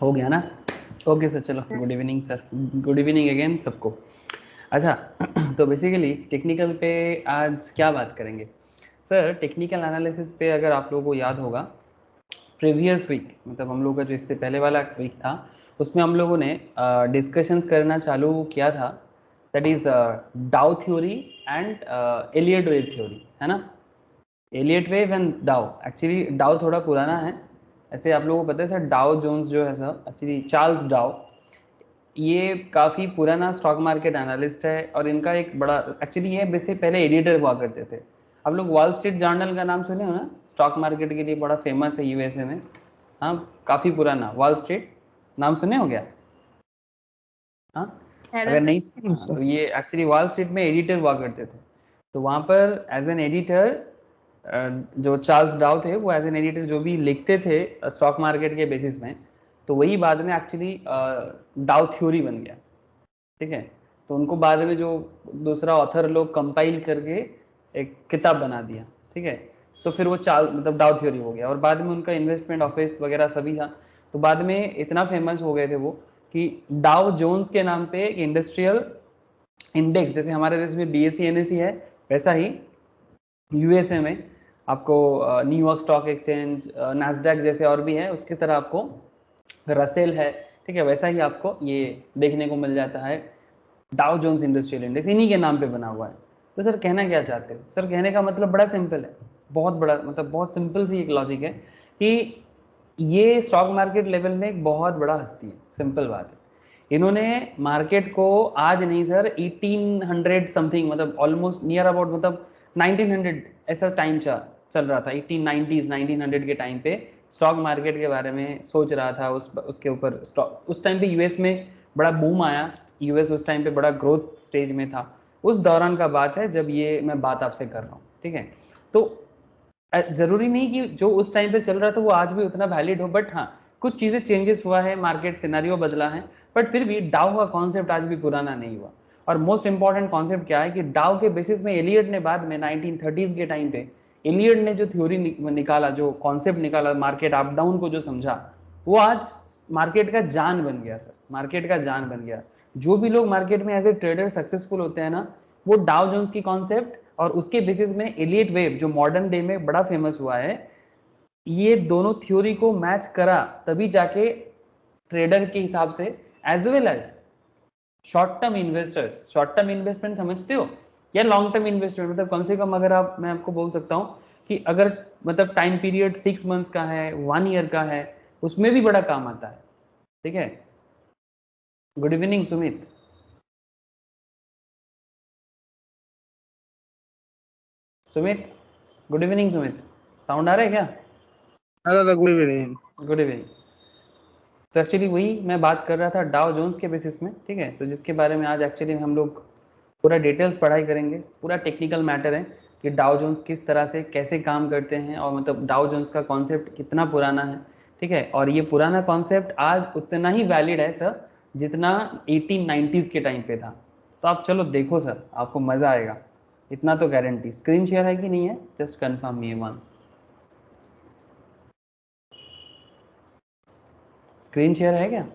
हो गया ना? ओके सर, चलो good evening sir, good evening again सबको। अच्छा तो बेसिकली टेक्निकल पे आज क्या बात करेंगे सर? टेक्निकल एनालिसिस पे अगर आप लोगों को याद होगा, प्रीवियस वीक मतलब हम लोग का जो इससे पहले वाला वीक था, उसमें हम लोगों ने डिस्कशंस करना चालू किया था, that is Dow theory and Elliott wave theory, है ना? Elliott wave and Dow. Actually Dow थोड़ा पुराना है, ऐसे आप लोगों को पता है सर। डाउ जोन्स जो है सर, एक्चुअली चार्ल्स डाउ, ये काफ़ी पुराना स्टॉक मार्केट एनालिस्ट है और इनका एक बड़ा, एक्चुअली ये वैसे पहले एडिटर हुआ करते थे। आप लोग वॉल स्ट्रीट जर्नल का नाम सुने हो ना? स्टॉक मार्केट के लिए बड़ा फेमस है यूएसए में। हाँ, काफ़ी पुराना वॉल स्ट्रीट, नाम सुने हो क्या? हाँ, अगर नहीं, हाँ, तो ये एक्चुअली वॉल स्ट्रीट में एडिटर हुआ करते थे। तो वहाँ पर एज एन एडिटर जो चार्ल्स डाउ थे, वो एज एन एडिटर जो भी लिखते थे स्टॉक मार्केट के बेसिस में, तो वही बाद में एक्चुअली डाउ थ्योरी बन गया। ठीक है, तो उनको बाद में जो दूसरा ऑथर लोग कंपाइल करके एक किताब बना दिया। ठीक है, तो फिर वो चाल मतलब डाउ थ्योरी हो गया और बाद में उनका इन्वेस्टमेंट ऑफिस वगैरह सभी था। तो बाद में इतना फेमस हो गए थे वो कि डाउ जोन्स के नाम पे एक इंडस्ट्रियल इंडेक्स, जैसे हमारे देश में बीएससी एनएससी है, वैसा ही यूएसए में आपको न्यूयॉर्क स्टॉक एक्सचेंज, नैस्डैक जैसे और भी है, उसकी तरह आपको रसेल है। ठीक है, वैसा ही आपको ये देखने को मिल जाता है, डाउ जोन्स इंडस्ट्रियल इंडेक्स इन्हीं के नाम पे बना हुआ है। तो सर कहना क्या चाहते हो? सर कहने का मतलब बड़ा सिंपल है, बहुत बड़ा मतलब बहुत सिंपल सी एक लॉजिक है कि ये स्टॉक मार्केट लेवल में एक बहुत बड़ा हस्ती है, सिंपल बात है। इन्होंने मार्केट को आज नहीं सर 1800 समथिंग, मतलब ऑलमोस्ट नियर अबाउट, मतलब 1900 ऐसा टाइम चल रहा था, 1890s 1900 के टाइम पे स्टॉक मार्केट के बारे में सोच रहा था। उसके ऊपर स्टॉक उस टाइम पे यूएस में बड़ा बूम आया, यूएस उस टाइम पे बड़ा ग्रोथ स्टेज में था। उस दौरान का बात है जब ये मैं बात आपसे कर रहा हूँ। ठीक है, तो जरूरी नहीं कि जो उस टाइम पे चल रहा था वो आज भी उतना वैलिड हो, बट हाँ कुछ चीज़ें चेंजेस हुआ है, मार्केट सिनेरियो बदला है, बट फिर भी डाउ का कॉन्सेप्ट आज भी पुराना नहीं हुआ। और मोस्ट इंपॉर्टेंट कॉन्सेप्ट क्या है कि डाउ के बेसिस में एलियट ने बाद में 1930s के टाइम पे एलियट ने जो थ्योरी निकाला, जो कॉन्सेप्ट निकाला, मार्केट अप डाउन को जो समझा, वो आज मार्केट का जान बन गया सर, मार्केट का जान बन गया। जो भी लोग मार्केट में एज ए ट्रेडर सक्सेसफुल होते हैं ना, वो डाउ जोन्स की कॉन्सेप्ट और उसके बेसिस में एलियट वेव जो मॉडर्न डे में बड़ा फेमस हुआ है, ये दोनों थ्योरी को मैच करा तभी जाके ट्रेडर के हिसाब से as well as short term investors, short term investment समझते हो या लॉन्ग टर्म इन्वेस्टमेंट, मतलब कम से कम अगर आप, मैं आपको बोल सकता हूँ कि अगर मतलब टाइम पीरियड 6 मंथ्स का है, 1 ईयर का है, उसमें भी बड़ा काम आता है। ठीक है, good evening Sumit. Sumit, good evening Sumit, sound आ रहा है क्या? दादा गुड इवनिंग। Good evening. तो एक्चुअली वही मैं बात कर रहा था डाउ जोन्स के बेसिस में। ठीक है, तो जिसके बारे में आज एक्चुअली हम लोग पूरा डिटेल्स पढ़ाई करेंगे, पूरा टेक्निकल मैटर है कि डाउ जोन्स किस तरह से कैसे काम करते हैं और मतलब डाउ जोन्स का कॉन्सेप्ट कितना पुराना है। ठीक है, और ये पुराना कॉन्सेप्ट आज उतना ही वैलिड है सर जितना 1890s के टाइम पे था। तो आप चलो देखो सर, आपको मज़ा आएगा, इतना तो गारंटी। स्क्रीन शेयर है कि नहीं है? Just confirm me once. Screen share है क्या?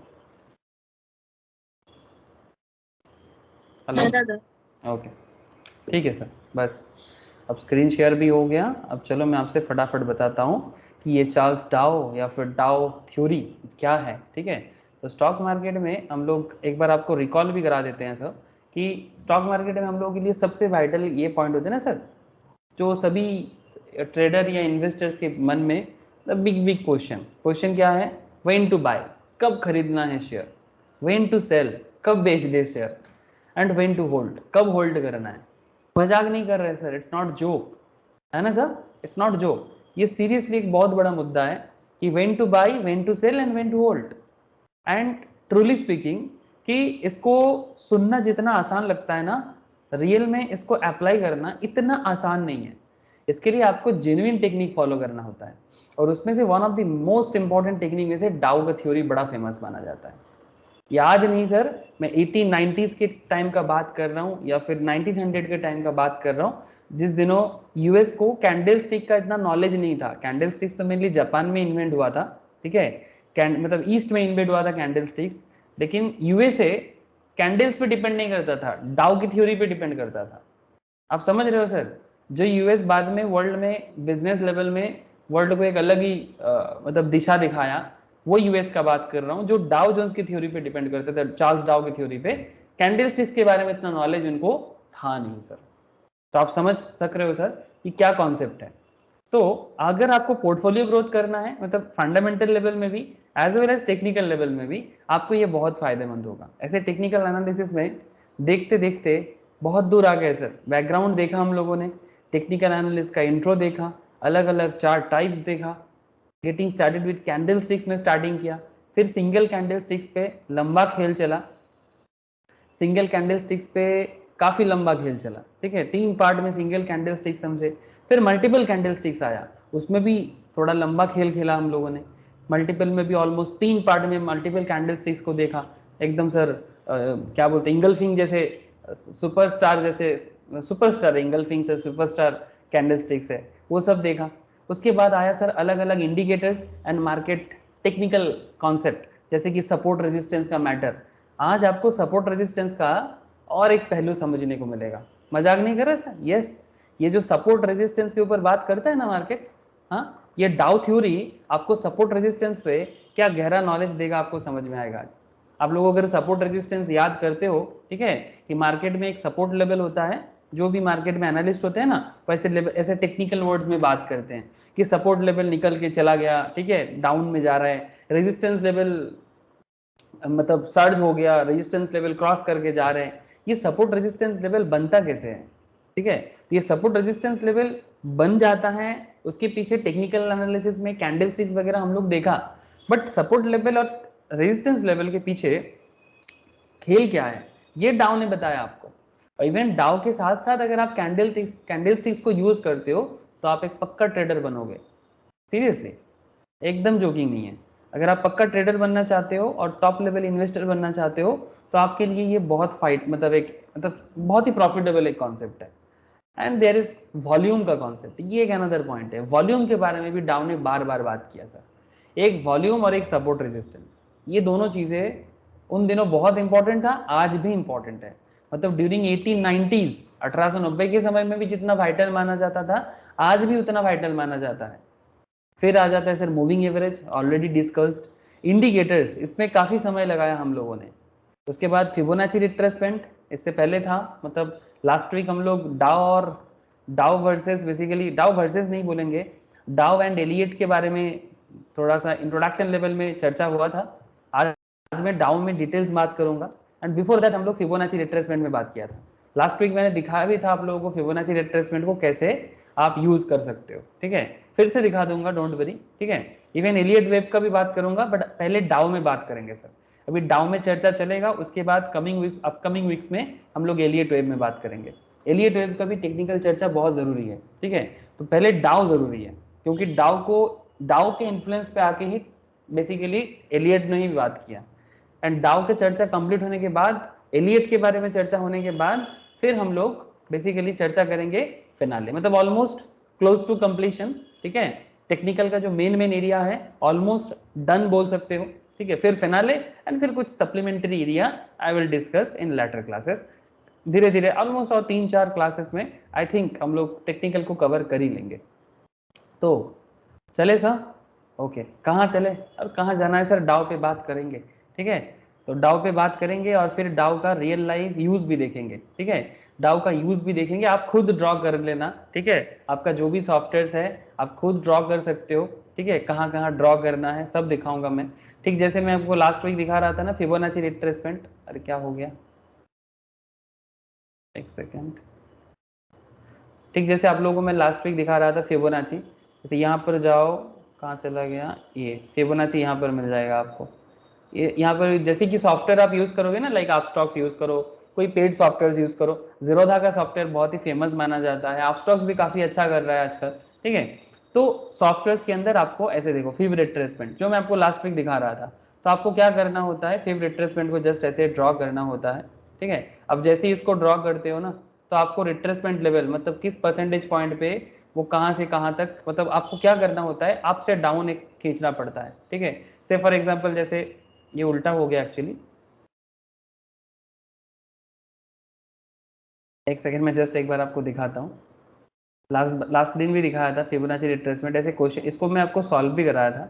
हेलो, ओके, ठीक है सर। बस अब स्क्रीन शेयर भी हो गया। अब चलो मैं आपसे फटाफट बताता हूँ कि ये चार्ल्स डाउ या फिर डाउ थ्योरी क्या है। ठीक है, तो स्टॉक मार्केट में हम लोग एक बार आपको रिकॉल भी करा देते हैं सर कि स्टॉक मार्केट में हम लोगों के लिए सबसे वाइटल ये पॉइंट होते हैं ना सर, जो सभी ट्रेडर या इन्वेस्टर्स के मन में द बिग बिग क्वेश्चन क्या है? व्हेन टू बाय, कब खरीदना है शेयर, व्हेन टू सेल, कब बेच दे share, and when to hold, कब होल्ड करना है। मजाक नहीं कर रहे सर, इट्स नॉट जोक, है ना सर? इट्स नॉट जोक, ये सीरियसली एक बहुत बड़ा मुद्दा है कि when to buy, when to sell and when to hold. And truly speaking कि इसको सुनना जितना आसान लगता है ना, रियल में इसको अप्लाई करना इतना आसान नहीं है। इसके लिए आपको जेन्युइन टेक्निक फॉलो करना होता है, और उसमें से one of the most important technique में से डाउ का थ्योरी बड़ा फेमस माना जाता है। ये आज नहीं सर, मैं 1890s के टाइम का बात कर रहा हूँ या फिर 1900 के टाइम का बात कर रहा हूँ, जिस दिनों यूएस को कैंडल स्टिक का इतना नॉलेज नहीं था। कैंडल स्टिक्स तो मेनली जापान में इन्वेंट हुआ था, ठीक है, मतलब ईस्ट में इन्वेड हुआ था कैंडल स्टिक्स, लेकिन यूएसए कैंडल्स पे डिपेंड नहीं करता था, डाउ की थ्योरी पे डिपेंड करता था। आप समझ रहे हो सर? जो यूएस बाद में वर्ल्ड में बिजनेस लेवल में वर्ल्ड को एक अलग ही मतलब दिशा दिखाया, वो यूएस का बात कर रहा हूँ, जो डाउ जोन्स की थ्योरी पे डिपेंड करते थे, चार्ल्स डाउ की थ्योरी पे। कैंडल स्टिक्स के बारे में इतना नॉलेज उनको था नहीं सर। तो आप समझ सक रहे हो सर कि क्या कॉन्सेप्ट है। तो अगर आपको पोर्टफोलियो ग्रोथ करना है, मतलब फंडामेंटल लेवल में भी as well as technical level में भी, आपको ये बहुत फायदेमंद होगा। ऐसे टेक्निकल एनालिसिस में देखते देखते बहुत दूर आ गए सर। बैकग्राउंड देखा हम लोगों ने, टेक्निकल एनालिस्ट का इंट्रो देखा, अलग अलग चार्ट टाइप्स देखा, getting started with candle sticks में स्टार्टिंग किया, फिर सिंगल कैंडल स्टिक्स पे लंबा खेल चला, सिंगल कैंडल स्टिक्स पे काफी लंबा खेल चला, ठीक है, 3 पार्ट में सिंगल कैंडल स्टिक समझे। फिर मल्टीपल कैंडल स्टिक्स आया, उसमें भी थोड़ा लंबा खेल खेला हम लोगों ने। मल्टीपल में भी ऑलमोस्ट 3 पार्ट में मल्टीपल कैंडल स्टिक्स को देखा, एकदम सर क्या बोलते हैं, इंगल्फिंग जैसे, सुपरस्टार जैसे, सुपरस्टार इंगल्फिंग से सुपरस्टार कैंडल स्टिक्स है, वो सब देखा। उसके बाद आया सर अलग अलग indicators and market technical concept, जैसे कि सपोर्ट रेजिस्टेंस का मैटर। आज आपको सपोर्ट रेजिस्टेंस का और एक पहलू समझने को मिलेगा। मजाक नहीं कर रहा सर? यस, ये जो सपोर्ट रेजिस्टेंस के ऊपर बात करता है ना मार्केट, हाँ, ये डाउ थ्योरी आपको सपोर्ट रेजिस्टेंस पे क्या गहरा नॉलेज देगा, आपको समझ में आएगा आज। आप लोग अगर सपोर्ट रेजिस्टेंस याद करते हो, ठीक है, कि मार्केट में एक सपोर्ट लेवल होता है, जो भी मार्केट में एनालिस्ट होते हैं ना, वैसे ऐसे टेक्निकल वर्ड्स में बात करते हैं कि सपोर्ट लेवल निकल के चला गया, ठीक है, डाउन में जा रहा है, रेजिस्टेंस लेवल मतलब सर्ज हो गया, रेजिस्टेंस लेवल क्रॉस करके जा रहे हैं। ये सपोर्ट रेजिस्टेंस लेवल बनता कैसे है, ठीक है? तो ये सपोर्ट रेजिस्टेंस लेवल बन जाता है, उसके पीछे टेक्निकल एनालिसिस में कैंडल स्टिक्स वगैरह हम लोग देखा, बट सपोर्ट लेवल और रेजिस्टेंस लेवल के पीछे खेल क्या है, ये डाउ ने बताया आपको। और इवन डाउ के साथ साथ अगर आप कैंडल स्टिक्स को यूज करते हो, तो आप एक पक्का ट्रेडर बनोगे। सीरियसली, एकदम जोकिंग नहीं है। अगर आप पक्का ट्रेडर बनना चाहते हो और टॉप लेवल इन्वेस्टर बनना चाहते हो, तो आपके लिए ये बहुत फाइट मतलब एक मतलब बहुत ही प्रॉफिटेबल एक कॉन्सेप्ट है। एंड देयर इज वॉल्यूम का कॉन्सेप्ट, ये एक अनदर पॉइंट है। वॉल्यूम के बारे में भी डाउ ने बार बार बात किया सर। एक वॉल्यूम और एक सपोर्ट रेजिस्टेंस, ये दोनों चीजें उन दिनों बहुत इंपॉर्टेंट था, आज भी इंपॉर्टेंट है। मतलब ड्यूरिंग 1890s 1890 के समय में भी जितना वाइटल माना जाता था, आज भी उतना वाइटल माना जाता है। फिर आ जाता है sir moving average, already discussed. Indicators, इसमें काफी समय लगाया हम लोगों ने। उसके बाद फिबोनाची रिट्रेसमेंट, इससे पहले था, मतलब लास्ट वीक हम लोग डाउ वर्सेस, बेसिकली डाउ वर्सेस नहीं बोलेंगे, डाउ एंड एलियट के बारे में थोड़ा सा इंट्रोडक्शन लेवल में चर्चा हुआ था। आज मैं डाउ में डिटेल्स बात करूंगा। एंड बिफोर दैट हम लोग फिबोनाची रिट्रेसमेंट में बात किया था। लास्ट वीक मैंने दिखाया भी था आप लोगों को फिबोनाची रिट्रेसमेंट को कैसे आप यूज कर सकते हो, ठीक है, फिर से दिखा दूंगा, डोंट वरी, ठीक है। इवन एलियट वेव का भी बात करूंगा, बट पहले डाउ में बात करेंगे सर। अभी डाउ में चर्चा चलेगा, उसके बाद अपकमिंग वीक्स में हम लोग एलियट वेव में बात करेंगे। एलियट वेव का भी टेक्निकल चर्चा बहुत जरूरी है, ठीक है। तो पहले डाउ जरूरी है, क्योंकि डाउ के इन्फ्लुएंस पे आके ही बेसिकली एलियट ने ही बात किया। एंड डाउ के चर्चा कंप्लीट होने के बाद, एलियट के बारे में चर्चा होने के बाद, फिर हम लोग बेसिकली चर्चा करेंगे फिनाले, मतलब ऑलमोस्ट क्लोज टू कंप्लीशन, ठीक है। टेक्निकल का जो मेन एरिया है ऑलमोस्ट डन बोल सकते हो, ठीक है। फिर फिनाले एंड फिर कुछ supplementary area I will discuss in later classes. धीरे धीरे ऑलमोस्ट और 3-4 क्लासेस में आई थिंक हम लोग टेक्निकल को कवर कर ही लेंगे। तो चले सर, ओके, कहाँ चले और कहाँ जाना है सर? डाउ पे बात करेंगे, ठीक है। तो डाउ पे बात करेंगे और फिर डाउ का रियल लाइफ यूज भी देखेंगे, ठीक है। डाउ का यूज भी देखेंगे, आप खुद ड्रॉ कर लेना, ठीक है। आपका जो भी सॉफ्टवेयर है आप खुद ड्रॉ कर सकते हो, ठीक है। कहाँ कहाँ ड्रॉ करना है सब दिखाऊंगा मैं, ठीक। जैसे मैं आपको लास्ट वीक दिखा रहा था ना फिबोनाची रिट्रेसमेंट, अरे क्या हो गया, एक सेकेंड, ठीक। जैसे आप लोगों को मैं लास्ट वीक दिखा रहा था फिबोनाची, जैसे यहाँ पर जाओ, कहाँ चला गया, ये फिबोनाची यहाँ पर मिल जाएगा आपको। ये यहाँ पर जैसे कि सॉफ्टवेयर आप यूज करोगे ना, लाइक आप स्टॉक्स यूज करो, कोई पेड सॉफ्टवेयर यूज करो, जीरोधा का सॉफ्टवेयर बहुत ही फेमस माना जाता है, आप स्टॉक्स भी काफी अच्छा कर रहा है आजकल, ठीक है। तो सॉफ्टवेयर के अंदर आपको ऐसे देखो, फिब रिट्रेसमेंट जो मैं आपको लास्ट वीक दिखा रहा था, तो आपको क्या करना होता है, फिब रिट्रेसमेंट को जस्ट ऐसे ड्रॉ करना होता है, ठीक है। अब जैसे ही इसको ड्रॉ करते हो ना, तो आपको रिट्रेसमेंट लेवल मतलब किस परसेंटेज पॉइंट पे वो कहाँ से कहाँ तक, मतलब आपको क्या करना होता है, अप से डाउन एक खींचना पड़ता है, ठीक है। से फॉर एग्जांपल जैसे ये उल्टा हो गया एक्चुअली, एक सेकंड में जस्ट एक बार आपको दिखाता हूँ। लास्ट दिन भी दिखाया था फिबोनाची रिट्रेसमेंट, ऐसे क्वेश्चन, इसको मैं आपको सॉल्व भी कराया था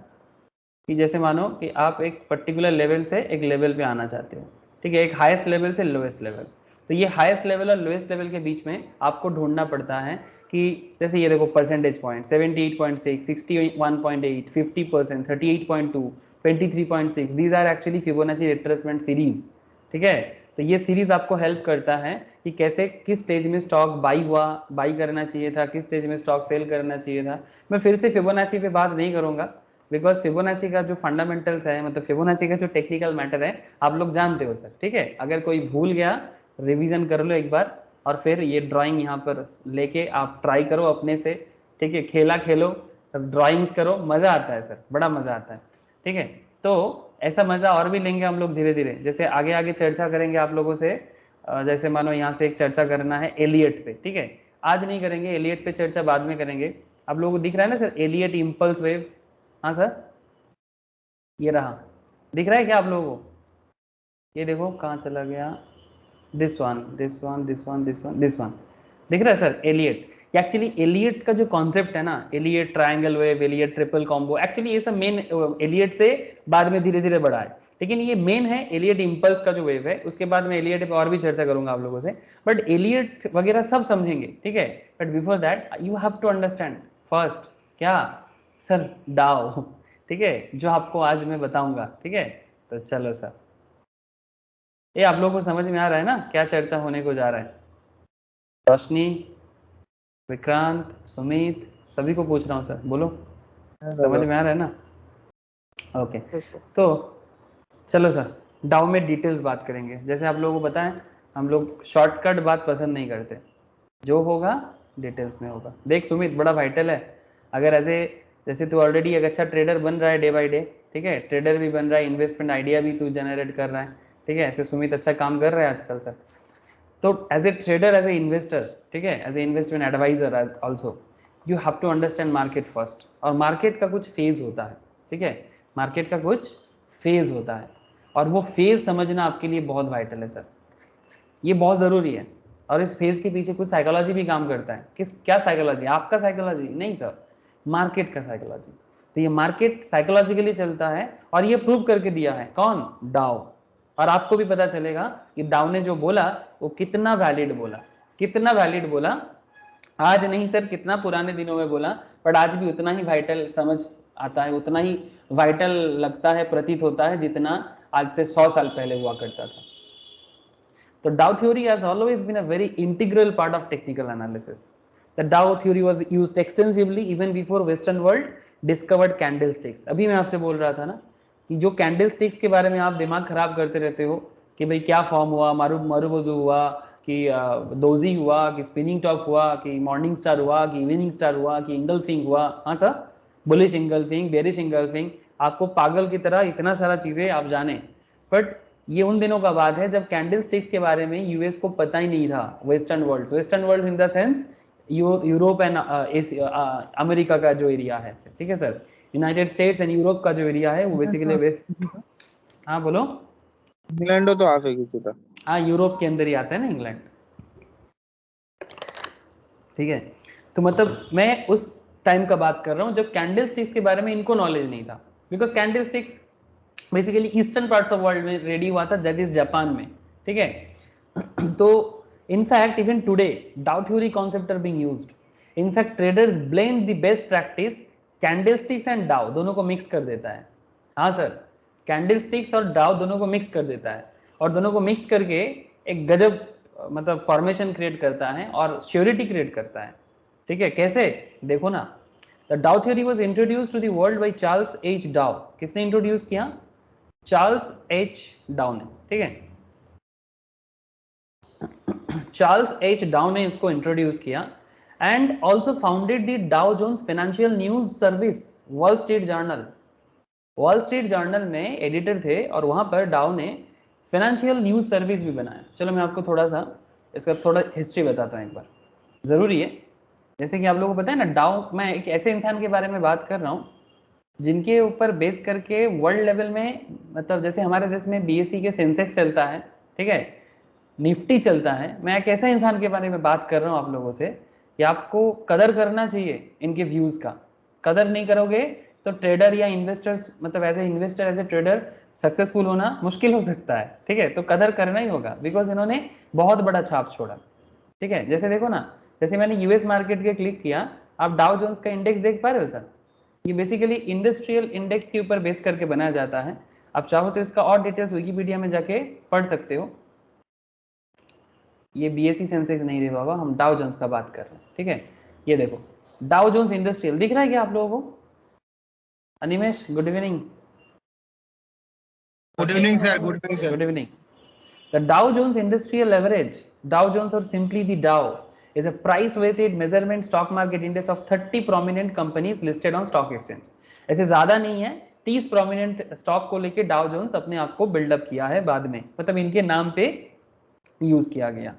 कि जैसे मानो कि आप एक पर्टिकुलर लेवल से एक लेवल पे आना चाहते हो, ठीक है, एक हाईएस्ट लेवल से लोएस्ट लेवल, तो ये हाईएस्ट लेवल और लोएस्ट लेवल के बीच में आपको ढूंढना पड़ता है कि जैसे ये देखो percentage point 78.6, 61.8, 50%, 38.2, 23.6, these are actually Fibonacci retracement series, ठीक है। तो ये सीरीज आपको हेल्प करता है कि कैसे किस स्टेज में स्टॉक बाई हुआ, बाई करना चाहिए था, किस स्टेज में स्टॉक सेल करना चाहिए था। मैं फिर से फिबोनाची पे बात नहीं करूंगा बिकॉज फिबोनाची का जो फंडामेंटल्स है, मतलब फिबोनाची का जो टेक्निकल मैटर है आप लोग जानते हो सर, ठीक है। अगर कोई भूल गया रिवीजन कर लो एक बार, और फिर ये ड्राइंग यहाँ पर लेके आप ट्राई करो अपने से, ठीक है, खेला खेलो, ड्राइंग्स करो, मज़ा आता है सर, बड़ा मज़ा आता है, ठीक है। तो ऐसा मज़ा और भी लेंगे हम लोग धीरे धीरे, जैसे आगे आगे चर्चा करेंगे आप लोगों से। जैसे मानो यहाँ से एक चर्चा करना है एलियट पे, ठीक है, आज नहीं करेंगे, एलियट पे चर्चा बाद में करेंगे। आप लोगों को दिख रहा है ना सर एलियट इम्पल्स वेव, हाँ सर, ये रहा, दिख रहा है क्या आप लोगों को, ये देखो कहाँ चला गया, this one this one this one this one this one, दिख रहा है सर एलियट। एक्चुअली एलियट का जो कॉन्सेप्ट है ना, Elliott triangle wave, Elliott triple combo, actually ये सब मेन एलियट से बाद में धीरे धीरे बढ़ा है, लेकिन ये मेन है एलियट इम्पल्स का जो वेव है, उसके बाद में एलियट पे और भी चर्चा करूंगा आप लोगों से, बट एलियट वगैरह सब समझेंगे, ठीक है। But before that you have to understand first क्या सर, डाउ, ठीक है, जो आपको आज मैं बताऊंगा, ठीक है। तो चलो सर, ये आप लोगों को समझ में आ रहा है ना क्या चर्चा होने को जा रहा है। रोशनी, विक्रांत, सुमित, सभी को पूछ रहा हूँ सर, बोलो समझ में आ रहा है ना, ओके। तो चलो सर, डाउ में डिटेल्स बात करेंगे। जैसे आप लोगों को बताएं, हम लोग शॉर्टकट बात पसंद नहीं करते, जो होगा डिटेल्स में होगा। देख सुमित, बड़ा वाइटल है, अगर ऐसे जैसे तू ऑलरेडी एक अच्छा ट्रेडर बन रहा है डे बाय डे, ठीक है, ट्रेडर भी बन रहा है, इन्वेस्टमेंट आइडिया भी तू जनरेट कर रहा है, ठीक है, ऐसे सुमित अच्छा काम कर रहा है आजकल सर। तो as a trader, as a investor, ठीक है, as a investment adviser also, you have to understand market first. और मार्केट का कुछ फेज होता है, ठीक है, मार्केट का कुछ फेज होता है, और वो फेज समझना आपके लिए बहुत वाइटल है सर, ये बहुत ज़रूरी है। और इस फेज के पीछे कुछ साइकोलॉजी भी काम करता है, किस क्या साइकोलॉजी, आपका साइकोलॉजी नहीं सर, मार्केट का साइकोलॉजी। तो ये मार्केट साइकोलॉजिकली चलता है, और ये प्रूव करके दिया है कौन, डाउ। और आपको भी पता चलेगा कि डाउ ने जो बोला वो कितना वैलिड बोला, कितना वैलिड बोला, आज नहीं सर कितना पुराने दिनों में बोला, बट आज भी उतना ही वाइटल समझ आता है, उतना ही वाइटल लगता है, प्रतीत होता है, जितना आज से 100 साल पहले हुआ करता था। So Dow theory has always been a very integral part of technical analysis. The Dow theory was used extensively even before Western world discovered candlesticks. अभी मैं आपसे बोल रहा था ना कि जो कैंडलस्टिक्स के बारे में आप दिमाग खराब करते रहते हो कि भाई क्या फॉर्म हुआ, मारूबोजू हुआ कि दोजी हुआ कि स्पिनिंग टॉप हुआ कि मॉर्निंग स्टार हुआ कि इवनिंग स्टार हुआ कि इंगल्फिंग हुआ, हाँ sir, bullish engulfing, bearish engulfing, आपको पागल की तरह इतना सारा चीज़ें आप जाने, बट ये उन दिनों का बात है जब कैंडलस्टिक्स के बारे में यूएस को पता ही नहीं था। Western world in the sense Europe and America का जो एरिया है, ठीक है sir, United states and Europe का जो एरिया है वो बेसिकली वेस्ट, हाँ बोलो, इंग्लैंड तो आफे किसी का, हाँ यूरोप के अंदर ही आता है ना इंग्लैंड, ठीक है। तो मतलब मैं उस टाइम का बात कर रहा हूँ जब कैंडलस्टिक्स के बारे में इनको नॉलेज नहीं था, because candlesticks basically eastern parts of world में रेडी हुआ था, दैट इज जापान में, ठीक है। तो in fact even today Dow theory concept are being used, in fact traders blame the best practice candlesticks and Dow दोनों को मिक्स कर देता है, हाँ सर, कैंडलस्टिक्स और डाउ दोनों को मिक्स कर देता है, और दोनों को मिक्स करके एक गजब मतलब फॉर्मेशन क्रिएट करता है और श्योरिटी क्रिएट करता है, ठीक है। कैसे देखो ना, the Dow theory was introduced to the world by Charles H Dow, किसने इंट्रोड्यूस किया, चार्ल्स एच डाउ ने, ठीक है, चार्ल्स एच डाउ ने इसको इंट्रोड्यूस किया, and also founded the Dow Jones financial news service, Wall Street Journal, Wall Street Journal में एडिटर थे, और वहां पर डाउ ने फाइनेंशियल न्यूज सर्विस भी बनाया। चलो मैं आपको थोड़ा सा इसका थोड़ा हिस्ट्री बताता हूँ एक बार, जरूरी है, जैसे कि आप लोगों को पता है ना, डाउ, मैं एक ऐसे इंसान के बारे में बात कर रहा हूँ जिनके ऊपर बेस करके वर्ल्ड लेवल में, मतलब जैसे हमारे देश में बीएसई के सेंसेक्स चलता है, ठीक है, निफ्टी चलता है, मैं एक ऐसे इंसान के बारे में बात कर रहा हूँ आप लोगों से कि आपको कदर करना चाहिए इनके व्यूज का। कदर नहीं करोगे तो ट्रेडर या इन्वेस्टर्स, मतलब as a investor, as a trader successful होना मुश्किल हो सकता है, ठीक है। तो कदर करना ही होगा, बिकॉज इन्होंने बहुत बड़ा छाप छोड़ा, ठीक है। जैसे देखो ना, जैसे मैंने यूएस मार्केट के क्लिक किया, आप डाउ जोन्स का इंडेक्स देख पा रहे हो सर? ये बेसिकली इंडस्ट्रियल इंडेक्स के ऊपर बेस करके बनाया जाता है। आप चाहो तो इसका और डिटेल्स विकिपीडिया में जाके पढ़ सकते हो। ये बीएसई सेंसेक्स नहीं रे बाबा, हम डाउ जोन्स का बात कर रहे हैं, ठीक है। ये देखो, डाउ जोन्स इंडस्ट्रियल दिख रहा है क्या आप लोगों को? Animesh, good evening. Good evening sir, good evening sir. Good evening. The Dow Jones Industrial Average, Dow Jones or simply the Dow, is a price-weighted measurement stock market index of 30 prominent companies listed on stock exchange. ऐसे ज्यादा नहीं है, 30 prominent stock को लेके Dow Jones अपने आप को buildup किया है बाद में, मतलब इनके नाम पे यूज किया गया,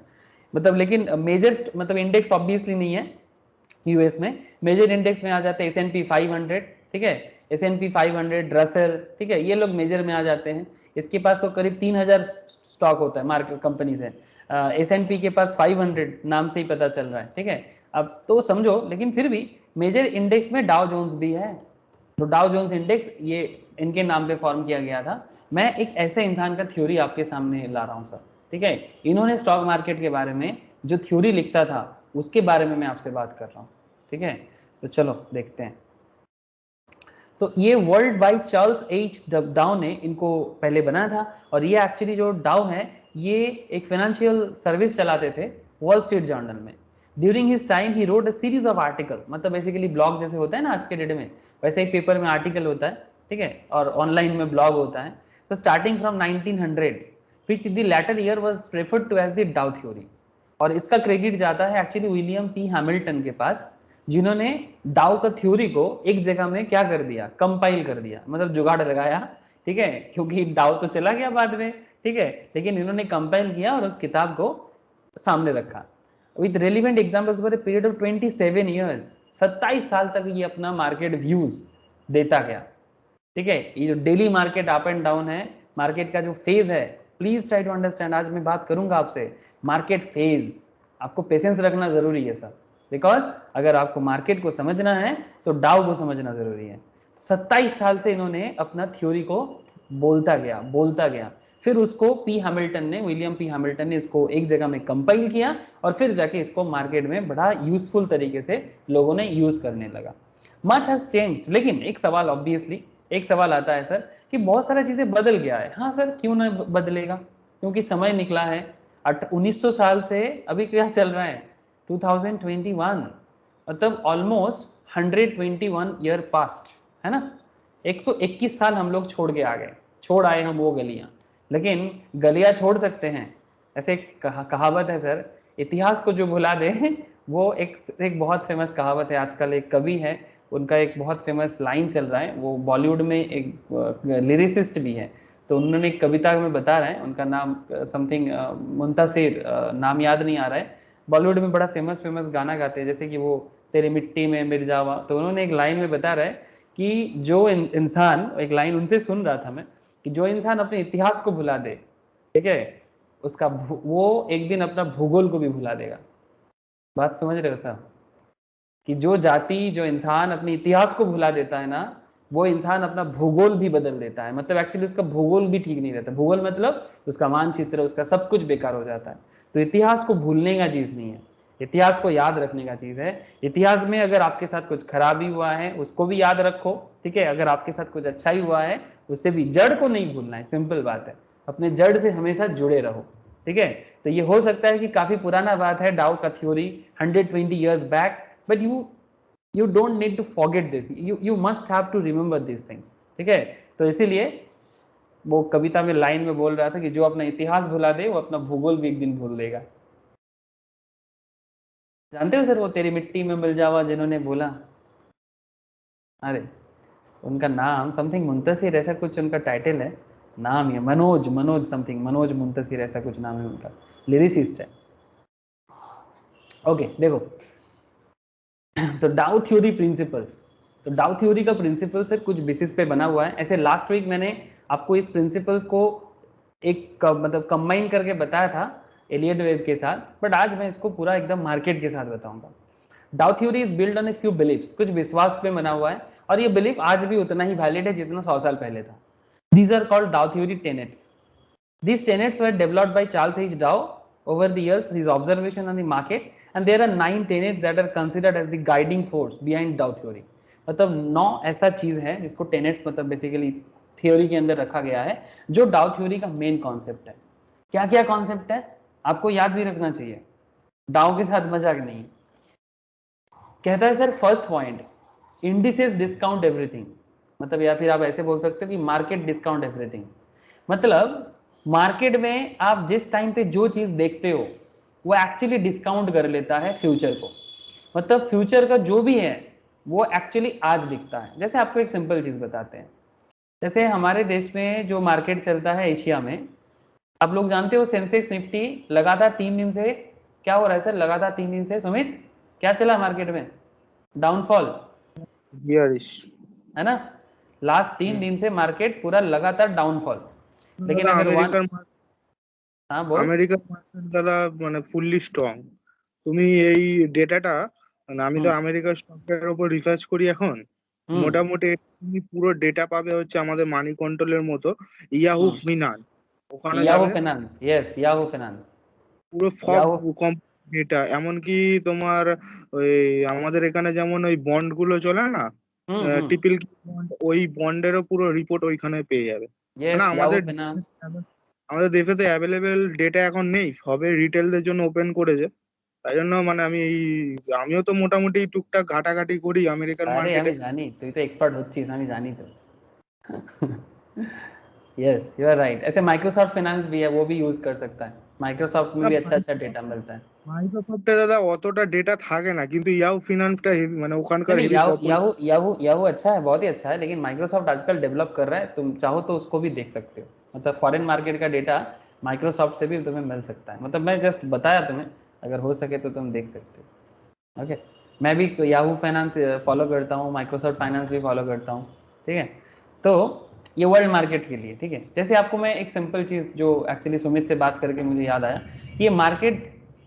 मतलब। लेकिन मेजर, मतलब इंडेक्स ऑब्वियसली नहीं है यूएस में। मेजर इंडेक्स में आ जाते हैं S&P 500, ठीक है, S&P 500, रसेल, ठीक है, ये लोग मेजर में आ जाते हैं। इसके पास तो करीब 3000 स्टॉक होता है मार्केट कंपनी से। S&P के पास 500 नाम से ही पता चल रहा है, ठीक है। अब तो समझो, लेकिन फिर भी मेजर इंडेक्स में डाउ जोन्स भी है। तो डाउ जोन्स इंडेक्स ये इनके नाम पे फॉर्म किया गया था। मैं एक ऐसे इंसान का थ्योरी आपके सामने ला रहा हूँ सर, ठीक है। इन्होंने स्टॉक मार्केट के बारे में जो थ्योरी लिखता था उसके बारे में मैं आपसे बात कर रहा हूँ, ठीक है। तो चलो देखते हैं। तो ये वर्ल्ड बाय चार्ल्स एच डाउ ने इनको पहले बनाया था, और ये एक्चुअली जो डाउ है ये एक फाइनेंशियल सर्विस चलाते थे वॉल स्ट्रीट जर्नल में। During his time he road a series of article, मतलब बेसिकली ब्लॉग जैसे होता है ना आज के डेट में, वैसे एक पेपर में आर्टिकल होता है, ठीक है, और ऑनलाइन में ब्लॉग होता है। तो starting from 1900 which the latter year was referred to as the Dow theory. और इसका क्रेडिट जाता है एक्चुअली विलियम पी हैमिल्टन के पास, जिन्होंने डाउ का थ्योरी को एक जगह में क्या कर दिया, कंपाइल कर दिया, मतलब जुगाड़ लगाया, ठीक है, क्योंकि डाउ तो चला गया बाद में, ठीक है, लेकिन इन्होंने कंपाइल किया और उस किताब को सामने रखा। With relevant examples over a period of 27 years, 27 साल तक ये अपना मार्केट व्यूज देता गया, ठीक है। ये जो daily market up and down है, मार्केट का जो फेज है, प्लीज ट्राई टू अंडरस्टैंड। आज मैं बात करूंगा आपसे मार्केट फेज, आपको पेशेंस रखना जरूरी है सर, बिकॉज अगर आपको मार्केट को समझना है तो डाउ को समझना जरूरी है। 27 साल से इन्होंने अपना थ्योरी को बोलता गया, फिर उसको पी हैमिल्टन ने, विलियम पी हैमिल्टन ने इसको एक जगह में कंपाइल किया, और फिर जाके इसको मार्केट में बड़ा यूजफुल तरीके से लोगों ने यूज करने लगा। मच हैज चेंज्ड, लेकिन एक सवाल, ऑब्वियसली एक सवाल आता है सर कि बहुत सारी चीजें बदल गया है। हाँ सर, क्यों ना बदलेगा, क्योंकि समय निकला है। 1900 साल से अभी क्या चल रहा है, 2021, मतलब ऑलमोस्ट 121 ईयर पास्ट, है ना। 121 साल हम लोग छोड़ के आ गए, छोड़ आए हम वो गलियां, लेकिन गलियां छोड़ सकते हैं। ऐसे कहावत है सर, इतिहास को जो भुला दे वो एक बहुत फेमस कहावत है। आजकल एक कवि है, उनका एक बहुत फेमस लाइन चल रहा है, वो बॉलीवुड में एक लिरिसिस्ट भी है। तो उन्होंने एक कविता में बता रहे हैं, उनका नाम समथिंग मुंतासिर, नाम याद नहीं आ रहा है। बॉलीवुड में बड़ा फेमस गाना गाते हैं, जैसे कि वो तेरी मिट्टी में मिल जावा। तो उन्होंने एक लाइन में बता रहा है कि जो इंसान, एक लाइन उनसे सुन रहा था मैं, कि जो इंसान अपने इतिहास को भुला दे, ठीक है, उसका वो एक दिन अपना भूगोल को भी भुला देगा। बात समझ रहे हो साहब? कि जो जाति, जो इंसान अपने इतिहास को भुला देता है ना, वो इंसान अपना भूगोल भी बदल देता है, मतलब एक्चुअली उसका भूगोल भी ठीक नहीं रहता। भूगोल मतलब उसका मानचित्र, उसका सब कुछ बेकार हो जाता है। तो इतिहास को भूलने का चीज नहीं है, इतिहास को याद रखने का चीज है। इतिहास में अगर आपके साथ कुछ खराबी हुआ है उसको भी याद रखो, ठीक है, अगर आपके साथ कुछ अच्छा ही हुआ है उससे भी, जड़ को नहीं भूलना है, सिंपल बात है। अपने जड़ से हमेशा जुड़े रहो, ठीक है। तो ये हो सकता है कि काफी पुराना बात है डाउ का theory, 120 years back, but you don't need to forget this, you must have to remember this things, ठीक है। तो इसीलिए वो कविता में लाइन में बोल रहा था कि जो अपना इतिहास भुला दे वो अपना भूगोल भी एक दिन भूल देगा। जानते हो सर वो तेरी मिट्टी में मिल जावा जिन्होंने बोला? अरे, उनका नाम समथिंग मुंतसिर, ऐसा कुछ उनका टाइटल है, नाम है मनोज, मनोज समथिंग, मनोज मुंतसिर, ऐसा कुछ नाम है उनका, लिरिसिस्ट है। ओके देखो, तो डाउ थ्योरी प्रिंसिपल्स, तो डाउ थ्योरी का प्रिंसिपल सर कुछ बेसिस पे बना हुआ है। ऐसे लास्ट वीक मैंने आपको इस प्रिंसिपल्स को मतलब कंबाइन करके बताया था एलियट वेव के साथ, बट आज मैं इसको पूरा एकदम मार्केट के साथ बताऊंगा। Dow theory is build on a few believes, कुछ विश्वास पे बना हुआ है, और ये बिलीफ आज भी उतना ही वैलिड है जितना 100 साल पहले था। These are called Dow theory tenets. These tenets were developed by Charles H. Dow over the years, his observation on the market, and there are 9 tenets that are considered as the guiding force behind Dow theory. मतलब 9 ऐसा चीज है जिसको tenets मतलब basically theory के अंदर रखा गया है, जो डाउ थ्योरी का मेन कॉन्सेप्ट है। क्या क्या कॉन्सेप्ट है आपको याद भी रखना चाहिए, डाउ के साथ मजाक नहीं। कहता है sir first point, indices discount everything, मतलब या फिर आप ऐसे बोल सकते हो कि मार्केट डिस्काउंट एवरीथिंग। मतलब मार्केट में आप जिस टाइम पे जो चीज देखते हो वो एक्चुअली डिस्काउंट कर लेता है फ्यूचर को। मतलब फ्यूचर का जो भी है वो एक्चुअली आज दिखता है। जैसे आपको एक सिंपल चीज बताते हैं, जैसे हमारे देश में जो मार्केट चलता है एशिया में, आप लोग जानते हो सेंसेक्स निफ्टी लगातार 3 दिन से क्या हो रहा है सर, लगातार 3 दिन से सुमित क्या चला मार्केट में, डाउनफॉल बियरिश। है ना। लास्ट 3 दिन से मार्केट पूरा लगातार डाउनफॉल। लेकिन दादा अगर वन, আমেরিকার हाँ बोल, আমেরিকার মার্কেট দাদা মানে ফুললি স্ট্রং। তুমি এই ডেটাটা, মানে আমি তো हम्म আমেরিকার স্টকের উপর রিসার্চ করি এখন, हम्म মোটামুটি তুমি পুরো ডেটা পাবে হচ্ছে আমাদের মানি কন্ট্রোলের মতো ইয়াহু हम्म ফিনান্স। ওখানে याहू যাবে फाइनेंस, यस याहू फाइनेंस, পুরো সব याहू, ডেটা, এমনকি তোমার ওই আমাদের এখানে যেমন ওই বন্ড গুলো চলে না, ট্রিপল বন্ড, ওই বন্ডেরও পুরো রিপোর্ট ওইখানে পেয়ে যাবে। মানে यस याहू আমাদের फाइनेंस। আমাদের দেশে তো অ্যাভেলেবেল ডেটা এখন নেই, সবে রিটেলদের জন্য ওপেন করেছে। তাই জন্য মানে আমিও তো মোটামুটি টুকটাক ঘাটাঘাটি করি আমেরিকান अरे মার্কেটে। আমি জানি তুই তো এক্সপার্ট হচ্ছিস, আমি জানি তো। Yes you are right. ऐसे माइक्रोसॉफ्ट फाइनेंस भी है, वो भी यूज कर सकता है, माइक्रोसॉफ्ट में না, भी अच्छा अच्छा डेटा मिलता है। মাইক্রোসফটে দাদা অতটা ডেটা থাকে না, কিন্তু ইয়াহু ফিনান্সটা হেভি, মানে नहीं ওখানকার नहीं, heavy Yahoo popular. Yahoo Yahoo Yahoo अच्छा है, बहुत ही अच्छा है, लेकिन माइक्रोसॉफ्ट आजकल डेवलप कर रहा है, तुम चाहो तो उसको भी देख सकते हो। मतलब फॉरेन मार्केट का डेटा माइक्रोसॉफ्ट से भी तुम्हें मिल सकता है। मतलब मैं जस्ट बताया तुम्हें, अगर हो सके तो तुम देख सकते हो। ओके, मैं भी याहू फाइनेंस फॉलो करता हूँ, माइक्रोसॉफ्ट फाइनेंस भी फॉलो करता हूँ। ठीक है, तो ये वर्ल्ड मार्केट के लिए। ठीक है, जैसे आपको मैं एक सिंपल चीज़ जो एक्चुअली सुमित से बात करके मुझे याद आया, ये मार्केट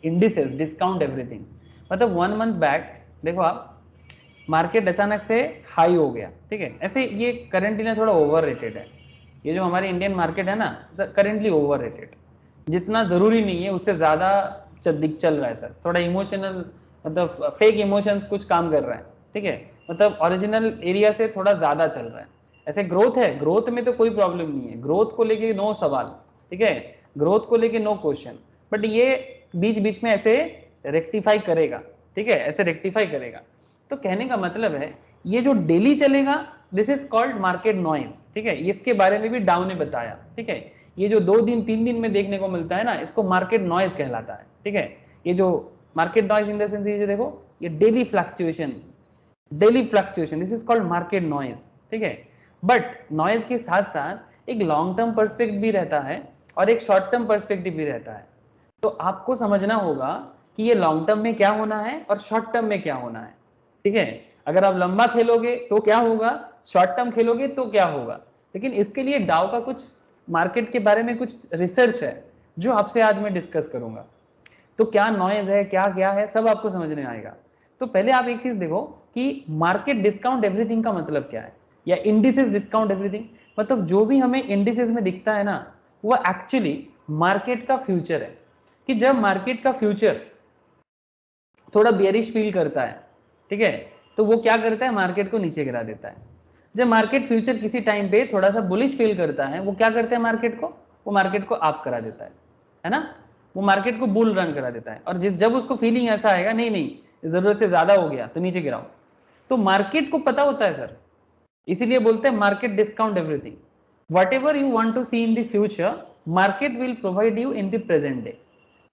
इंडिसेस डिस्काउंट एवरीथिंग। मतलब 1 मंथ बैक देखो आप, मार्केट अचानक से हाई हो गया। ठीक है, ऐसे ये करेंटली ना थोड़ा ओवर रेटेड है। ये जो हमारी इंडियन मार्केट है ना, करेंटली ओवर रेटेड, जितना ज़रूरी नहीं है उससे ज़्यादा चल रहा है सर। थोड़ा इमोशनल, मतलब फेक इमोशंस कुछ काम कर रहा है। ठीक है, मतलब ओरिजिनल एरिया से थोड़ा ज़्यादा चल रहा है। ऐसे ग्रोथ है, ग्रोथ में तो कोई प्रॉब्लम नहीं है, ग्रोथ को लेके नो सवाल। ठीक है, ग्रोथ को लेके नो क्वेश्चन, बट ये बीच बीच में ऐसे रेक्टिफाई करेगा। ठीक है, ऐसे रेक्टिफाई करेगा। तो कहने का मतलब है ये जो डेली चलेगा, this is called market noise. ठीक है, इसके बारे में भी डाउ ने बताया। ठीक है, ये जो 2 दिन 3 दिन में देखने को मिलता है ना, इसको मार्केट नॉइज कहलाता है। ठीक है, ये जो market noise in the sense, ये जो देखो, ये daily fluctuation, this is called market noise. ठीक है, बट नॉइज के साथ साथ एक लॉन्ग टर्म पर्सपेक्टिव भी रहता है और एक शॉर्ट टर्म पर्सपेक्टिव भी रहता है। तो आपको समझना होगा कि ये लॉन्ग टर्म में क्या होना है और शॉर्ट टर्म में क्या होना है। ठीक है, अगर आप लंबा खेलोगे तो क्या होगा, शॉर्ट टर्म खेलोगे तो क्या होगा। लेकिन इसके लिए डाउ का कुछ मार्केट के बारे में कुछ रिसर्च है जो आपसे आज मैं डिस्कस करूंगा। तो क्या नॉइज है, क्या क्या है, सब आपको समझ में आएगा। तो पहले आप एक चीज देखो कि मार्केट डिस्काउंट एवरीथिंग का मतलब क्या है, या इंडिसेस डिस्काउंट एवरीथिंग। मतलब जो भी हमें इंडिसेस में दिखता है ना, वो एक्चुअली मार्केट का फ्यूचर है। कि जब मार्केट का फ्यूचर थोड़ा बेयरिश फील करता है, ठीक है, तो वो क्या करता है, मार्केट को नीचे गिरा देता है। जब मार्केट फ्यूचर किसी टाइम पे थोड़ा सा बुलिश फील करता है, वो क्या करता है मार्केट को, वो मार्केट को अप करा देता है ना, वो मार्केट को बुल रन करा देता है। और जब उसको फीलिंग ऐसा आएगा, नहीं नहीं जरूरत से ज्यादा हो गया तो नीचे गिराओ, तो मार्केट को पता होता है सर, इसीलिए बोलते हैं market discount everything. Whatever you want to see in the future, market will provide you in the present day.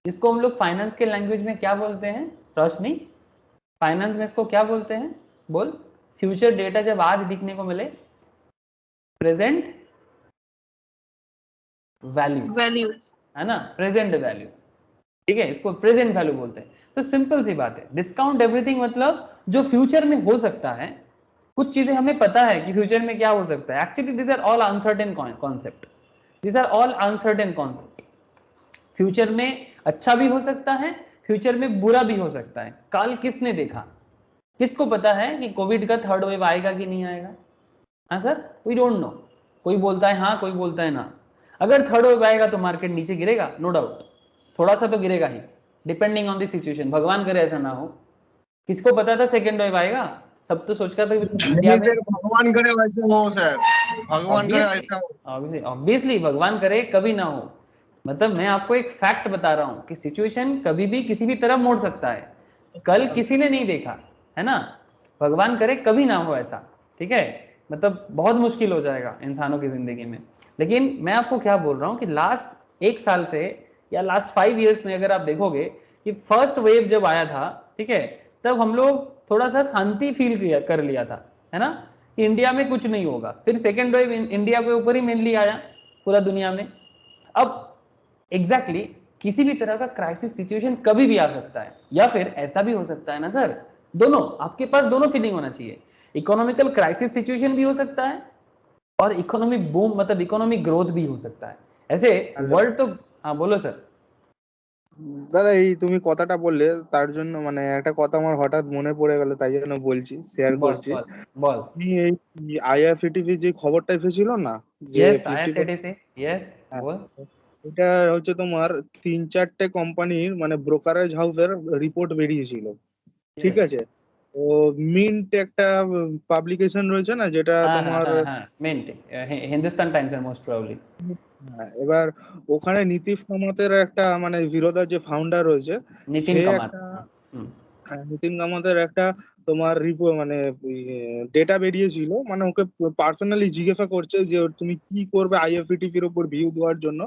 इसको हम लोग फाइनेंस के लैंग्वेज में क्या बोलते हैं रोशनी, फाइनेंस में इसको क्या बोलते हैं, बोल। फ्यूचर डेटा जब आज दिखने को मिले, प्रेजेंट वैल्यू, वैल्यू। है ना, प्रेजेंट वैल्यू। ठीक है, इसको प्रेजेंट वैल्यू बोलते हैं। तो सिंपल सी बात है, डिस्काउंट एवरीथिंग मतलब जो फ्यूचर में हो सकता है, कुछ चीजें हमें पता है कि फ्यूचर में क्या हो सकता है। Actually this are all uncertain concept, this are all uncertain concept. Future में अच्छा भी हो सकता है, फ्यूचर में बुरा भी हो सकता है। कल किसने देखा, किसको पता है कि कोविड का थर्ड वेव आएगा कि नहीं आएगा? हाँ सर, वी डोंट नो। कोई बोलता है हाँ, कोई बोलता है ना। अगर थर्ड वेव आएगा तो मार्केट नीचे गिरेगा, नो डाउट, थोड़ा सा तो गिरेगा ही, डिपेंडिंग ऑन द सिचुएशन। भगवान करे ऐसा ना हो। किसको पता था सेकेंड वेव आएगा? सब तो सोचता था इंडिया नहीं में। सर, भगवान करे वैसे हो सर, भगवान करे ऑब्वियसली, वैसा हो। ऑब्वियसली भगवान करे कभी ना हो। मतलब मैं आपको एक फैक्ट बता रहा हूं कि सिचुएशन कभी भी किसी भी तरफ मोड़ सकता है। कल किसी ने नहीं देखा है ना, भगवान करे कभी ना हो ऐसा। ठीक है, मतलब बहुत मुश्किल हो जाएगा इंसानों की जिंदगी में। लेकिन मैं आपको क्या बोल रहा हूँ कि लास्ट 1 साल से या लास्ट 5 इयर्स में अगर आप देखोगे कि फर्स्ट वेव जब आया था, ठीक है, तब हम लोग थोड़ा सा शांति फील कर लिया था, है ना, कि इंडिया में कुछ नहीं होगा। फिर सेकेंड वेव इंडिया के ऊपर ही मेनली आया, पूरा दुनिया में। अब एग्जैक्टली किसी भी तरह का क्राइसिस सिचुएशन कभी भी आ सकता है, या फिर ऐसा भी हो सकता है ना सर, दोनों आपके पास दोनों फीलिंग होना चाहिए। इकोनॉमिकल क्राइसिस सिचुएशन भी हो सकता है और इकोनॉमिक बूम मतलब इकोनॉमिक ग्रोथ भी हो सकता है। ऐसे হ্যালো वर्ल्ड तो, हाँ बोलो सर। দাদা, এই তুমি কথাটা বললে তার জন্য মানে একটা কথা আমার হঠাৎ মনে পড়ে গেল, তাই জন্য বলছি, শেয়ার বল করছি। বল বল। তুমি এই আইআরসিটিসি যে খবরটা এসেছিল না, যে यस आया 50%, सिटी से, यस बोल। এটা হচ্ছে তোমার 3-4টে কোম্পানির মানে ব্রোকারেজ হাউসের রিপোর্ট বেরিয়েছিল, ঠিক यस, আছে? তো মিন্ট একটা পাবলিকেশন রয়েছে না, যেটা हाँ हाँ তোমার हाँ हाँ, मिंट, हिंदुस्तान टाइम्स है मोस्ट प्रोबेबली। হ্যাঁ, এবার ওখানে নীতিশ কামাতের একটা মানে জিরোদার যে ফাউন্ডার রয়েছে, সে नितिन कमार, একটা हाँ, নিতিন কামাতের একটা তোমার মানে ডেটা বেরিয়েছিল, মানে ওকে পার্সোনালি জিজ্ঞাসা করছে যে তুমি কি করবে আইএফবিটিসি এর উপর ভিউ দেওয়ার জন্য।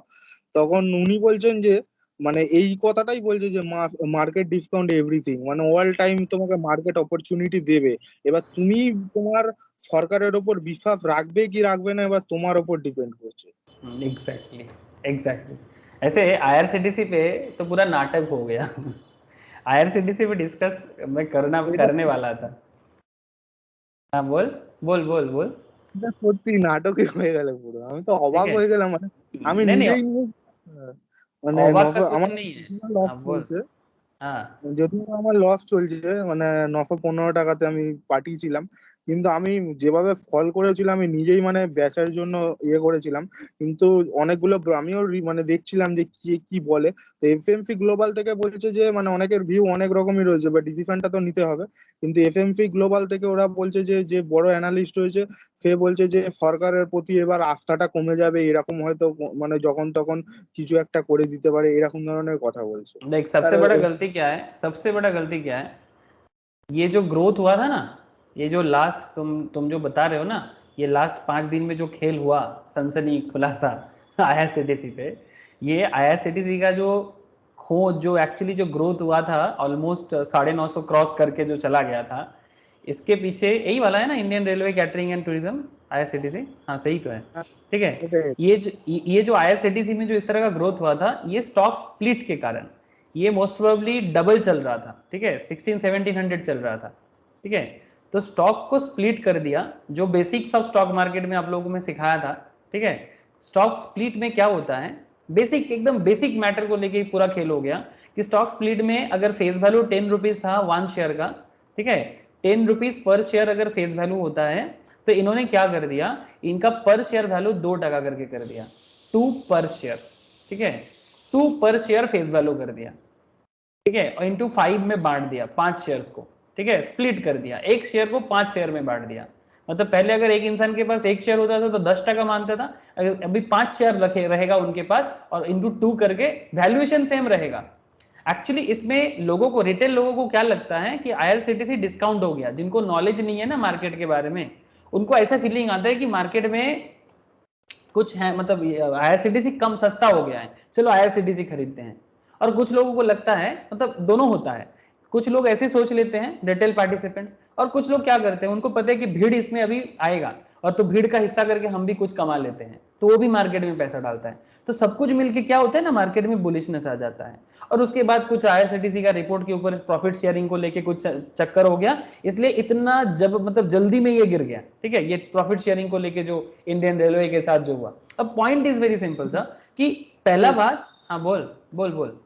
তখন উনি বলছেন যে মানে এই কথাটাই বলছে যে মার্কেট ডিসকাউন্ট এভরিথিং, মানে অল টাইম তোমাকে মার্কেট অপরচুনিটি দেবে। এবার তুমি তোমার সরকারের উপর বিশ্বাস রাখবে কি রাখবে না, এবার তোমার উপর ডিপেন্ড করছে। Exactly, exactly. ऐसे आईआरसीटीसी पे तो पूरा नाटक हो गया। आईआरसीटीसी पे डिस्कस मैं এটা करने वाला था। हाँ बोल बोल बोल बोल। এটা সত্যি নাটকই হয়ে গেল পুরো, আমি তো ठीक অবাক है, হয়ে গেলাম, মানে আমি नहीं नहीं, নিজেই মানে अवाक का कुछ আমার नहीं है। লস हाँ बोल। চলছে, हाँ যদিও আমার লস চলছে, মানে 915 টাকাতে আমি পাঠিয়েছিলাম। কিন্তু আমি যেভাবে ফল করেছিলাম, আমি নিজেই মানে ব্যাচের জন্য ইয়ে করেছিলাম। কিন্তু অনেকগুলো আমিও মানে দেখছিলাম যে কি কি বলে। তো এফএমসি গ্লোবাল থেকে বলছে যে মানে অনেকের ভিউ অনেক রকমই রয়েছে, বা ডিসিশনটা তো নিতে হবে। কিন্তু এফএমসি গ্লোবাল থেকে ওরা বলছে যে যে বড় অ্যানালিস্ট রয়েছে, সে বলছে যে সরকারের প্রতি এবার আস্থাটা কমে যাবে, এরকম হয়তো মানে যখন তখন কিছু একটা করে দিতে পারে, এরকম ধরনের কথা বলছে। देख, তার सबसे बड़ा गलती क्या है, सबसे बड़ा गलती क्या है, ये जो ग्रोथ हुआ था ना, ये जो लास्ट तुम जो बता रहे हो ना, ये लास्ट 5 दिन में जो खेल हुआ, सनसनी खुलासा आईआरसीटीसी पे, ये आईआरसीटीसी का जो खोज, जो एक्चुअली जो ग्रोथ हुआ था ऑलमोस्ट 950 क्रॉस करके जो चला गया था, इसके पीछे यही वाला है ना, Indian railway catering and tourism, IRCTC, हाँ सही तो है। ठीक है, এটাই। ये जो आईआरसीटीसी में जो इस तरह का ग्रोथ हुआ था, ये स्टॉक स्प्लिट के कारण, ये मोस्ट प्रोबेबली डबल चल रहा था। ठीक है, 1600-1700 चल रहा था। ठीक है, तो स्टॉक को स्प्लिट कर दिया, जो बेसिक्स ऑफ स्टॉक मार्केट में आप लोगों में सिखाया था। ठीक है, स्टॉक स्प्लिट में क्या होता है, बेसिक एकदम बेसिक मैटर को लेके पूरा खेल हो गया कि स्टॉक स्प्लिट में अगर फेस वैल्यू 10 रुपीज था 1 शेयर का, ठीक है, 10 रुपीज पर शेयर अगर फेस वैल्यू होता है, तो इन्होंने क्या कर दिया, इनका पर शेयर वैल्यू 2 टका करके कर दिया, 2 पर शेयर। ठीक है, 2 पर शेयर फेस वैल्यू कर दिया। ठीक है, और इंटू 5 में बांट दिया 5 शेयर्स को। ठीक है, स्प्लिट कर दिया, एक शेयर को 5 शेयर में बांट दिया। मतलब पहले अगर एक इंसान के पास 1 शेयर होता था तो 10 टका मानता था, अभी 5 शेयर रखे रहेगा उनके पास, और इंटू 2 करके वैल्यूएशन सेम रहेगा। एक्चुअली इसमें लोगों को, रिटेल लोगों को क्या लगता है कि आईआरसीटीसी डिस्काउंट हो गया, जिनको नॉलेज नहीं है ना मार्केट के बारे में, उनको ऐसा फीलिंग आता है कि मार्केट में कुछ है, मतलब आईआरसीटीसी कम सस्ता हो गया है, चलो आईआरसीटीसी खरीदते हैं। और कुछ लोगों को लगता है, मतलब दोनों होता है, कुछ लोग ऐसे सोच लेते हैं रिटेल पार्टिसिपेंट्स, और कुछ लोग क्या करते हैं, उनको पता है कि भीड़ इसमें अभी आएगा, और तो भीड़ का हिस्सा करके हम भी कुछ कमा लेते हैं। तो वो भी मार्केट में पैसा डालता है। तो सब कुछ मिलके क्या होता है ना, मार्केट में बुलिशनेस आ जाता है। और उसके बाद कुछ आईआरसीटीसी का रिपोर्ट के ऊपर प्रॉफिट शेयरिंग को लेके कुछ चक्कर हो गया, इसलिए इतना मतलब जल्दी में ये गिर गया। ठीक है, ये प्रॉफिट शेयरिंग को लेके जो इंडियन रेलवे के साथ जो हुआ। अब पॉइंट इज वेरी सिंपल था कि पहला बात, हाँ बोल बोल बोल।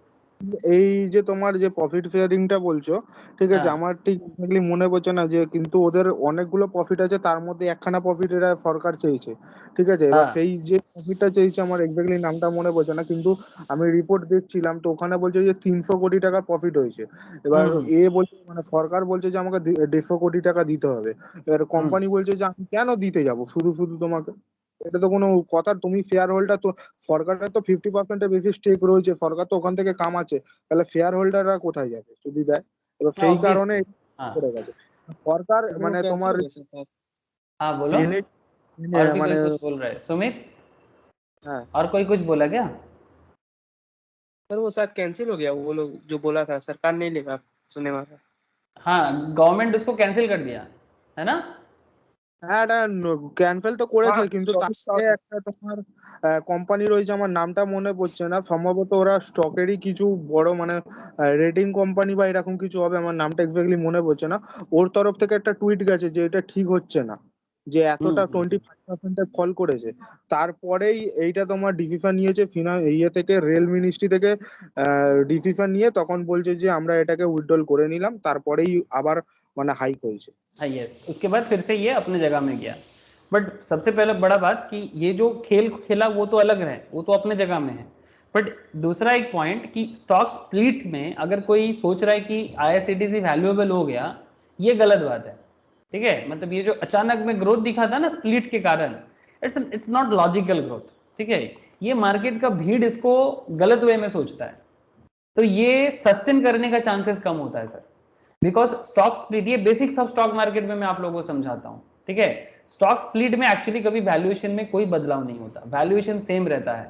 এই যে তোমার যে প্রফিট শেয়ারিংটা বলছো, ঠিক আছে, हाँ আমার ঠিক exactly মনে পড়ছে না যে, কিন্তু ওদের অনেকগুলো প্রফিট আছে, তার মধ্যে একখানা প্রফিট এরা সরকার চেয়েছে, ঠিক আছে। এবার हाँ। সেই যে প্রফিটটা চেয়েছে আমার এক্স্যাক্টলি নামটা মনে পড়ছে না, কিন্তু আমি রিপোর্ট দেখছিলাম তো ওখানে বলছে যে 300 কোটি টাকার প্রফিট হয়েছে। এবার এ বলছে মানে সরকার বলছে যে আমাকে 150 কোটি টাকা দিতে হবে। এবার কোম্পানি বলছে যে আমি কেন দিতে যাব শুধু শুধু তোমাকে, এটা তো কোনো কথা। তুমি শেয়ার হোল্ডার তো, সরকারের তো 50% বেশি স্টেক রয়েছে, সরকার তো ওখান থেকে কামাচ্ছে, তাহলে শেয়ার হোল্ডাররা কোথায় যাবে যদি দেয়? এবার সেই কারণে ऑब्वियसली। हाँ করে গেছে সরকার, तो वो মানে कैंसिल তোমার हो गया सर शायद। हाँ बोलो। এনে और भी মানে कोई कुछ बोल रहा है सुमित? হ্যাঁ और कोई कुछ बोला क्या? सर वो शायद कैंसिल हो गया, वो लोग जो बोला था सरकार नहीं लेगा सुने में। हाँ, गवर्नमेंट उसको कैंसिल कर दिया है ना। হ্যাঁ, এটা ক্যান্সেল তো করেছে, हाँ কিন্তু তার 24 আগে একটা তোমার কোম্পানি রয়েছে, আমার নামটা মনে পড়ছে না, সম্ভবত ওরা স্টকেরই কিছু বড় মানে রেটিং কোম্পানি বা এরকম কিছু হবে, আমার নামটা এক্স্যাক্টলি মনে পড়ছে না। ওর তরফ থেকে একটা টুইট গেছে যে এটা ঠিক হচ্ছে না, যে এতটা हम्म। 25% ফল করেছে। তারপরেই এইটা তোমার ডিসিশন নিয়েছে ইয়ে থেকে, রেল মিনিস্ট্রি থেকে ডিসিশন নিয়ে তখন বলছে যে আমরা এটাকে উইথড্রল করে নিলাম, তারপরেই আবার মানে হাইক হয়েছে। हाँ यस, उसके बाद फिर से ये अपने जगह में गया। बट सबसे पहले बड़ा बात कि ये जो खेल खेला वो तो अलग है, वो तो अपने जगह में है। बट दूसरा एक पॉइंट कि स्टॉक स्प्लिट में अगर कोई सोच रहा है कि आईआरसीटीसी वैल्यूएबल हो गया, ये गलत बात है। ठीक है, मतलब ये जो अचानक में ग्रोथ दिखा था ना स्प्लिट के कारण, इट्स नॉट लॉजिकल ग्रोथ। ठीक है, ये मार्केट का भीड़ इसको गलत वे में सोचता है, तो ये सस्टेन करने का चांसेस कम होता है सर। बिकॉज स्टॉक स्प्लिट, ये बेसिक्स ऑफ स्टॉक मार्केट में मैं आप लोगों को समझाता हूं। ठीक है, स्टॉक स्प्लिट में एक्चुअली कभी वैल्यूएशन में कोई बदलाव नहीं होता, वैल्यूएशन सेम रहता है।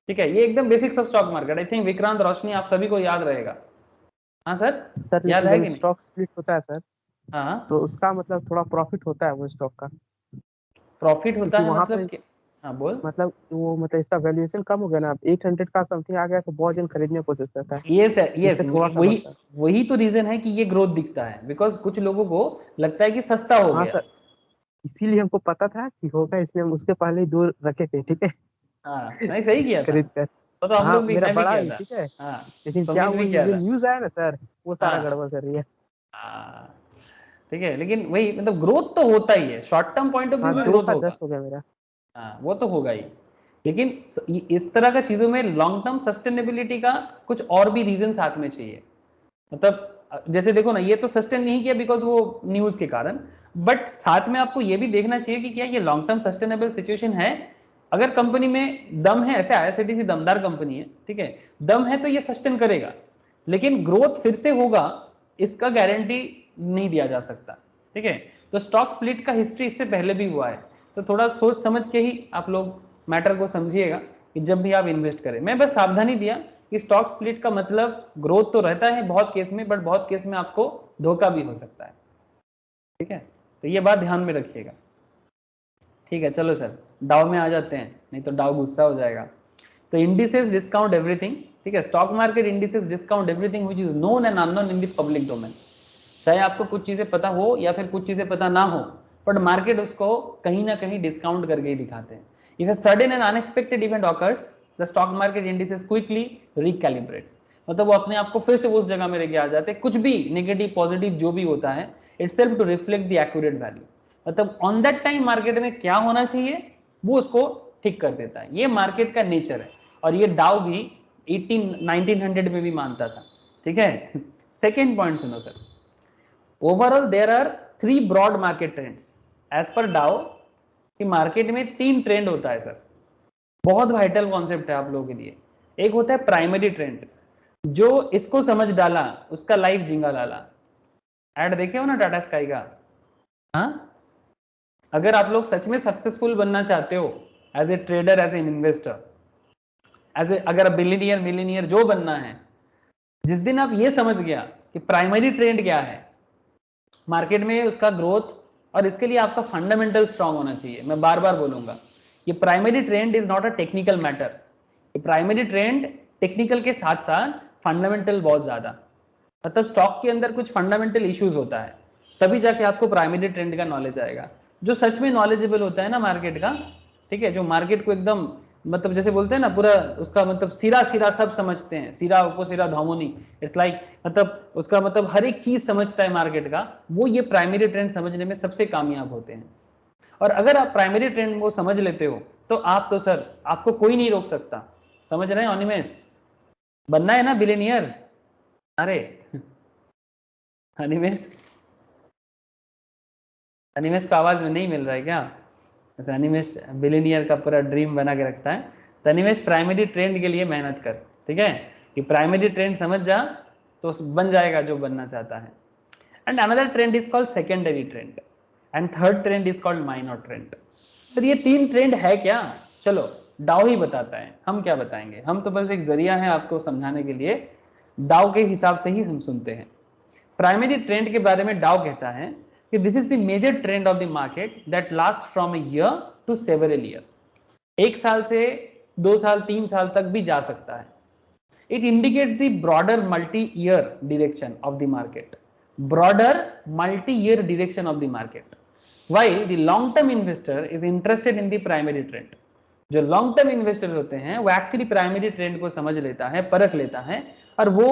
ठीक है, ये एकदम basics of stock market. I think Vikrant Roshni आप सभी को याद रहेगा। हाँ सर, सर याद है जब कि नहीं? स्टॉक स्प्लिट होता है सर, हाँ, तो उसका मतलब थोड़ा प्रॉफिट होता है वो स्टॉक का, प्रॉफिट होता क्योंकि है वहां मतलब पे हाँ बोल। मतलब वो मतलब इसका वैल्यूएशन कम हो गया ना, अब 800 का समथिंग आ गया तो बहुत जन खरीदने की कोशिश करता है, यस यस, इससे थोड़ा सा वही बढ़ता है। वही तो रीजन है कि ये ग्रोथ दिखता है, बिकॉज कुछ लोगों को लगता है कि सस्ता हो हाँ गया। सर, इसीलिए हमको पता था कि होगा, इसलिए हम उसके पहले ही दूर रखे थे, ठीक है, हाँ नहीं, सही किया था। खरीद कर। तो हम हाँ लोग भी, मेरा मैं भी बड़ा किया ही, था। ठीक है, हाँ, लेकिन क्या सुमित वो भी किया जो था। न्यूज आया ना सर, वो सारा हाँ गड़बड़ कर रही है। हाँ, ठीक है, लेकिन वही मतलब ग्रोथ तो होता ही है, short term point of view हाँ में 2 ग्रोथ का होगा। 10 हो गया मेरा। हाँ वो तो होगा ही, लेकिन इस तरह का चीजों में लॉन्ग टर्म सस्टेनेबिलिटी का कुछ और भी रीजन साथ में चाहिए। मतलब जैसे देखो ना, ये तो सस्टेन नहीं किया बिकॉज वो न्यूज के कारण, बट साथ में आपको ये भी देखना चाहिए कि क्या ये लॉन्ग टर्म सस्टेनेबल सिचुएशन है। अगर कंपनी में दम है, ऐसे आईआरसीटीसी दमदार कंपनी है, ठीक है, दम है तो ये सस्टेन करेगा, लेकिन ग्रोथ फिर से होगा इसका गारंटी नहीं दिया जा सकता। ठीक है, तो स्टॉक स्प्लिट का हिस्ट्री इससे पहले भी हुआ है, तो थोड़ा सोच समझ के ही आप लोग मैटर को समझिएगा कि जब भी आप इन्वेस्ट करें। मैं बस सावधानी दिया कि स्टॉक स्प्लिट का मतलब ग्रोथ तो रहता है बहुत केस में, बट बहुत केस में आपको धोखा भी हो सकता है। ठीक है, तो ये बात ध्यान में रखिएगा। ठीक है, चलो सर डाउ में आ जाते हैं, नहीं तो डाउ गुस्सा हो जाएगा। तो इंडिसेस डिस्काउंट एवरीथिंग। ठीक है, stock market indices discount everything which is known and unknown in the public domain. चाहे आपको कुछ चीजें पता हो या फिर कुछ चीजें पता ना हो, बट मार्केट उसको कहीं ना कहीं डिस्काउंट करके ही दिखाते हैं। If a sudden and unexpected event occurs, the stock market indices quickly recalibrates. मतलब वो अपने आप को फिर से उस जगह में लेके आ जाते हैं, कुछ भी नेगेटिव पॉजिटिव जो भी होता है, itself to reflect the accurate value. मतलब ऑन दैट टाइम मार्केट में क्या होना चाहिए वो उसको ठीक कर देता है। ये मार्केट का नेचर है, और ये डाउ भी 1900 में भी मानता था। ठीक है, सेकेंड पॉइंट सुनो sir. Overall there are 3 broad market trends as per Dow. कि मार्केट में 3 ट्रेंड होता है सर, बहुत वाइटल कॉन्सेप्ट है आप लोगों के लिए। एक होता है प्राइमरी ट्रेंड, जो इसको समझ डाला उसका लाइफ जिंगा लाला। ऐड देखे हो ना टाटा स्काई का? हाँ, अगर आप लोग सच में सक्सेसफुल बनना चाहते हो as a trader, as an investor, as a अगर बिलियनियर मिलियनियर जो बनना है, जिस दिन आप ये समझ गया कि प्राइमरी ट्रेंड क्या है मार्केट में, उसका ग्रोथ, और इसके लिए आपका फंडामेंटल स्ट्रांग होना चाहिए। मैं बार बार बोलूंगा ये primary trend is not a technical matter. Primary trend technical के साथ साथ फंडामेंटल बहुत ज्यादा, मतलब स्टॉक के अंदर कुछ फंडामेंटल इश्यूज होता है, तभी जाके आपको प्राइमरी ट्रेंड का नॉलेज आएगा। जो सच में नॉलेजेबल होता है ना मार्केट का, ठीक है, जो मार्केट को एकदम मतलब जैसे बोलते हैं ना पूरा उसका मतलब सिरा सिरा सब समझते हैं, सिरा उपसिरा धमोनी, इट्स लाइक मतलब उसका मतलब हर एक चीज समझता है मार्केट का, वो ये प्राइमरी ट्रेंड समझने में सबसे कामयाब होते हैं। और अगर आप प्राइमरी ट्रेंड को समझ लेते हो तो आप तो सर आपको कोई नहीं रोक सकता। समझ रहे हैं अनिमेश? बनना है ना बिलियनियर? अरे अनिमेश, अनिमेश का आवाज में नहीं मिल रहा है क्या? ऐसा अनिमेश बिलियनियर का पूरा ड्रीम बना के रखता है। तो अनिमेश प्राइमरी ट्रेंड के लिए मेहनत कर, ठीक है, कि प्राइमरी ट्रेंड समझ जा तो बन जाएगा जो बनना चाहता है। And another trend is called secondary trend and third trend is called minor trend. Sir ये तीन ट्रेंड है क्या? चलो डाउ ही बताता है, हम क्या बताएंगे, हम तो बस एक जरिया है आपको समझाने के लिए, डाउ के हिसाब से ही हम सुनते हैं। प्राइमरी ट्रेंड के बारे में डाउ कहता है कि this is the major trend of the market that last from a year to several year. एक साल से 2 साल 3 साल तक भी जा सकता है। It indicates the broader multi year direction of the market, broader multi year direction of the market, while the long term investor is interested in the primary trend। जो लॉन्ग टर्म इन्वेस्टर होते हैं वो actually primary trend को समझ लेता है, परख लेता है, और वो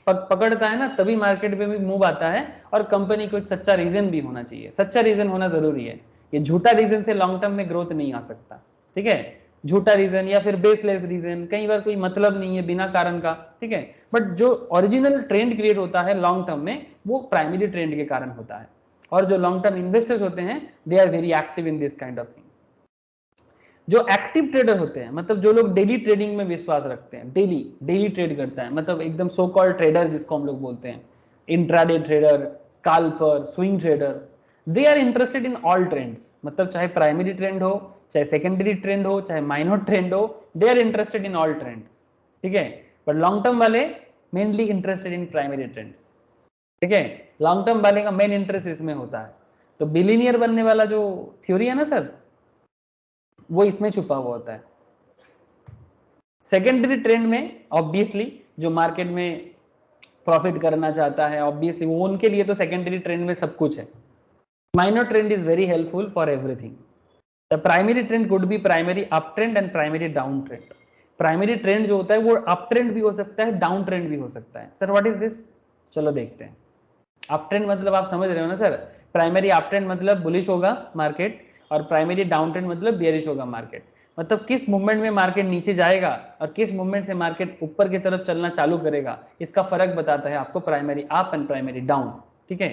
पकड़ता है ना, तभी मार्केट में भी मूव आता है। और कंपनी को एक सच्चा रीजन भी होना चाहिए, सच्चा रीजन होना जरूरी है। ये झूठा रीजन से लॉन्ग टर्म में ग्रोथ नहीं आ सकता, ठीक है, झूठा रीजन या फिर बेसलेस रीजन, कई बार कोई मतलब नहीं है बिना कारण का, ठीक है, बट जो ओरिजिनल ट्रेंड क्रिएट होता है लॉन्ग टर्म में वो प्राइमरी ट्रेंड के कारण होता है। और जो लॉन्ग टर्म इन्वेस्टर्स होते हैं they are very active in this kind of thing. जो एक्टिव ट्रेडर होते हैं, मतलब जो लोग डेली ट्रेडिंग में विश्वास रखते हैं, डेली ट्रेड करता है, मतलब एकदम सो कॉल्ड ट्रेडर जिसको हम लोग बोलते हैं, intraday trader, scalper, swing trader, they are interested in all trends. मतलब चाहे प्राइमरी ट्रेंड हो, चाहे सेकेंडरी ट्रेंड हो, चाहे माइनर ट्रेंड हो, they are interested in all trends, ठीक है। बट लॉन्ग टर्म वाले mainly interested in primary trends, ठीक है, लॉन्ग टर्म वाले का मेन इंटरेस्ट इसमें होता है। तो बिलियनियर बनने वाला जो थ्योरी है ना सर, वो इसमें छुपा हुआ होता है। सेकेंडरी ट्रेंड में ऑब्वियसली जो मार्केट में प्रॉफिट करना चाहता है, ऑब्वियसली वो उनके लिए तो सेकेंडरी ट्रेंड में सब कुछ है। Minor trend is very helpful for everything. The primary trend could be primary up trend and primary down trend. Primary trend जो होता है वो अप ट्रेंड भी हो सकता है, डाउन ट्रेंड भी हो सकता है। Sir what is this? चलो देखते हैं। अप ट्रेंड मतलब आप समझ रहे हो ना सर, प्राइमरी अप ट्रेंड मतलब बुलिश होगा मार्केट, और प्राइमरी डाउन ट्रेंड मतलब बेयरिश होगा मार्केट। मतलब किस मूवमेंट में मार्केट नीचे जाएगा और किस मूवमेंट से मार्केट ऊपर की तरफ चलना चालू करेगा, इसका फर्क बताता है आपको primary up and primary down, ठीक है।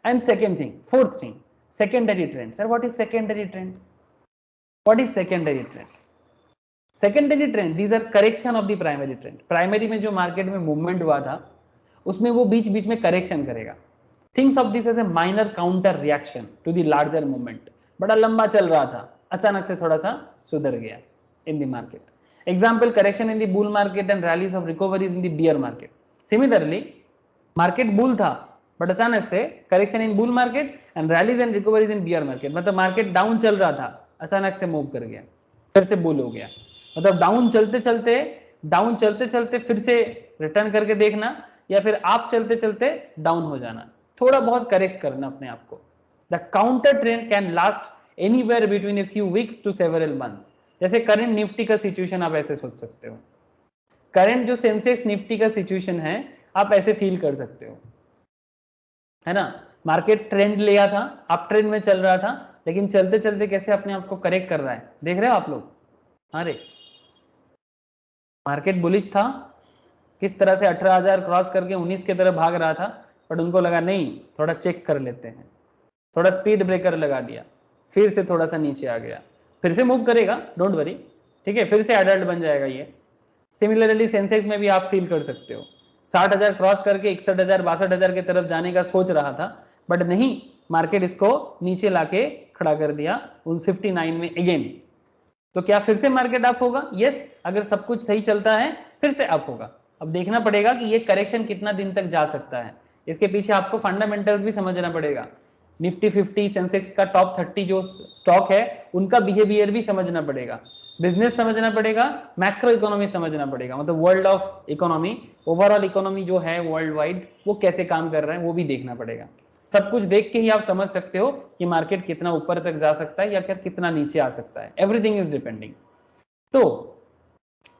And second thing, fourth thing, secondary trend. Sir what is secondary trend? What is secondary trend? Secondary trend these are correction of the primary trend. Primary में जो market में movement हुआ था उसमें वो बीच बीच में करेक्शन करेगा। Things of this as a minor counter reaction to the larger movement. बड़ा लंबा चल रहा था, अचानक से थोड़ा सा सुधर गया इन the market. Example, correction in the bull market and rallies of recoveries in the beer market. Similarly market bull था बट अचानक से correction in bull market and rallies and recoveries in beer market. मतलब market down चल रहा था, अचानक से move कर गया, फिर से बुल हो गया। मतलब डाउन चलते चलते फिर से रिटर्न करके देखना, या फिर आप चलते चलते डाउन हो जाना, थोड़ा बहुत करेक्ट करना अपने आप को। The counter trend can last anywhere between a few weeks to several months. जैसे करंट निफ्टी का सिचुएशन आप ऐसे सोच सकते हो, करंट जो सेंसेक्स निफ्टी का सिचुएशन है आप ऐसे फील कर सकते हो, है ना। मार्केट ट्रेंड लिया था, अप ट्रेंड में चल रहा था, लेकिन चलते चलते कैसे अपने आप को करेक्ट कर रहा है, देख रहे हो आप लोग। अरे मार्केट बुलिश था, किस तरह से 18,000 क्रॉस करके 19 की तरफ भाग रहा था, बट उनको लगा नहीं थोड़ा चेक कर लेते हैं, थोड़ा स्पीड ब्रेकर लगा दिया, फिर से थोड़ा सा नीचे आ गया, फिर से मूव करेगा, डोंट वरी, ठीक है, फिर से एडल्ट बन जाएगा ये। सिमिलरली सेंसेक्स में भी आप फील कर सकते हो, 60,000 क्रॉस करके 61,000 62,000 की तरफ जाने का सोच रहा था, बट नहीं, मार्केट इसको नीचे लाके खड़ा कर दिया उन 59 में अगेन। तो क्या फिर से मार्केट अप होगा? यस, अगर सब कुछ सही चलता है फिर से अप होगा। अब देखना पड़ेगा कि ये करेक्शन कितना दिन तक जा सकता है, इसके पीछे आपको फंडामेंटल्स भी समझना पड़ेगा। निफ्टी 50 सेंसेक्स का टॉप 30 जो स्टॉक है उनका बिहेवियर भी समझना पड़ेगा, बिजनेस समझना पड़ेगा, मैक्रो इकोनॉमी समझना पड़ेगा, मतलब world of economy, overall economy जो है वर्ल्ड वाइड वो कैसे काम कर रहा है वो भी देखना पड़ेगा। सब कुछ देख के ही आप समझ सकते हो कि मार्केट कितना ऊपर तक जा सकता है या फिर कितना नीचे आ सकता है, एवरीथिंग इज डिपेंडिंग। तो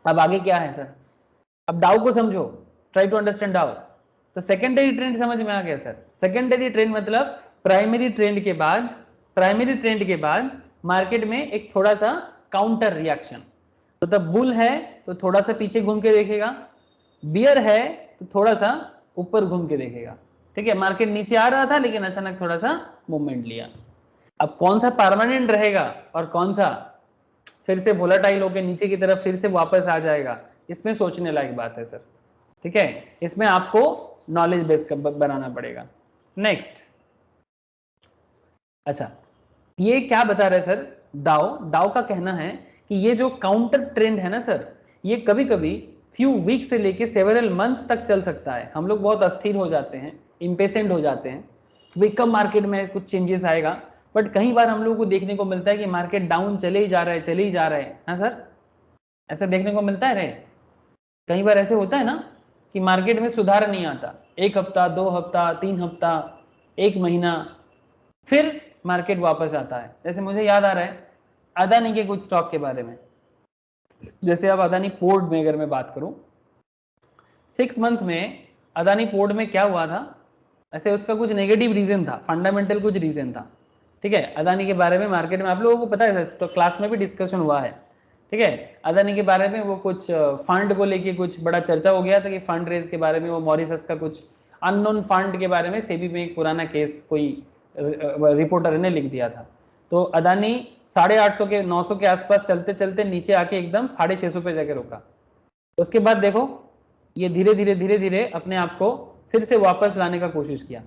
अब आगे क्या है सर, अब डाउ को समझो, ट्राई टू अंडरस्टैंड डाउ। तो सेकेंडरी ट्रेंड समझ में आ गया सर, सेकेंडरी ट्रेंड मतलब प्राइमरी ट्रेंड के बाद, प्राइमरी ट्रेंड के बाद मार्केट में एक थोड़ा सा काउंटर रिएक्शन, तो तब बुल है तो थोड़ा सा पीछे घूम के देखेगा, बियर है तो थोड़ा सा ऊपर घूम के देखेगा, ठीक है। मार्केट नीचे आ रहा था लेकिन अचानक थोड़ा सा मूवमेंट लिया। अब कौन सा परमानेंट रहेगा और कौन सा फिर से वोलेटाइल होकर नीचे की तरफ फिर से वापस आ जाएगा, इसमें सोचने लायक बात है सर, ठीक है। इसमें आपको नॉलेज बेस बनाना पड़ेगा। नेक्स्ट, अच्छा ये क्या बता रहे सर, डाउ, डाउ का कहना है कि ये जो काउंटर ट्रेंड है ना सर, ये कभी कभी फ्यू वीक से लेके सेवरल मंथ्स तक चल सकता है। हम लोग बहुत अस्थिर हो जाते हैं, इम्पेशेंट हो जाते हैं, भाई कब मार्केट में कुछ चेंजेस आएगा, बट कई बार हम लोग को देखने को मिलता है कि मार्केट डाउन चले ही जा रहा है, चले ही जा रहा है, हाँ सर, ऐसा देखने को मिलता है रे। कई बार ऐसे होता है ना कि मार्केट में सुधार नहीं आता, एक हफ्ता, 2 हफ्ता, 3 हफ्ता, 1 महीना, फिर मार्केट वापस आता है। जैसे मुझे याद आ रहा है अदानी के कुछ स्टॉक के बारे में, जैसे अब अदानी पोर्ट में अगर मैं बात करूं, 6 मंथ्स में अदानी पोर्ट में क्या हुआ था, ऐसे उसका कुछ नेगेटिव रीजन था, फंडामेंटल कुछ रीजन था, ठीक है। अदानी के बारे में मार्केट में आप लोगों को पता है, तो क्लास में भी डिस्कशन हुआ है, ठीक है। अदानी के बारे में वो कुछ फंड को लेके कुछ बड़ा चर्चा हो गया था कि फंड रेज के बारे में, वो मॉरिशस का कुछ अननोन फंड के बारे में सेबी में एक पुराना केस कोई रिपोर्टर ने लिख दिया था। तो अदानी 850 के 900 के आसपास चलते चलते नीचे आके एकदम 650 पे जाके रुका। उसके बाद देखो ये धीरे धीरे धीरे धीरे अपने आप को फिर से वापस लाने का कोशिश किया,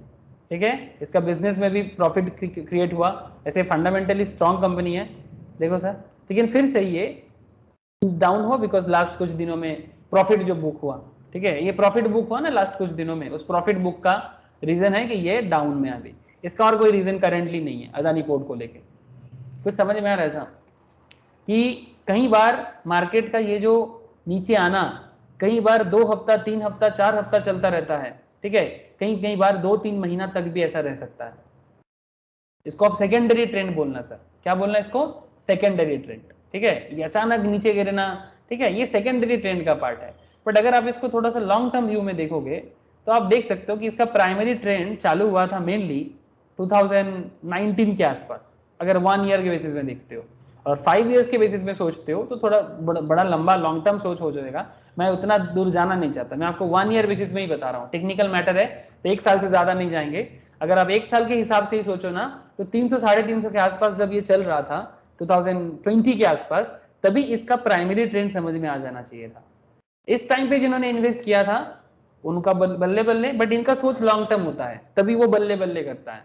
ठीक है। इसका बिजनेस में भी प्रॉफिट क्रिएट हुआ, ऐसे फंडामेंटली स्ट्रॉन्ग कंपनी है, देखो सर। लेकिन फिर से ये डाउन हुआ बिकॉज लास्ट कुछ दिनों में प्रॉफिट जो बुक हुआ, ठीक है, ये प्रॉफिट बुक हुआ ना लास्ट कुछ दिनों में, उस प्रॉफिट बुक का रीजन है कि ये डाउन में अभी, इसका और कोई रीजन करेंटली नहीं है अदानी पोर्ट को लेके। कुछ समझ में आ रहा है ऐसा कि कई बार मार्केट का ये जो नीचे आना कई बार 2 हफ्ता, 3 हफ्ता, 4 हफ्ता चलता रहता है, ठीक है, कई बार 2-3 महीना तक भी ऐसा रह सकता है। इसको आप सेकेंडरी ट्रेंड बोलना सर, क्या बोलना है इसको, सेकेंडरी ट्रेंड, ठीक है। ये अचानक नीचे गिरना, ठीक है, ये सेकेंडरी ट्रेंड का पार्ट है। बट अगर आप इसको थोड़ा सा लॉन्ग टर्म व्यू में देखोगे तो आप देख सकते हो कि इसका प्राइमरी ट्रेंड चालू हुआ था मेनली 2019 के आसपास, अगर 1 ईयर के बेसिस में देखते हो, और 5 इयर्स के बेसिस में सोचते हो तो थोड़ा बड़ा लंबा लॉन्ग टर्म सोच हो जाएगा। मैं उतना दूर जाना नहीं चाहता, मैं आपको 1 ईयर बेसिस में ही बता रहा हूँ, टेक्निकल मैटर है तो 1 साल से ज्यादा नहीं जाएंगे। अगर आप 1 साल के हिसाब से ही सोचो ना तो 300 350 के आसपास जब ये चल रहा था 2020 के आसपास, तभी इसका प्राइमरी ट्रेंड समझ में आ जाना चाहिए था। इस टाइम पे जिन्होंने इन्वेस्ट किया था उनका बल्ले बल्ले, बट इनका सोच लॉन्ग टर्म होता है तभी वो बल्ले बल्ले करता है,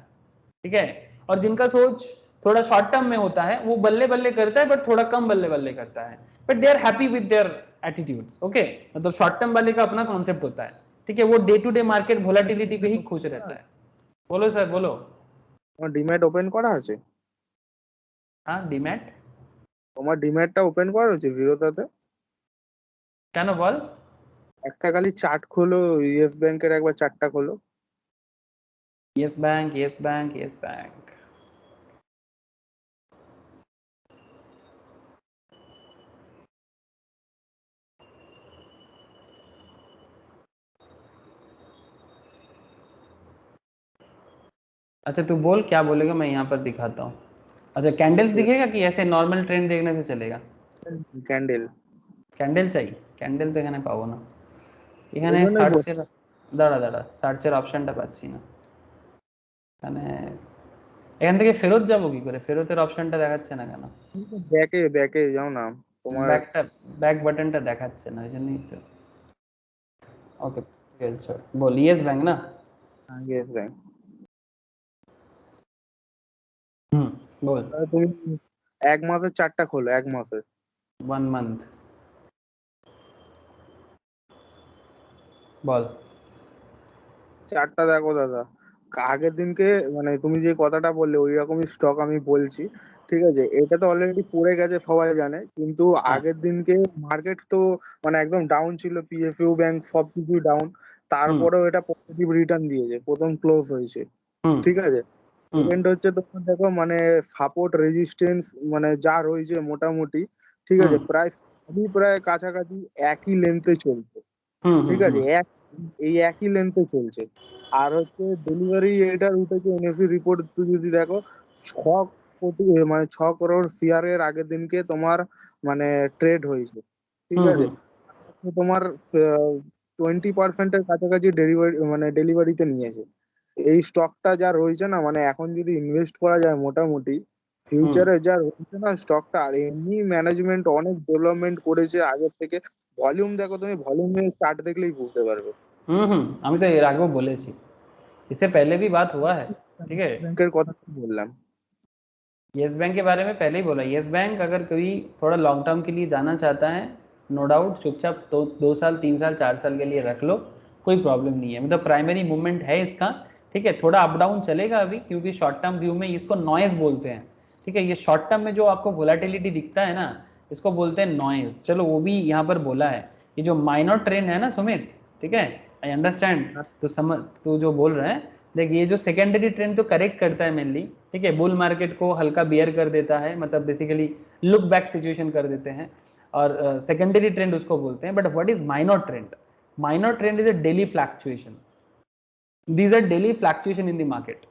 ठीक है। और जिनका सोच थोड़ा शॉर्ट टर्म में होता है वो बल्ले बल्ले करता है बट थोड़ा कम बल्ले बल्ले करता है, but they are happy with their attitudes, okay. मतलब शॉर्ट टर्म वाले का अपना कॉन्सेप्ट होता है, ठीक है, वो day to day market volatility पे ही खुश रहता है। बोलो सर बोलो। তোমার ডিম্যাট ওপেন করা আছে? हाँ ডিম্যাट তোমার ডিম্যাটটা ওপেন করা আছে জিরোদাতে? কেন বল। একটা খালি চার্ট খোলো, ইয়েস ব্যাংকের একবার চার্টটা খোলো। Yes bank, yes bank, yes bank. अच्छा तू बोल क्या बोलेगा, मैं यहाँ पर दिखाता हूँ। अच्छा कैंडल्स दिखेगा कि ऐसे नॉर्मल ट्रेंड देखने से चलेगा? ক্যান্ডেল। ক্যান্ডেল চাই, ক্যান্ডেল তো এখানে পাবো না, এখানে ওই জন্যই সার্চের, দাঁড়া দাঁড়া সার্চের অপশনটা পাচ্ছি না এখানে, এখান থেকে ফেরত যাবো কি করে, ফেরতের অপশনটা দেখাচ্ছে না কেন, ব্যাকে ব্যাকে যাও না তোমার। ব্যাকটা, ব্যাক বাটনটা দেখাচ্ছে না, ওই জন্যই তো। ওকে ঠিক আছে চল বল, ইয়েস ব্যাংক না? Yes Bank. হুম বল। তুমি 1 মাসের চার্টটা খোলো, 1 মাসের। 1 month বল। চার্টটা দেখো দাদা, আগের দিনকে মানে তুমি যে কথাটা বললে ওই রকমই স্টক আমি বলছি, ঠিক আছে? এটা তো অলরেডি পড়ে গেছে সবাই জানে, কিন্তু হ্যাঁ। আগের দিনকে মার্কেট তো মানে একদম ডাউন ছিল, পিএফইউ ব্যাংক সবকিছু ডাউন, হুম তারপরেও এটা পজিটিভ রিটার্ন দিয়েছে, প্রথম ক্লোজ হয়েছে, হুম ঠিক আছে? হুম সেকেন্ড হচ্ছে তোমার দেখো মানে সাপোর্ট রেজিস্ট্যান্স মানে যা রয়েছে মোটামুটি, ঠিক হুম আছে, প্রায় সবই প্রায় কাছাকাছি একই লেন্থে চলছে, হুম হুম ঠিক আছে? এই একই লেন্থে চলছে। আর হচ্ছে ডেলিভারি এটার উঠেছে এনএফসি রিপোর্ট যদি দেখো, 6 কোটি মানে 6 করোড় শেয়ারের আগের দিনকে তোমার মানে ট্রেড হয়েছে, ঠিক হুম আছে? হুম তো তোমার 20%-এর কাছাকাছি ডেলিভারিতে নিয়েছে। এই স্টকটা যা রয়েছে না, মানে এখন যদি ইনভেস্ট করা যায় মোটামুটি হুম ফিউচারে যা রয়েছে না স্টকটা, আর এমনি ম্যানেজমেন্ট অনেক ডেভেলপমেন্ট করেছে আগের থেকে। ভলিউম দেখো, তুমি ভলিউমের চার্ট দেখলেই বুঝতে পারবে। আমি तो এর আগেও বলেছি, इससे पहले भी बात हुआ है। ठीक है, ব্যাংকের কথা বললাম। येस बैंक के बारे में पहले ही बोला। येस बैंक अगर कोई थोड़ा लॉन्ग टर्म के लिए जाना चाहता है, नो डाउट चुपचाप 2 साल 3 साल 4 साल के लिए रख लो, कोई प्रॉब्लम नहीं है। मतलब प्राइमरी मूवमेंट है इसका, ठीक है। थोड़ा अप डाउन चलेगा अभी, क्योंकि शॉर्ट टर्म व्यू में इसको नॉइज बोलते हैं, ठीक है। ये शॉर्ट टर्म में जो आपको वोलाटिलिटी दिखता है ना, इसको बोलते हैं नॉइज। चलो वो भी यहाँ पर बोला है। ये जो माइनर ट्रेंड है ना सुमित, ठीक है, आई अंडरस्टैंड। तो समझ, तो जो बोल रहे हैं, देख ये जो सेकेंडरी ट्रेंड तो करेक्ट करता है मेनली, ठीक है। बुल मार्केट को हल्का बियर कर देता है, मतलब बेसिकली लुक बैक सिचुएशन कर देते हैं, और सेकेंडरी ट्रेंड उसको बोलते हैं। But what is minor trend? Minor trend is a daily fluctuation. These are daily fluctuation in the market.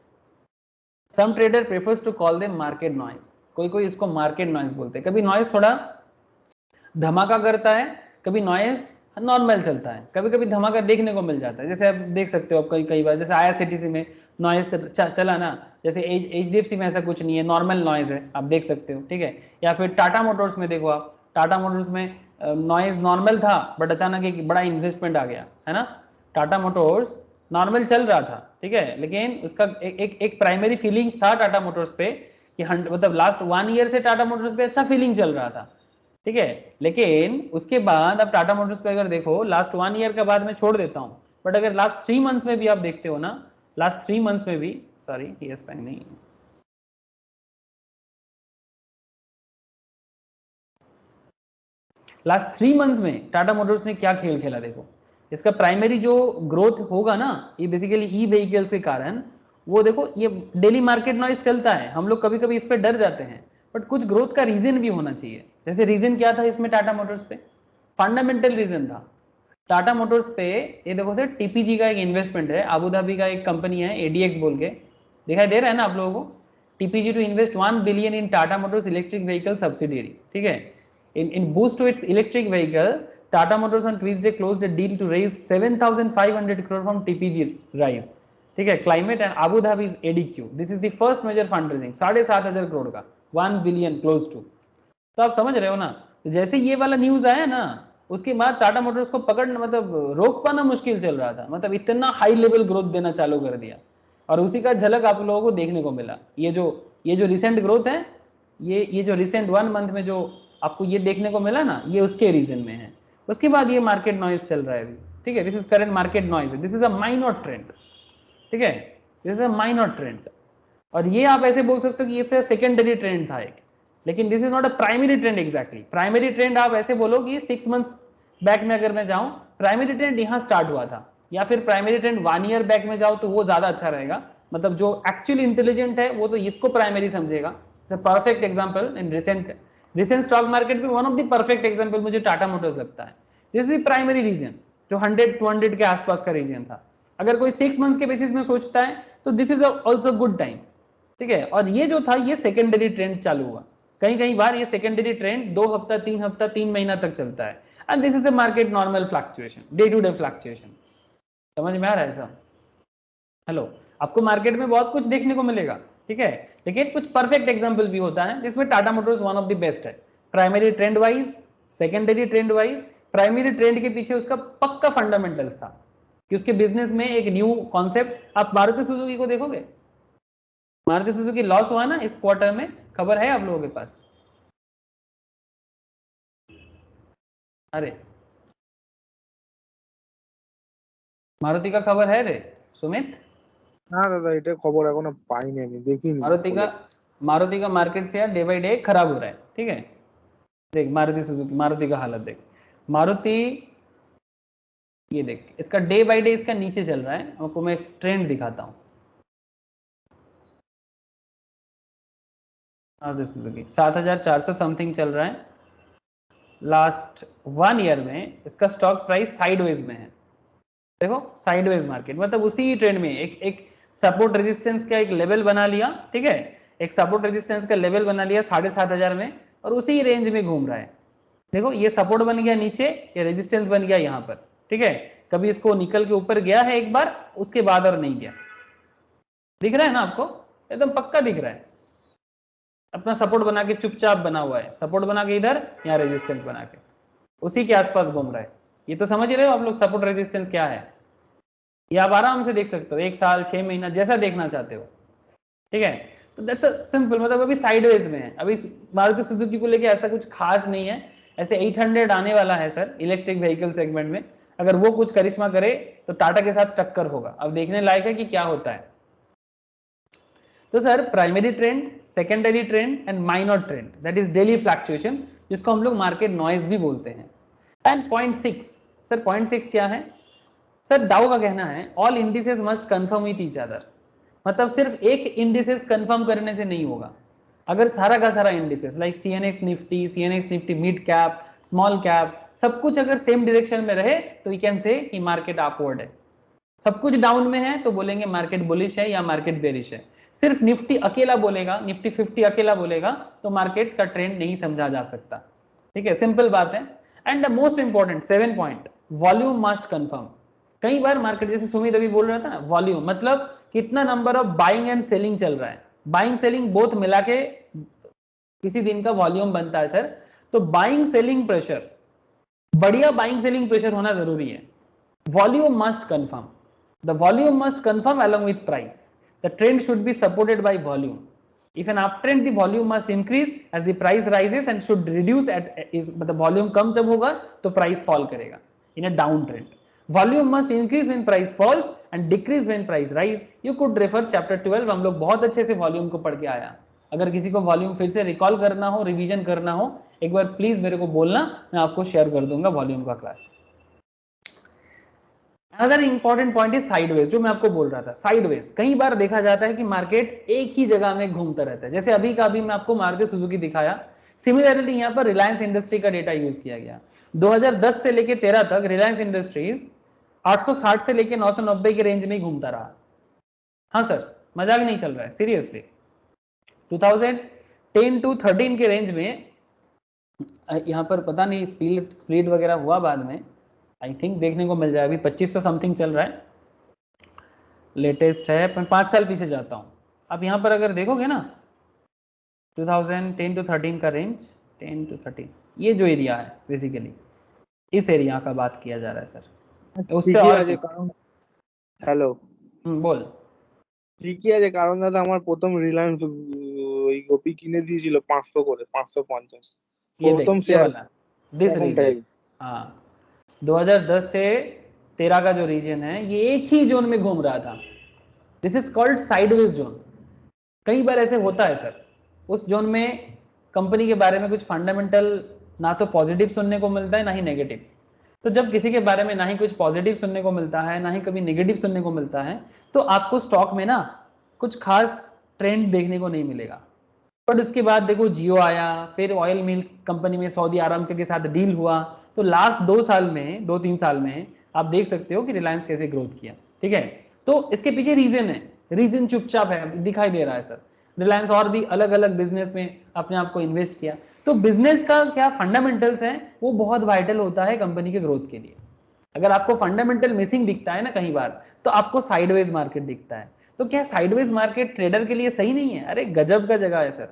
Some trader prefers to call them market noise. कोई कोई इसको मार्केट नॉइज बोलते हैं। कभी नॉइज थोड़ा धमाका करता है, कभी नॉइज नॉर्मल चलता है, कभी कभी धमाका देखने को मिल जाता है। जैसे आप देख सकते हो, आप कई कई बार जैसे IRCTC में नॉइज चला ना, जैसे HDFC में ऐसा कुछ नहीं है, नॉर्मल नॉइज है, आप देख सकते हो, ठीक है। या फिर टाटा मोटर्स में देखो आप, टाटा मोटर्स में नॉइज नॉर्मल था, बट अचानक एक बड़ा इन्वेस्टमेंट आ गया है ना। टाटा मोटर्स नॉर्मल चल रहा था, ठीक है, लेकिन उसका एक प्राइमरी फीलिंग्स था टाटा मोटर्स पे कि मतलब लास्ट 1 ईयर से टाटा मोटर्स पे अच्छा फीलिंग चल रहा था, ठीक है। लेकिन उसके बाद अब टाटा मोटर्स पे अगर देखो, लास्ट 1 ईयर का बाद मैं छोड़ देता हूं, बट अगर लास्ट 3 मंथ्स में भी आप देखते हो ना, लास्ट 3 मंथ्स में भी, सॉरी येस बैंक नहीं, लास्ट 3 मंथ्स में टाटा मोटर्स ने क्या खेल खेला देखो। इसका प्राइमरी जो ग्रोथ होगा ना, ये बेसिकली ई व्हीकल्स के कारण, वो देखो ये डेली मार्केट नॉइज चलता है, हम लोग कभी कभी इस पर डर जाते हैं, बट कुछ ग्रोथ का रीजन भी होना चाहिए। जैसे रीजन क्या था इसमें टाटा मोटर्स पे? फंडामेंटल रीजन था टाटा मोटर्स पे। ये देखो सर, टीपीजी का एक इन्वेस्टमेंट है, आबू धाबी का एक कंपनी है ADX बोल के, दिखाई दे रहा है ना आप लोगों को? TPG to invest 1 billion in Tata Motors electric vehicle subsidiary, ठीक है। In boost to its electric vehicle, Tata Motors on Tuesday closed a deal to raise 7,500 crore from TPG Rise, ठीक है, climate and Abu Dhabi ADQ। This is the first major fund raising, 7,500 crore का, 1 billion close to. तो आप समझ रहे हो ना, जैसे ये वाला न्यूज आया ना, उसके बाद टाटा मोटर्स को पकड़ना मतलब रोक पाना मुश्किल चल रहा था, मतलब इतना हाई लेवल ग्रोथ देना चालू कर दिया। और उसी का झलक आप लोगों को देखने को मिला। ये जो रिसेंट ग्रोथ है, ये जो रिसेंट 1 मंथ में जो आपको ये देखने को मिला ना, ये उसके रीजन में है। उसके बाद ये मार्केट नॉइज चल रहा है अभी, ठीक है। This is current market noise, this is a minor trend, ठीक है, this is a minor trend. और ये आप ऐसे बोल सकते हो कि ये सेकेंडरी ट्रेंड था एक, लेकिन this is not a primary trend exactly. Primary trend आप ऐसे बोलो कि 6 मंथ्स बैक में अगर मैं जाऊं, प्राइमरी ट्रेंड यहां स्टार्ट हुआ था, या फिर प्राइमरी ट्रेंड 1 ईयर बैक में जाओ तो वो ज्यादा अच्छा रहेगा। मतलब जो एक्चुअली इंटेलिजेंट है वो तो इसको प्राइमरी समझेगा। Perfect example in recent stock market में one of the perfect example मुझे टाटा मोटर्स लगता है। दिस इज प्राइमरी रीजन, जो 100-200 के आसपास का रीजन था। अगर कोई 6 मंथ्स के बेसिस में सोचता है तो this is also good time, ठीक है। और ये जो था ये सेकेंडरी ट्रेंड चालू हुआ। कहीं कहीं बार ये सेकेंडरी ट्रेंड 2 हफ्ता 3 हफ्ता 3 महीना तक चलता है, and this is a market normal fluctuation, day to day fluctuation. समझ में आ रहा है सब? हेलो, आपको मार्केट में बहुत कुछ देखने को मिलेगा, ठीक है, लेकिन कुछ परफेक्ट एग्जांपल भी होता है जिसमें Tata Motors one of the best है। Primary trend wise, secondary trend wise. Primary trend के पीछे उसका पक्का फंडामेंटल्स था कि उसके बिजनेस में एक न्यू कॉन्सेप्ट। आप मारुति सुजुकी को देखोगे, मारुति सुजुकी लॉस हुआ ना इस क्वार्टर में, खबर है आप लोगों के पास? अरे मारुति का खबर है रे सुमित? না দাদা, এটা খবর এখনো পাইনি, আমি দেখিনি। मारुति का market share day by day खराब हो रहा है, ठीक है। देख मारुति सुजुकी, मारुति का हालत देख, मारुति ये देख, इसका डे बाई डे इसका नीचे चल रहा है। आपको मैं एक ट्रेंड दिखाता हूँ। मारुति सुजुकी 7,400 समथिंग चल रहा है। लास्ट 1 ईयर में इसका स्टॉक प्राइस साइडवेज में है। देखो साइडवेज मार्केट, मतलब उसी ट्रेंड में एक सपोर्ट रेजिस्टेंस का एक लेवल बना लिया, ठीक है, एक सपोर्ट रेजिस्टेंस का लेवल बना लिया 7,500 में, और उसी रेंज में घूम रहा है। देखो ये सपोर्ट बन गया नीचे, ये रेजिस्टेंस बन गया यहाँ पर, ठीक है। कभी इसको निकल के ऊपर गया है एक बार, उसके बाद और नहीं गया। दिख रहा है ना आपको, एकदम पक्का दिख रहा है। अपना सपोर्ट बना के चुपचाप बना हुआ है, सपोर्ट बना के इधर, यहाँ रेजिस्टेंस बना के उसी के आसपास घूम रहा है। ये तो समझ रहे हो आप लोग सपोर्ट रेजिस्टेंस क्या है, ये आप आराम से देख सकते हो, 1 साल 6 महीना जैसा देखना चाहते हो, ठीक है। तो दैट्स सिंपल, मतलब अभी साइडवेज में है। अभी मारुति सुजुकी को लेके ऐसा कुछ खास नहीं है। ऐसे 800 आने वाला है सर इलेक्ट्रिक व्हीकल सेगमेंट में, अगर वो कुछ करिश्मा करे तो टाटा के साथ टक्कर होगा। अब देखने लायक है कि क्या होता है। तो sir primary trend, secondary trend and minor trend, that is daily fluctuation, जिसको हम लोग मार्केट नॉइज भी बोलते हैं। एंड 0.6, सर 0.6 क्या है सर? डाउ का कहना है all indices must confirm with each other, मतलब सिर्फ एक इंडिसेस कंफर्म करने से नहीं होगा। अगर सारा का सारा indices like CNX Nifty mid cap, small cap, सब कुछ अगर सेम डायरेक्शन में रहे तो वी कैन से कि मार्केट अपवर्ड है। सब कुछ डाउन में है तो बोलेंगे मार्केट बुलिश है या मार्केट बेरिश है। सिर्फ निफ्टी अकेला बोलेगा, निफ्टी 50 अकेला बोलेगा तो मार्केट का ट्रेंड नहीं समझा जा सकता, ठीक है, सिंपल बात है। And the most important 7 point, volume must confirm. कई बार मार्केट, जैसे सुमित अभी बोल रहा था ना, वॉल्यूम मतलब कितना number of buying and selling चल रहा है, बाइंग सेलिंग बोथ मिला के किसी दिन का वॉल्यूम बनता है सर। तो बाइंग सेलिंग प्रेशर, बढ़िया बाइंग सेलिंग प्रेशर होना जरूरी है। Volume must confirm, the volume must confirm along with price, the trend should be supported by volume. If an uptrend, the volume must increase as the price rises and should reduce at is, मतलब volume कम जब होगा तो price fall करेगा in a downtrend. Volume must increase when price falls and decrease when price rise. You could refer chapter 12, हम लोग बहुत अच्छे से वॉल्यूम को पढ़ के आया। अगर किसी को वॉल्यूम फिर से रिकॉल करना हो, रिवीजन करना हो, एक बार प्लीज मेरे को बोलना, मैं आपको शेयर कर दूंगा वॉल्यूम का class. Another important point is sideways, जो मैं आपको बोल रहा था। साइडवेज कई बार देखा जाता है कि मार्केट एक ही जगह में घूमता रहता है, जैसे अभी का अभी मैं आपको मारुति सुजुकी दिखाया। सिमिलरली यहाँ पर रिलायंस इंडस्ट्री का डेटा यूज किया गया। 2010 से लेके 13 तक रिलायंस इंडस्ट्रीज 860 से लेके 990 के रेंज में ही घूमता रहा। हाँ सर, मजाक नहीं चल रहा है, सीरियसली। 2010 to 13 के रेंज में, यहाँ पर पता नहीं स्प्लिट वगैरह हुआ बाद में, आई थिंक देखने को मिल जाए। अभी 2500 समथिंग चल रहा है, लेटेस्ट है। मैं 5 साल पीछे जाता हूँ। अब यहाँ पर अगर देखोगे ना 2010 to 13 का रेंज, 10 to 13, ये जो एरिया है बेसिकली इस एरिया का बात किया जा रहा है सर। उससे और হ্যালো, बोल। ঠিকই আছে, কারণ দাদা আমার প্রথম রিলায়েন্স ওই গোপি কিনে দিয়েছিল 500 করে, 550 ये প্রথম देख, ये শেয়ার वाला दिस रीजन, हाँ 2010 से 13 का जो रीजन है ये एक ही जोन में घूम रहा था। This is called sideways zone. कई बार ऐसे होता है सर, उस जोन में कंपनी के बारे में कुछ फंडामेंटल ना तो पॉजिटिव सुनने को मिलता है ना ही नेगेटिव। तो जब किसी के बारे में ना ही कुछ पॉजिटिव सुनने को मिलता है ना ही कभी नेगेटिव सुनने को मिलता है, तो आपको स्टॉक में ना कुछ खास ट्रेंड देखने को नहीं मिलेगा। बट उसके बाद देखो जियो आया, फिर ऑयल मिल्स कंपनी में सऊदी आरामको के साथ डील हुआ, तो लास्ट 2-3 साल में आप देख सकते हो कि रिलायंस कैसे ग्रोथ किया, ठीक है। तो इसके पीछे रीजन है, रीजन चुपचाप है, दिखाई दे रहा है सर। रिलायंस और भी अलग अलग बिजनेस में अपने आप को इन्वेस्ट किया। तो बिजनेस का क्या फंडामेंटल्स है वो बहुत वाइटल होता है कंपनी के ग्रोथ के लिए। अगर आपको फंडामेंटल मिसिंग दिखता है ना कई बार, तो आपको साइडवेज मार्केट दिखता है। तो क्या साइडवेज मार्केट ट्रेडर के लिए सही नहीं है? अरे गजब का जगह है सर,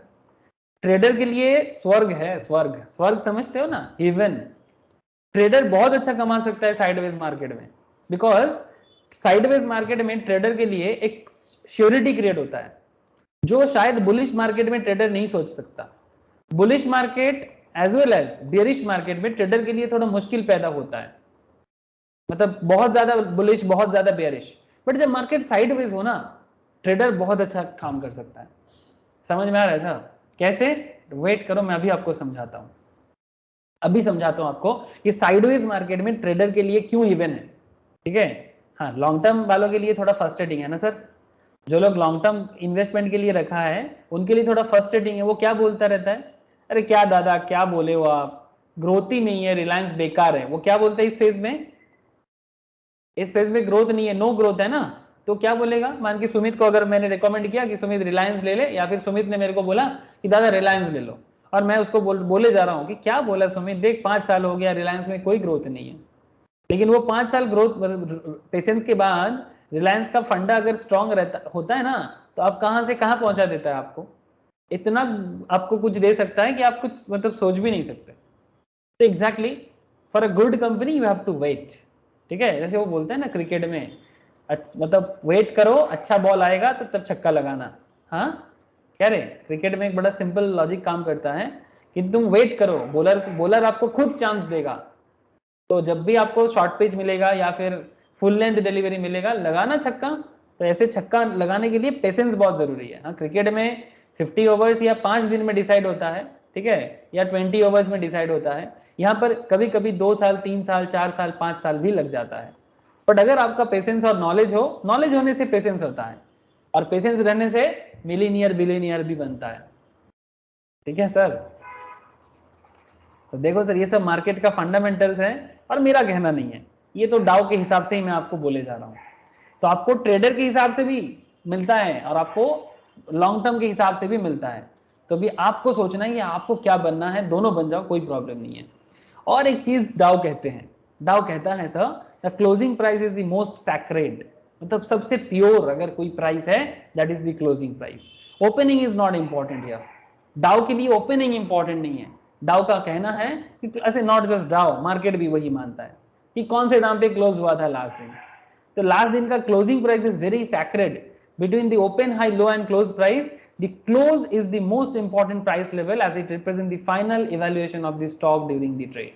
ट्रेडर के लिए स्वर्ग है, स्वर्ग। स्वर्ग समझते हो ना, हेवन। ट्रेडर बहुत अच्छा कमा सकता है साइडवेज मार्केट में, बिकॉज साइडवेज मार्केट में ट्रेडर के लिए एक श्योरिटी क्रिएट होता है जो शायद बुलिश मार्केट में ट्रेडर नहीं सोच सकता। Bullish market as well as bearish market में ट्रेडर के लिए थोड़ा मुश्किल पैदा होता है, मतलब बहुत ज्यादा बुलिश बहुत ज्यादा बेरिश। बट जब मार्केट साइडवेज हो ना, ट्रेडर बहुत अच्छा काम कर सकता है। समझ में आ रहा है साहब? कैसे? वेट करो, मैं अभी आपको समझाता हूं। अभी समझाता हूं आपको कि साइडवेज मार्केट में ट्रेडर के लिए क्यों इवन है। ठीक है, हाँ, लॉन्ग टर्म वालों के लिए थोड़ा फ्रस्ट्रेटिंग है ना सर। जो लोग लॉन्ग टर्म इन्वेस्टमेंट के लिए रखा है उनके लिए थोड़ा फ्रस्ट्रेटिंग है। वो क्या बोलता रहता है, अरे क्या दादा क्या बोले हो आप, ग्रोथ ही नहीं है, रिलायंस बेकार है। वो क्या बोलता है इस फेज में? इस फेज में ग्रोथ नहीं है, नो ग्रोथ है ना, तो क्या बोलेगा? मान कि सुमित को अगर मैंने रिकमेंड किया कि सुमित रिलायंस ले ले, या फिर सुमित ने मेरे को बोला कि दादा रिलायंस ले लो, और मैं उसको बोले जा रहा हूँ कि क्या बोला सुमित, देख 5 साल हो गया रिलायंस में कोई ग्रोथ नहीं है। लेकिन वो 5 साल ग्रोथ पेशेंस के बाद रिलायंस का फंडा अगर स्ट्रांग रहता होता है ना, तो आप कहां से कहां पहुंचा देता है आपको, इतना आपको कुछ दे सकता है कि आप कुछ मतलब सोच भी नहीं सकते। तो exactly for a good company you have to wait. ठीक है, जैसे वो बोलते हैं ना क्रिकेट में, मतलब वेट करो, अच्छा बॉल आएगा तो तब छक्का लगाना। हाँ, कह रहे क्रिकेट में एक बड़ा सिंपल लॉजिक काम करता है कि तुम वेट करो, बॉलर आपको खुद चांस देगा। तो जब भी आपको शॉर्ट पिच मिलेगा या फिर फुल लेंथ डिलीवरी मिलेगा, लगाना छक्का। तो ऐसे छक्का लगाने के लिए पेशेंस बहुत जरूरी है। हाँ, क्रिकेट में 50 ओवर्स या 5 दिन में डिसाइड होता है, ठीक है, या 20 ओवर्स में डिसाइड होता है। यहाँ पर कभी कभी 2 साल 3 साल 4 साल 5 साल भी लग जाता है। बट अगर आपका पेशेंस और नॉलेज हो, नॉलेज होने से पेशेंस होता है, और पेशेंस रहने से मिलीनियर बिलीनियर भी बनता है। ठीक है सर? तो देखो सर, ये सब मार्केट का फंडामेंटल्स है और मेरा कहना नहीं है, ये तो डाउ के हिसाब से ही मैं आपको बोले जा रहा हूँ। तो आपको ट्रेडर के हिसाब से भी मिलता है और आपको लॉन्ग टर्म के हिसाब से भी मिलता है। तो भी आपको सोचना है कि आपको क्या बनना है, दोनों बन जाओ, कोई प्रॉब्लम नहीं है। और एक चीज डाउ कहते हैं, डाउ कहता है sir the closing price is the most sacred, मतलब सबसे प्योर अगर कोई प्राइस है that is the closing price. Opening is not important here. डाउ के लिए ओपनिंग इंपॉर्टेंट नहीं है। डाउ का कहना है कि ऐसे नॉट जस्ट डाउ, मार्केट भी वही मानता है कि कौन से दाम पे क्लोज हुआ था लास्ट दिन। तो लास्ट दिन का closing price is very sacred. Between the open high low and close price, the close is the most important price level as it represent the final evaluation of the stock during the trade.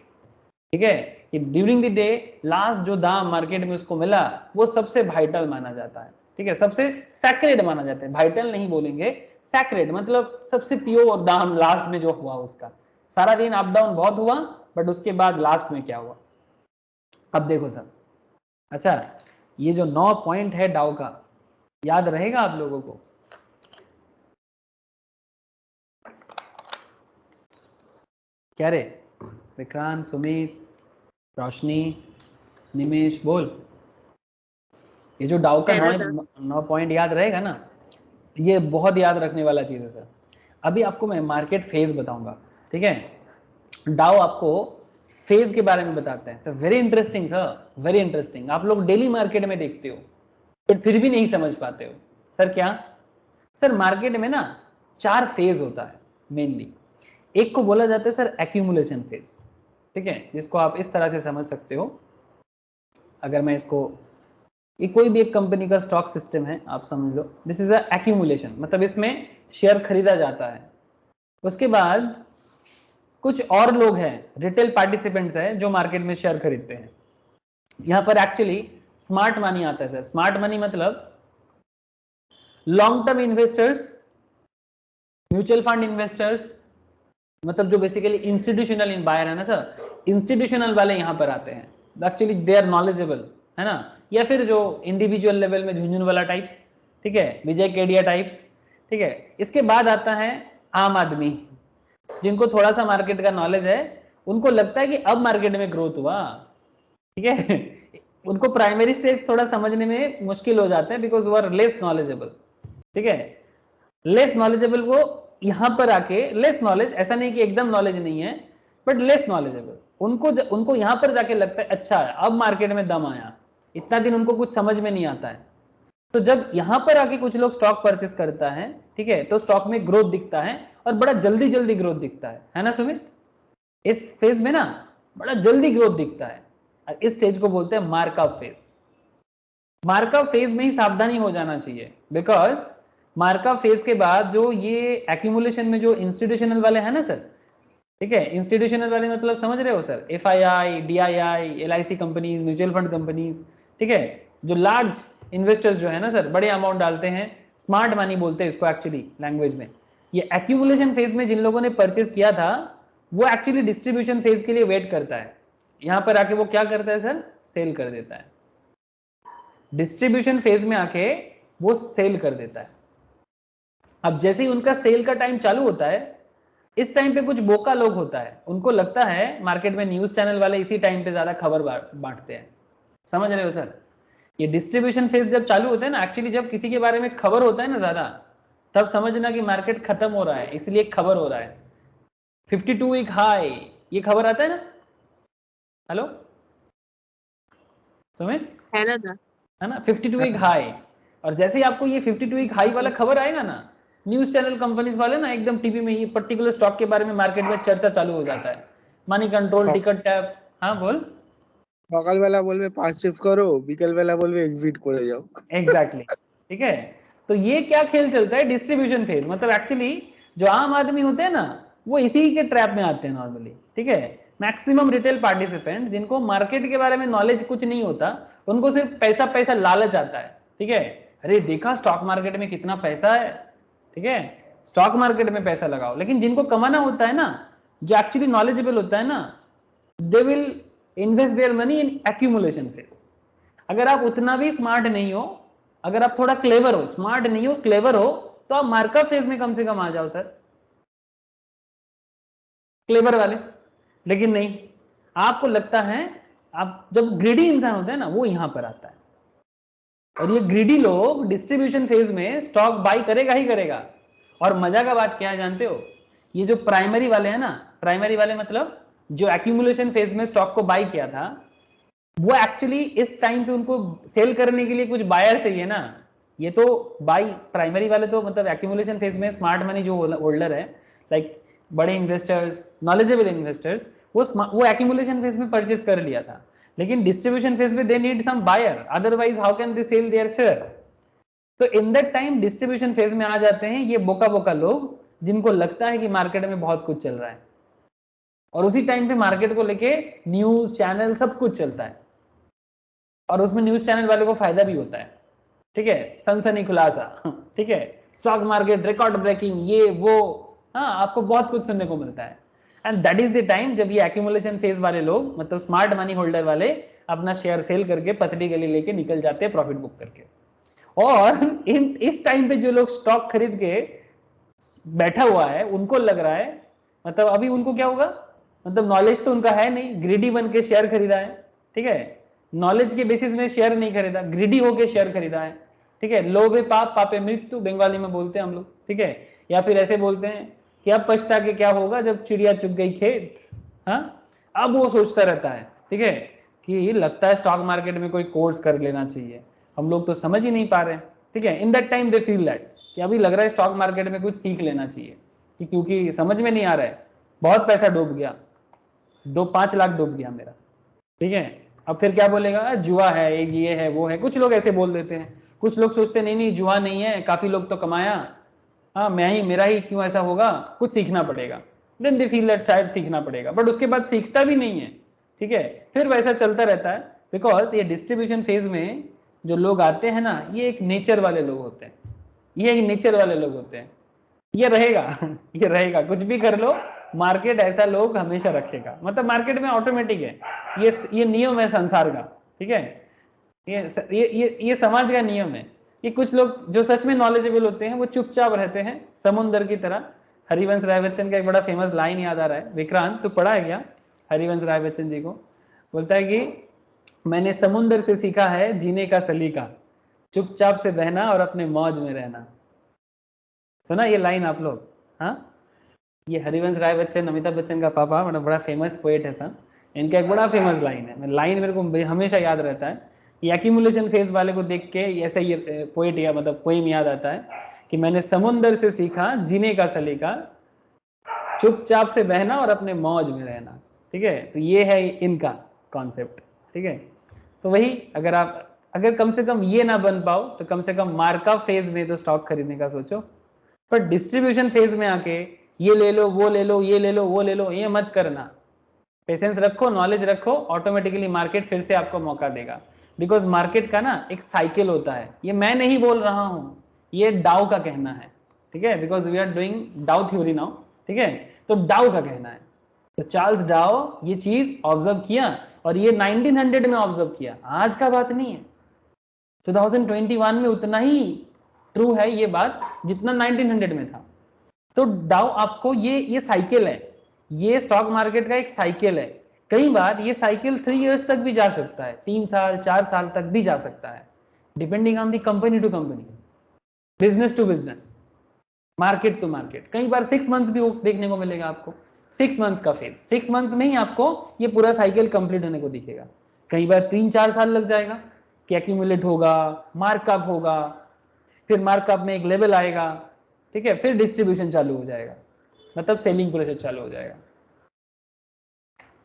ठीक है, कि during the day last जो दाम market में उसको मिला वो सबसे वाइटल माना जाता है। ठीक है, सबसे सैक्रेड माना जाता है, वाइटल नहीं बोलेंगे, सैक्रेड मतलब सबसे प्योर दाम लास्ट में जो हुआ उसका। सारा दिन अप डाउन बहुत हुआ, बट उसके बाद लास्ट में क्या हुआ। अब देखो सर, अच्छा ये जो 9 पॉइंट है डाउ का, याद रहेगा आप लोगों को? क्या रे विक्रांत, सुमित, रोशनी, निमेश, बोल, ये जो डाउ का 9 पॉइंट याद रहेगा ना? ये बहुत याद रखने वाला चीज है सर। अभी आपको मैं मार्केट फेज बताऊंगा, ठीक है? डाउ आपको फेज के बारे में बताते हैं। तो very interesting sir, very interesting. आप लोग डेली मार्केट में देखते हो बट फिर भी नहीं समझ पाते हो। सर क्या? सर मार्केट में ना 4 फेज होता है मेनली। एक को बोला जाता है सर एक्यूमुलेशन फेज, ठीक है, जिसको आप इस तरह से समझ सकते हो। अगर मैं इसको, ये कोई भी एक कंपनी का स्टॉक सिस्टम है, आप समझ लो दिस इज अ एक्यूमुलेशन, मतलब इसमें शेयर खरीदा जाता है। उसके बाद कुछ और लोग हैं, रिटेल पार्टिसिपेंट्स हैं जो मार्केट में शेयर खरीदते हैं। यहां पर एक्चुअली स्मार्ट मनी आता है सर। स्मार्ट मनी मतलब long term investors, mutual fund investors, मतलब जो बेसिकली इंस्टीट्यूशनल इन बायर है ना सर, इंस्टीट्यूशनल वाले यहां पर आते हैं। एक्चुअली दे आर नॉलेजेबल, है ना? या फिर जो इंडिविजुअल लेवल में झुंझुनवाला टाइप्स, ठीक है, विजय केडिया टाइप्स, ठीक है। इसके बाद आता है आम आदमी, जिनको थोड़ा सा मार्केट का नॉलेज है, उनको लगता है कि अब मार्केट में ग्रोथ हुआ, ठीक है। उनको प्राइमरी स्टेज थोड़ा समझने में मुश्किल हो जाता है बिकॉज वो आर लेस नॉलेजेबल, ठीक है। लेस नॉलेजेबल वो यहां पर आके, लेस नॉलेज ऐसा नहीं कि एकदम नॉलेज नहीं है, बट लेस नॉलेजेबल, उनको यहां पर जाके लगता है अच्छा है अब मार्केट में दम आया। इतना दिन उनको कुछ समझ में नहीं आता है। तो जब यहां पर आके कुछ लोग स्टॉक परचेस करता है, ठीक है, तो स्टॉक में ग्रोथ दिखता है और बड़ा जल्दी जल्दी ग्रोथ दिखता है ना सुमित? इस फेज में ना बड़ा जल्दी ग्रोथ दिखता है। इस स्टेज को बोलते हैं मार्कअप फेज। मार्कअप फेज में ही सावधानी हो जाना चाहिए, बिकॉज मार्कअप फेज के बाद जो ये एक्यूमुलेशन में जो इंस्टीट्यूशनल वाले हैं ना सर, ठीक है, इंस्टीट्यूशनल वाले मतलब समझ रहे हो sir, FII, DII, LIC companies, mutual fund companies, ठीक है, जो लार्ज इन्वेस्टर्स जो है ना सर, बड़े अमाउंट डालते हैं स्मार्ट मनी बोलते हैं इसको एक्चुअली लैंग्वेज में। ये एक्यूमुलेशन फेज में जिन लोगों ने परचेज किया था वो एक्चुअली डिस्ट्रीब्यूशन फेज के लिए वेट करता है, यहां पर आके वो क्या करता है सर, सेल कर देता है। डिस्ट्रीब्यूशन फेज में आके वो सेल कर देता है। अब जैसे ही उनका सेल का टाइम चालू होता है, इस टाइम पे कुछ बोका लोग होता है, उनको लगता है मार्केट में न्यूज चैनल वाले इसी टाइम पे ज्यादा खबर बांटते हैं। समझ रहे हो सर? ये डिस्ट्रीब्यूशन फेज जब चालू होता है ना, एक्चुअली जब किसी के बारे में खबर होता है ना ज्यादा, तब समझना कि मार्केट खत्म हो रहा है, इसलिए खबर हो रहा है। 52 वीक हाई, ये खबर आता है ना, हेलो सुमित, है ना है ना, 52 वीक हाई। और जैसे ही आपको ये 52 वीक हाई वाला खबर आएगा ना, न्यूज चैनल कंपनीज वाले ना एकदम टीवी में ये पर्टिकुलर स्टॉक के बारे में मार्केट में चर्चा चालू हो जाता है, मनी कंट्रोल, टिकट टैप। हाँ बोल। সকালবেলা বলবে পারচেজ করো, বিকেলবেলা বলবে এক্সিট করে যাও। एग्जैक्टली ठीक है। तो ये क्या खेल चलता है, डिस्ट्रीब्यूशन फेज, मतलब एक्चुअली जो आम आदमी होते हैं ना वो इसी के ट्रैप में आते हैं नॉर्मली। ठीक है, मैक्सिमम रिटेल पार्टिसिपेंट जिनको मार्केट के बारे में नॉलेज कुछ नहीं होता, उनको सिर्फ पैसा पैसा लालच आता है। ठीक है, अरे देखा स्टॉक मार्केट में कितना पैसा है, ठीक है, स्टॉक मार्केट में पैसा लगाओ। लेकिन जिनको कमाना होता है ना, जो एक्चुअली नॉलेजेबल होता है ना, they will invest their money in accumulation phase. अगर आप उतना भी स्मार्ट नहीं हो, अगर आप थोड़ा क्लेवर हो, स्मार्ट नहीं हो क्लेवर हो, तो आप मार्कअप फेज में कम से कम आ जाओ सर, क्लेवर वाले। लेकिन नहीं, आपको लगता है, आप जब ग्रीडी इंसान होता है ना वो यहां पर आता है, और ये ग्रीडी लोग डिस्ट्रीब्यूशन फेज में स्टॉक बाई करेगा ही करेगा। और मजा का बात क्या है जानते हो, ये जो प्राइमरी वाले हैं ना, प्राइमरी वाले मतलब जो एक्यूमुलेशन फेज में स्टॉक को बाई किया था, वो एक्चुअली इस टाइम पे उनको सेल करने के लिए कुछ बायर चाहिए ना। ये तो बाई प्राइमरी वाले तो मतलब एक्यूमुलेशन फेज में स्मार्ट मनी जो होल्डर है, लाइक बड़े इन्वेस्टर्स, नॉलेजेबल इन्वेस्टर्स, वो एक्यूमुलेशन फेज में परचेज कर लिया था। लेकिन डिस्ट्रीब्यूशन फेज में they need some buyer, otherwise how can they sell their share. तो in that time distribution phase में आ जाते हैं ये बोका बोका लोग, जिनको लगता है कि मार्केट में बहुत कुछ चल रहा है, और उसी टाइम पे मार्केट को लेके न्यूज चैनल सब कुछ चलता है, और उसमें न्यूज चैनल वाले को फायदा भी होता है। ठीक है, सनसनी खुलासा, ठीक है, स्टॉक मार्केट रिकॉर्ड ब्रेकिंग, ये वो, हाँ आपको बहुत कुछ सुनने को मिलता है। And that is the time जब ये एक्यूमुलेशन फेज वाले लोग, मतलब स्मार्ट मनी होल्डर वाले, अपना शेयर सेल करके पतली गली लेके निकल जाते हैं प्रॉफिट बुक करके। और इस टाइम पे जो लोग स्टॉक खरीद के बैठा हुआ है, उनको लग रहा है, मतलब अभी उनको क्या होगा, मतलब नॉलेज तो उनका है नहीं, ग्रीडी बन के शेयर खरीदा है। ठीक है, नॉलेज के बेसिस में शेयर नहीं खरीदा, ग्रीडी होके शेयर खरीदा है। ठीक है, लोभे पाप पापे मृत्यु बंगाली में बोलते हैं हम लोग। ठीक है, या फिर ऐसे बोलते हैं कि अब पछता के क्या होगा जब चिड़िया चुग गई खेत। हाँ, अब वो सोचता रहता है, ठीक है, कि लगता है स्टॉक मार्केट में कोई कोर्स कर लेना चाहिए, हम लोग तो समझ ही नहीं पा रहे। ठीक है, इन that time they feel that कि अभी लग रहा है स्टॉक मार्केट में कुछ सीख लेना चाहिए, कि क्योंकि समझ में नहीं आ रहा है, बहुत पैसा डूब गया, 5 लाख डूब गया मेरा। ठीक है, अब फिर क्या बोलेगा, जुआ है, एक ये है वो है, कुछ लोग ऐसे बोल देते हैं। कुछ लोग सोचते नहीं नहीं जुआ नहीं है, काफी लोग तो कमाया, हाँ मेरा ही क्यों ऐसा होगा, कुछ सीखना पड़ेगा। देन दे फील दैट शायद सीखना पड़ेगा, बट उसके बाद सीखता भी नहीं है। ठीक है, फिर वैसा चलता रहता है, बिकॉज ये डिस्ट्रीब्यूशन फेज में जो लोग आते हैं ना, ये एक नेचर वाले लोग होते हैं, ये एक नेचर वाले लोग होते हैं। ये रहेगा ये रहेगा, कुछ भी कर लो, मार्केट ऐसा लोग हमेशा रखेगा, मतलब मार्केट में ऑटोमेटिक है, ये नियम है संसार का। ठीक है, ये समाज का नियम है। ये कुछ लोग जो सच में नॉलेजेबल होते हैं वो चुपचाप रहते हैं समुंदर की तरह। हरिवंश राय बच्चन का एक बड़ा फेमस लाइन याद आ रहा है, विक्रांत तू पढ़ा है क्या हरिवंश राय बच्चन जी को? बोलता है कि मैंने समुंदर से सीखा है जीने का सलीका, चुपचाप से बहना और अपने मौज में रहना। सुना ये लाइन आप लोग? हाँ, ये हरिवंश राय बच्चन, अमिताभ बच्चन का पापा, मतलब बड़ा फेमस पोएट है सर, इनका एक बड़ा फेमस लाइन है, लाइन मेरे को हमेशा याद रहता है। ये एक्यूमुलेशन फेज वाले को देख के ऐसा ये पोएट या मतलब पोएम याद आता है कि मैंने समुंदर से सीखा जीने का सलीका, चुपचाप से बहना और अपने मौज में रहना। ठीक है, तो ये है इनका कॉन्सेप्ट। ठीक है, तो वही अगर कम से कम ये ना बन पाओ तो कम से कम मार्कअप फेज में तो स्टॉक खरीदने का सोचो, पर डिस्ट्रीब्यूशन फेज में आके ये ले लो वो ले लो ये ले लो वो ले लो, ये मत करना। पेशेंस रखो, नॉलेज रखो, ऑटोमेटिकली मार्केट फिर से आपको मौका देगा। बिकॉज मार्केट का ना एक साइकिल होता है, ये मैं नहीं बोल रहा हूं, ये डाउ का कहना है, ठीक है, because we are doing Dow theory now, ठीक है, तो डाउ का कहना है। तो चार्ल्स डाउ ये चीज ऑब्जर्व किया और ये 1900 में ऑब्जर्व किया, आज का बात नहीं है। 2021 में उतना ही ट्रू है ये बात जितना 1900 में था। तो डाउ आपको ये साइकिल है, ये स्टॉक मार्केट का एक साइकिल है। कई बार ये साइकिल 3 इयर्स तक भी जा सकता है, 3 साल 4 साल तक भी जा सकता है, depending on the company to company, business to business, market to market. कई बार 6 मंथ्स भी देखने को मिलेगा आपको, 6 मंथ्स का फेज, 6 मंथ्स में ही आपको ये पूरा साइकिल कंप्लीट होने को दिखेगा। कई बार 3-4 साल लग जाएगा कि एक्यूमुलेट होगा, मार्कअप होगा, फिर मार्कअप में एक लेवल आएगा, ठीक है, फिर डिस्ट्रीब्यूशन चालू हो जाएगा, मतलब सेलिंग प्रोसेस चालू हो जाएगा।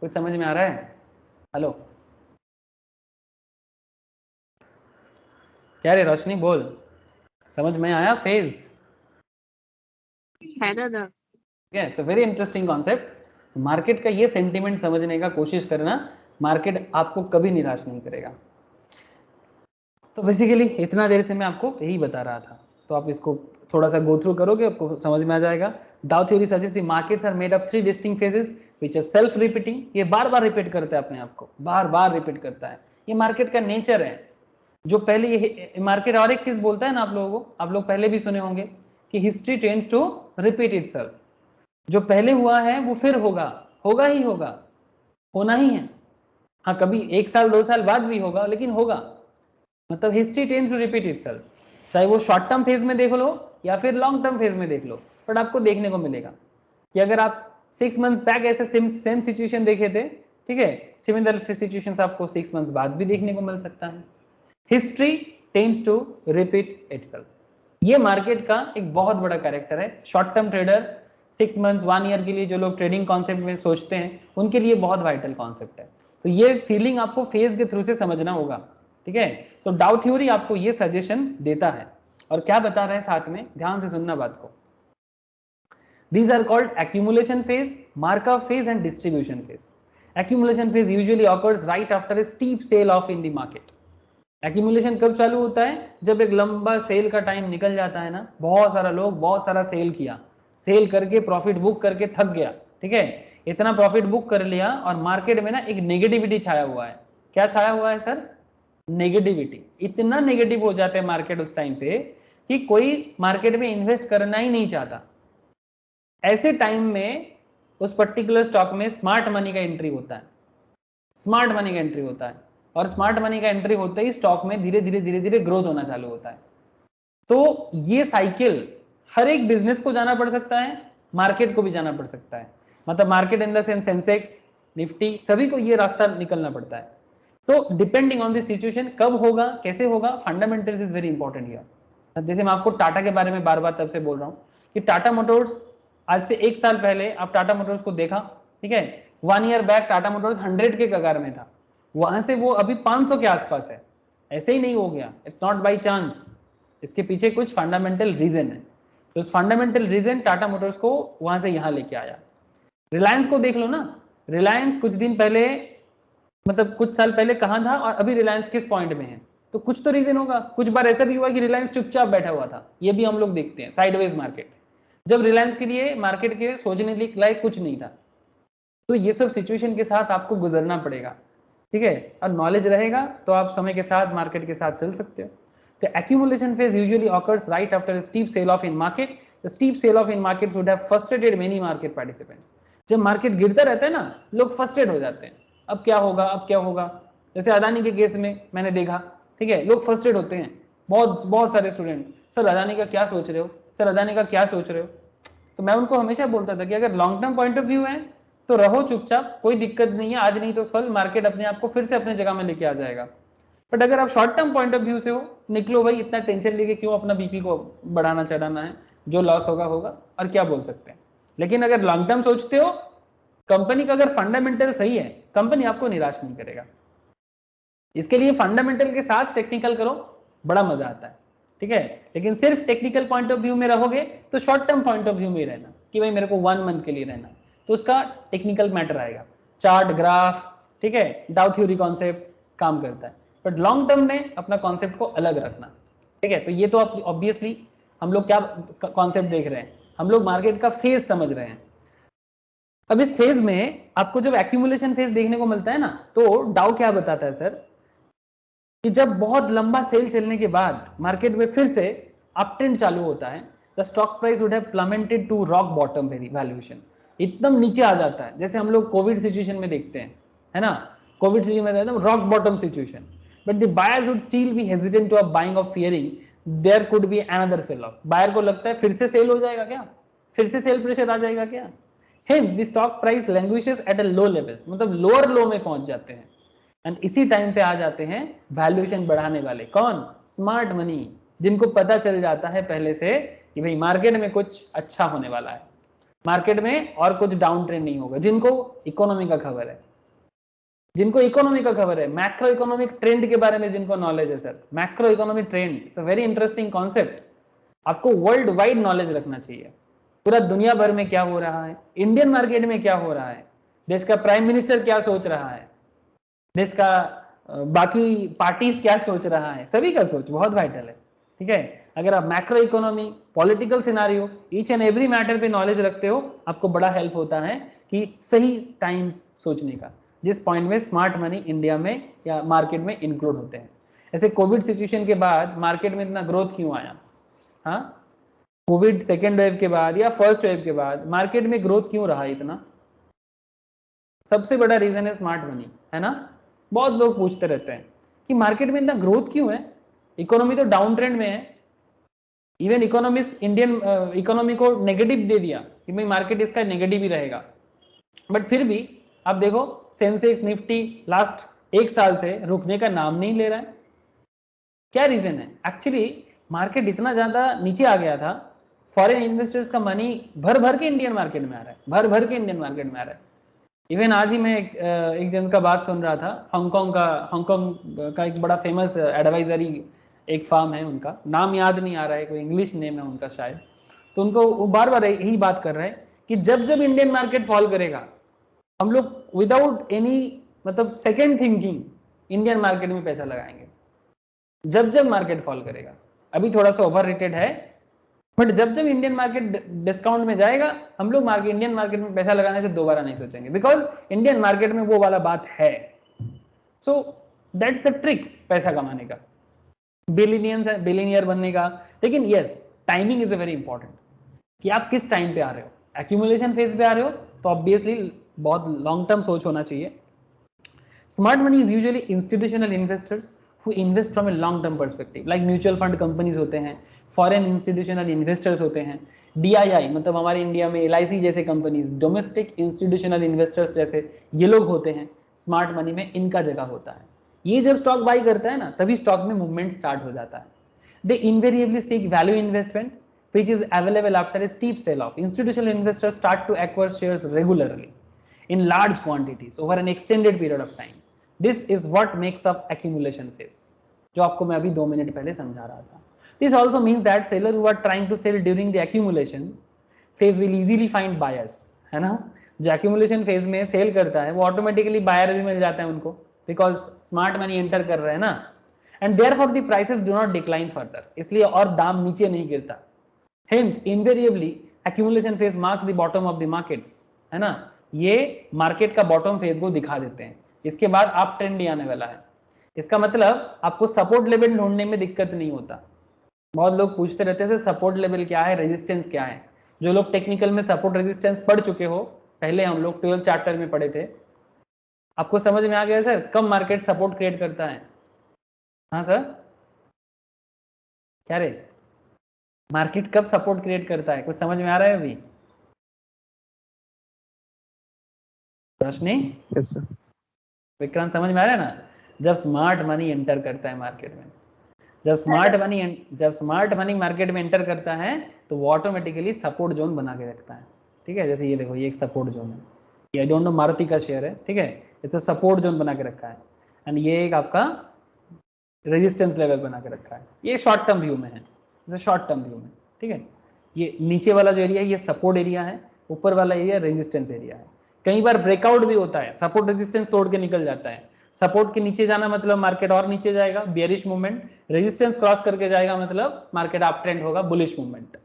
कुछ समझ में आ रहा है? हेलो, क्या रे रोशनी बोल, समझ में आया फेज? है दादा। ठीक है, तो वेरी इंटरेस्टिंग कॉन्सेप्ट। मार्केट का ये सेंटीमेंट समझने का कोशिश करना, मार्केट आपको कभी निराश नहीं करेगा। तो बेसिकली इतना देर से मैं आपको यही बता रहा था, तो आप इसको थोड़ा सा गो थ्रू करोगे, आपको समझ में आ जाएगा। Dow theory suggest the markets are made of 3 distinct phases which are self repeating. ये बार बार रिपीट करता है अपने आप को, बार बार रिपीट करता है, ये मार्केट का नेचर है। जो पहले ये मार्केट और एक चीज बोलता है ना आप लोगों को, आप लोग पहले भी सुने होंगे कि history tends to repeat itself. जो पहले हुआ है वो फिर होगा, होगा ही होगा, होना ही है। हाँ, कभी 1 साल 2 साल बाद भी होगा, लेकिन होगा। मतलब history tends to repeat itself, चाहे वो शॉर्ट टर्म फेज में देख लो या फिर लॉन्ग टर्म फेज में देख लो, बट आपको देखने को मिलेगा कि अगर आप 6 मंथ्स बैक ऐसे सेम सिचुएशन देखे थे, ठीक है, सिमिलर सिचुएशंस आपको 6 मंथ्स बाद भी देखने को मिल सकता है। History tends to repeat itself, ये मार्केट का एक बहुत बड़ा कैरेक्टर है। Short term trader 6 months 1 year के लिए जो लोग ट्रेडिंग कॉन्सेप्ट में सोचते हैं, उनके लिए बहुत वाइटल कॉन्सेप्ट है। तो ये फीलिंग आपको फेज के थ्रू से समझना होगा, ठीक है। तो डाउ थ्योरी आपको ये सजेशन देता है, और क्या बता रहा है साथ में, ध्यान से सुनना बात को। These are called accumulation phase, markup phase and distribution phase. Accumulation phase usually occurs right after a steep sell off in the market. Accumulation कब चालू होता है? जब एक लंबा सेल का टाइम निकल जाता है ना, बहुत सारा लोग बहुत सारा सेल किया, सेल करके प्रॉफिट बुक करके थक गया, ठीक है, इतना प्रॉफिट बुक कर लिया और मार्केट में ना एक नेगेटिविटी छाया हुआ है। क्या छाया हुआ है सर? नेगेटिविटी। इतना नेगेटिव हो जाता है मार्केट उस टाइम पे कि कोई मार्केट में इन्वेस्ट करना ही नहीं चाहता। ऐसे टाइम में उस पर्टिकुलर स्टॉक में स्मार्ट मनी का एंट्री होता है, स्मार्ट मनी का एंट्री होता है, और स्मार्ट मनी का एंट्री होते ही स्टॉक में धीरे धीरे ग्रोथ होना चालू होता है। तो ये साइकिल हर एक बिजनेस को जाना पड़ सकता है, मार्केट को भी जाना पड़ सकता है, मतलब market in the sense Sensex, Nifty, सभी को ये रास्ता निकलना पड़ता है। तो डिपेंडिंग ऑन द सिचुएशन कब होगा, कैसे होगा, fundamentals is very important here. जैसे मैं आपको टाटा के बारे में बार बार तब से बोल रहा हूँ कि टाटा मोटर्स, आज से 1 साल पहले आप टाटा मोटर्स को देखा, ठीक है, 1 ईयर बैक टाटा मोटर्स 100 के कगार में था, वहां से वो अभी 500 के आसपास है। ऐसे ही नहीं हो गया, इट्स नॉट बाय चांस, इसके पीछे कुछ फंडामेंटल रीजन है। तो उस फंडामेंटल रीजन टाटा मोटर्स को वहां से यहां लेके आया। रिलायंस को देख लो ना, रिलायंस कुछ दिन पहले, मतलब कुछ साल पहले कहां था और अभी रिलायंस किस पॉइंट में है, तो कुछ तो रीजन होगा। कुछ बार ऐसा भी हुआ कि रिलायंस चुपचाप बैठा हुआ था, ये भी हम लोग देखते हैं, साइडवेज मार्केट, जब रिलायंस के लिए मार्केट के सोचने के लायक कुछ नहीं था। तो ये सब सिचुएशन के साथ आपको गुजरना पड़ेगा, ठीक है, और नॉलेज रहेगा तो आप समय के साथ मार्केट के साथ चल सकते हो। तो accumulation phase usually occurs right after a steep sell off in market. The steep sell off in markets would have frustrated many market participants. जब मार्केट गिरता रहता है ना, लोग फ्रस्ट्रेट हो जाते हैं, अब क्या होगा, अब क्या होगा। जैसे अदानी के केस में मैंने देखा, ठीक है, लोग फ्रस्ट्रेट होते हैं, बहुत सारे स्टूडेंट, सर अदानी का क्या सोच रहे हो, सर अदानी का क्या सोच रहे हो। तो मैं उनको हमेशा बोलता था कि अगर long term point of view है तो रहो चुपचाप, कोई दिक्कत नहीं है, आज नहीं तो कल मार्केट अपने आप को फिर से अपने जगह में लेके आ जाएगा। बट अगर आप short term point of view से हो, निकलो भाई, इतना टेंशन लेके क्यों अपना बीपी को बढ़ाना चढ़ाना है, जो लॉस होगा होगा, और क्या बोल सकते हैं। लेकिन अगर लॉन्ग टर्म सोचते हो, कंपनी का अगर फंडामेंटल सही है, कंपनी आपको निराश नहीं करेगा। इसके लिए फंडामेंटल के साथ टेक्निकल करो, बड़ा मजा आता है, ठीक है। लेकिन सिर्फ टेक्निकल पॉइंट ऑफ व्यू में रहोगे तो short term point of view में रहना कि भाई मेरे को 1 मंथ के लिए रहना, तो उसका टेक्निकल मैटर आएगा, चार्ट, ग्राफ, ठीक है, डाउ थ्योरी कॉन्सेप्ट काम करता है। बट लॉन्ग टर्म में अपना कॉन्सेप्ट को अलग रखना, ठीक है। तो ये तो आप ऑब्वियसली हम लोग क्या कॉन्सेप्ट देख रहे हैं, हम लोग मार्केट का फेज समझ रहे हैं। अब इस फेज में आपको जब एक्यूमुलेशन फेज देखने को मिलता है ना, तो डाउ क्या बताता है सर, कि जब बहुत लंबा सेल चलने के बाद मार्केट में फिर से अप ट्रेंड चालू होता है, the stock price would have plummeted to rock bottom valuation, एकदम नीचे आ जाता है, जैसे हम लोग कोविड सिचुएशन में देखते हैं, है ना, कोविड सिचुएशन में रहता है rock bottom situation, but the buyers would still be hesitant to buying of fearing there could be another sell off. Buyer को लगता है फिर से सेल हो जाएगा क्या, फिर से सेल प्रेशर आ जाएगा क्या, hence the stock price languishes at a low levels, मतलब लोअर लो में पहुंच जाते हैं, एंड इसी टाइम पे आ जाते हैं वैल्यूएशन बढ़ाने वाले, कौन, स्मार्ट मनी, जिनको पता चल जाता है पहले से कि भाई मार्केट में कुछ अच्छा होने वाला है, मार्केट में और कुछ डाउन ट्रेंड नहीं होगा, जिनको इकोनॉमी का खबर है, जिनको इकोनॉमी का खबर है, मैक्रो इकोनॉमिक ट्रेंड के बारे में जिनको नॉलेज है sir, macro economic trend it's a very interesting concept, आपको वर्ल्ड वाइड नॉलेज रखना चाहिए, पूरा दुनिया भर में क्या हो रहा है, इंडियन मार्केट में क्या हो रहा है, देश का प्राइम मिनिस्टर क्या सोच रहा है, देश का बाकी पार्टीज क्या सोच रहा है, सभी का सोच बहुत वाइटल है, ठीक है। अगर आप macro economy, political scenario, each and every matter पे नॉलेज रखते हो, आपको बड़ा हेल्प होता है कि सही टाइम सोचने का, जिस पॉइंट में स्मार्ट मनी इंडिया में या मार्केट में इंक्लूड होते हैं। ऐसे कोविड सिचुएशन के बाद मार्केट में इतना ग्रोथ क्यों आया, हाँ, कोविड सेकेंड वेव के बाद या फर्स्ट वेव के बाद मार्केट में ग्रोथ क्यों रहा इतना, सबसे बड़ा रीजन है स्मार्ट मनी, है ना। बहुत लोग पूछते रहते हैं कि मार्केट में इतना ग्रोथ क्यों है, इकोनॉमी तो डाउन ट्रेंड में है, इवन इकोनॉमिस्ट इंडियन इकोनॉमी को नेगेटिव दे दिया कि भाई मार्केट इसका नेगेटिव ही रहेगा, बट फिर भी आप देखो सेंसेक्स निफ्टी लास्ट एक साल से रुकने का नाम नहीं ले रहा है, क्या रीजन है, एक्चुअली मार्केट इतना ज्यादा नीचे आ गया था, फॉरेन इन्वेस्टर्स का मनी भर भर के इंडियन मार्केट में आ रहा है, भर भर के इंडियन मार्केट में आ रहा है। इवन आज ही मैं एक जन का बात सुन रहा था, हांगकांग का एक बड़ा फेमस एडवाइजरी एक फार्म है, उनका नाम याद नहीं आ रहा है, कोई इंग्लिश नेम है उनका शायद, तो उनको वो बार बार यही बात कर रहे हैं कि जब जब इंडियन मार्केट फॉल करेगा, हम लोग विदाउट एनी मतलब सेकेंड थिंकिंग इंडियन मार्केट में पैसा लगाएंगे, जब जब मार्केट फॉल करेगा। अभी थोड़ा सा ओवर रेटेड है, बट जब जब इंडियन मार्केट डिस्काउंट में जाएगा, हम लोग इंडियन मार्केट में पैसा लगाने से दोबारा नहीं सोचेंगे, बिकॉज इंडियन मार्केट में वो वाला बात है। सो दैट्स द ट्रिक्स पैसा कमाने का, बिलियनियर बनने का। लेकिन yes, timing is a very important, कि आप किस टाइम पे आ रहे हो, एक्यूमुलेशन फेज पे आ रहे हो तो ऑब्वियसली बहुत लॉन्ग टर्म सोच होना चाहिए। Smart money is usually institutional investors who invest from a long term perspective, like mutual fund companies होते हैं, फॉरेन इंस्टीट्यूशनल इन्वेस्टर्स होते हैं, DII मतलब हमारे इंडिया में LIC जैसे कंपनीज, डोमेस्टिक इंस्टीट्यूशनल इन्वेस्टर्स जैसे ये लोग होते हैं, स्मार्ट मनी में इनका जगह होता है। ये जब स्टॉक बाई करता है ना, तभी स्टॉक में मूवमेंट स्टार्ट हो जाता है। They invariably seek value investment which is available after a steep sell off. Institutional investors start to acquire shares regularly in large quantities over an extended period of time. This is what makes up accumulation phase, जो आपको मैं अभी 2 minute पहले समझा रहा था। This also means that sellers who are trying to sell during the accumulation phase will easily find buyers, है ना। जो accumulation phase में सेल करता है वो ऑटोमेटिकली बायर भी मिल जाता है उनको, बिकॉज स्मार्ट मनी एंटर कर रहे हैं ना, and therefore the prices do not decline further, इसलिए और दाम नीचे नहीं गिरता। Hence, invariably, accumulation phase marks the bottom of the markets, है ना। ये मार्केट का बॉटम फेज को दिखा देते हैं, इसके बाद आप ट्रेंड ही आने वाला है। इसका मतलब आपको सपोर्ट लेवल ढूंढने में दिक्कत नहीं होता। बहुत लोग पूछते रहते हैं सपोर्ट लेवल क्या है, रेजिस्टेंस क्या है। जो लोग टेक्निकल में सपोर्ट रेजिस्टेंस पढ़ चुके हो, पहले हम लोग 12 चैप्टर में पढ़े थे, आपको समझ में आ गया सर कब मार्केट सपोर्ट क्रिएट करता है। हाँ सर, क्या रे, मार्केट कब सपोर्ट क्रिएट करता है, कुछ समझ में आ रहा है अभी रोशनी? Yes sir. विक्रांत समझ में आ रहा है ना, जब स्मार्ट मनी एंटर करता है मार्केट में, जब स्मार्ट मनी मार्केट में एंटर करता है तो वो ऑटोमेटिकली सपोर्ट जोन बना के रखता है, ठीक है। जैसे ये देखो, ये एक सपोर्ट जोन है, ये आई डोंट नो मारुति का शेयर है, ठीक है, ये तो सपोर्ट जोन बना के रखा है, एंड ये एक आपका रेजिस्टेंस लेवल बना के रखा है। ये शॉर्ट टर्म व्यू में है, शॉर्ट टर्म व्यू में, ठीक है। ये नीचे वाला जो एरिया है ये सपोर्ट एरिया है, ऊपर वाला एरिया रेजिस्टेंस एरिया है। कई बार ब्रेकआउट भी होता है, सपोर्ट रेजिस्टेंस तोड़ के निकल जाता है, सपोर्ट के नीचे जाना मतलब मार्केट और नीचे जाएगा, बियरिश मूवमेंट, रेजिस्टेंस क्रॉस करके जाएगा मतलब मार्केट अप ट्रेंड होगा, बुलिश मूवमेंट।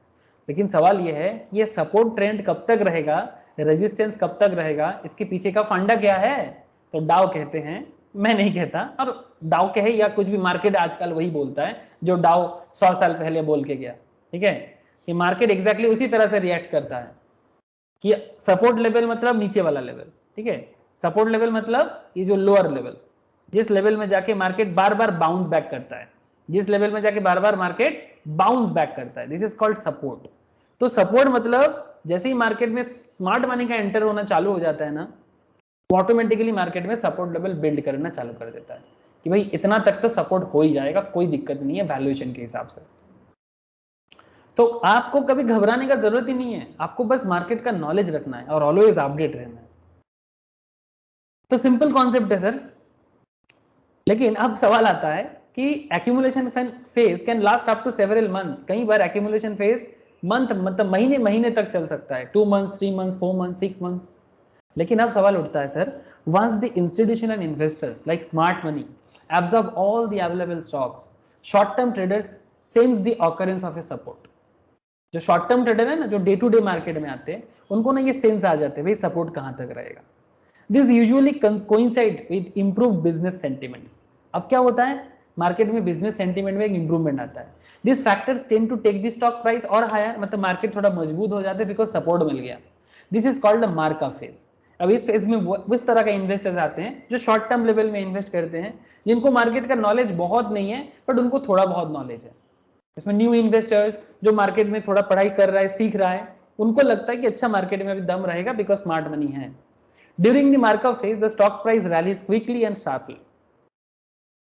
लेकिन सवाल ये है, ये सपोर्ट ट्रेंड कब तक रहेगा, रेजिस्टेंस कब तक रहेगा, इसके पीछे का फंडा क्या है? तो डाउ कहते हैं, मैं नहीं कहता, और डाउ कहे या कुछ भी, मार्केट आजकल वही बोलता है जो डाउ 100 साल पहले बोल के गया। ठीक है, कि मार्केट एग्जैक्टली उसी तरह से रिएक्ट करता है कि सपोर्ट लेवल मतलब नीचे वाला लेवल, ठीक है, सपोर्ट लेवल मतलब ये जो लोअर लेवल, जिस लेवल में जाके मार्केट बार बार बाउंस बैक करता है, जिस लेवल में जाके बार बार मार्केट बाउंस बैक करता है, दिस इज कॉल्ड सपोर्ट। तो सपोर्ट मतलब जैसे ही मार्केट में स्मार्ट मनी का एंटर होना चालू हो जाता है ना, तो ऑटोमेटिकली मार्केट में सपोर्ट लेवल बिल्ड करना चालू कर देता है कि भाई इतना तक तो सपोर्ट हो ही जाएगा, कोई दिक्कत नहीं है वैल्यूएशन के हिसाब से। तो आपको कभी घबराने का जरूरत ही नहीं है, आपको बस मार्केट का नॉलेज रखना है और ऑलवेज अपडेट रहना है। तो सिंपल कॉन्सेप्ट है सर। लेकिन अब सवाल आता है कि accumulation phase can last up to several months. कई बार एक्यूमुलेशन फेज मंथ मतलब महीने महीने तक चल सकता है, 2 मंथ्स, 3 मंथ्स, 4 मंथ्स, 6 मंथ्स। लेकिन अब सवाल उठता है sir, once the institutional investors like smart money absorb all the available stocks, short term traders sense the occurrence of a support। जो शॉर्ट टर्म ट्रेडर है ना, जो डे टू डे मार्केट में आते हैं, उनको ना ये सेंस आ जाते हैं भाई सपोर्ट कहां तक रहेगा। This usually coincide with improved business sentiments. अब क्या होता है, मार्केट में बिजनेस सेंटिमेंट में एक इंप्रूवमेंट आता है, this factors tend to take the stock price और हायर, मतलब मार्केट थोड़ा मजबूत हो जाता है बिकॉज सपोर्ट मिल गया। This is called a markup phase. अब इस फेज में उस तरह के इन्वेस्टर्स आते हैं जो शॉर्ट टर्म लेवल में इन्वेस्ट करते हैं, जिनको मार्केट का नॉलेज बहुत नहीं है बट उनको थोड़ा बहुत नॉलेज है। इसमें न्यू इन्वेस्टर्स जो मार्केट में थोड़ा पढ़ाई कर रहा है, सीख रहा है, उनको लगता है कि अच्छा मार्केट में अभी दम रहेगा बिकॉज स्मार्ट मनी है। During the markup phase the stock price rallies quickly and sharply.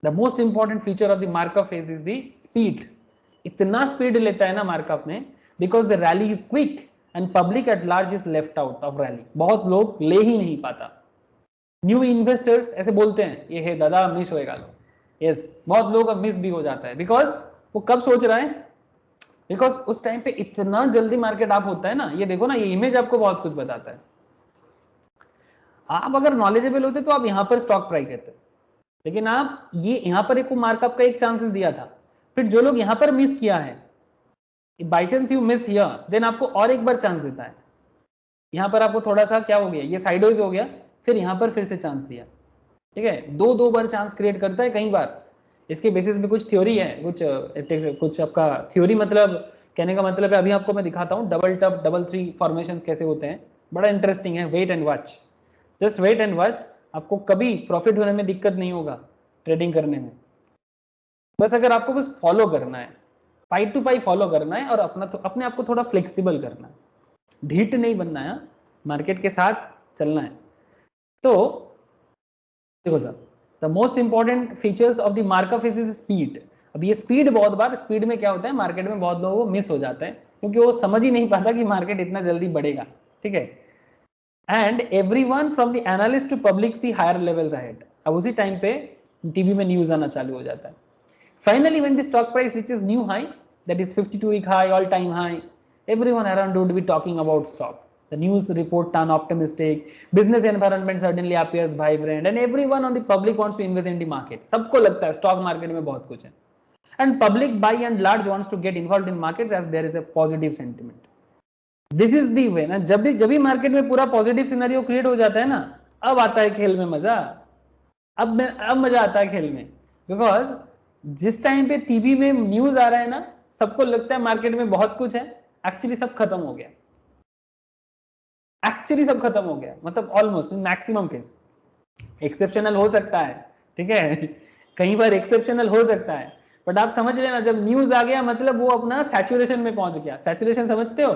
The most important feature of the markup phase is the speed. इतना स्पीड लेता है ना मार्कअप में because the rally is quick and public at large is left out of rally. बहुत लोग ले ही नहीं पाता। न्यू इन्वेस्टर्स ऐसे बोलते हैं ये है दादा मिस होएगा लो, यस बहुत लोग अब मिस भी हो जाता है बिकॉज वो कब सोच रहा है, बिकॉज उस टाइम पे इतना जल्दी मार्केट अप होता है ना। ये देखो ना, ये इमेज आपको बहुत कुछ बताता है। आप अगर नॉलेजेबल होते तो आप यहां पर स्टॉक प्राइस कहते, लेकिन आप ये यहां पर एक मार्कअप का एक चांसेस दिया था, फिर जो लोग यहां पर मिस किया है, by chance you miss here, then आपको और एक बार चांस देता है। यहां पर आपको थोड़ा सा क्या हो गया, ये साइडवेज हो गया, फिर यहां पर फिर से चांस दिया। ठीक है, दो बार चांस क्रिएट करता है कई बार। इसके बेसिस पे कुछ थ्योरी है, कुछ आपका थ्योरी, मतलब कहने का मतलब है, अभी आपको मैं दिखाता हूँ double top double three formation कैसे होते हैं, बड़ा इंटरेस्टिंग है। Wait and watch, just wait and watch, आपको कभी प्रॉफिट होने में दिक्कत नहीं होगा ट्रेडिंग करने में। बस अगर आपको बस फॉलो करना है, पाई टू पाई फॉलो करना है और अपने आप को थोड़ा फ्लेक्सिबल करना है, ढीठ नहीं बनना है, मार्केट के साथ चलना है। तो देखो sir, the most important features of the markup phase is speed. अब ये स्पीड, बहुत बार स्पीड में क्या होता है, मार्केट में बहुत लोगों को मिस हो जाता है क्योंकि वो समझ ही नहीं पाता कि मार्केट इतना जल्दी बढ़ेगा। ठीक है, and everyone from the analyst to public see higher levels ahead. अब उसी टाइम पे टीवी में न्यूज आना चालू हो जाता है। Finally when the stock price reaches new high, that is 52 week high, all time high, everyone around would be talking about stock. The news report turn optimistic, business environment suddenly appears vibrant, and everyone on the public wants to invest in the market. सबको लगता है stock market में बहुत कुछ है, and public by and large wants to get involved in markets as there is a positive sentiment. This is the way ना, जब भी मार्केट में पूरा पॉजिटिव सिनेरियो क्रिएट हो जाता है ना, अब आता है खेल में मजा। अब मजा आता है खेल में, बिकॉज जिस टाइम पे टीवी में न्यूज आ रहा है ना, सबको लगता है मार्केट में बहुत कुछ है, एक्चुअली सब खत्म हो गया। एक्चुअली सब खत्म हो गया मतलब ऑलमोस्ट, मैक्सिमम केस, एक्सेप्शनल हो सकता है, ठीक है, कई बार एक्सेप्शनल हो सकता है, बट आप समझ लेना जब न्यूज आ गया मतलब वो अपना सैचुरेशन में पहुंच गया। सैचुरेशन समझते हो,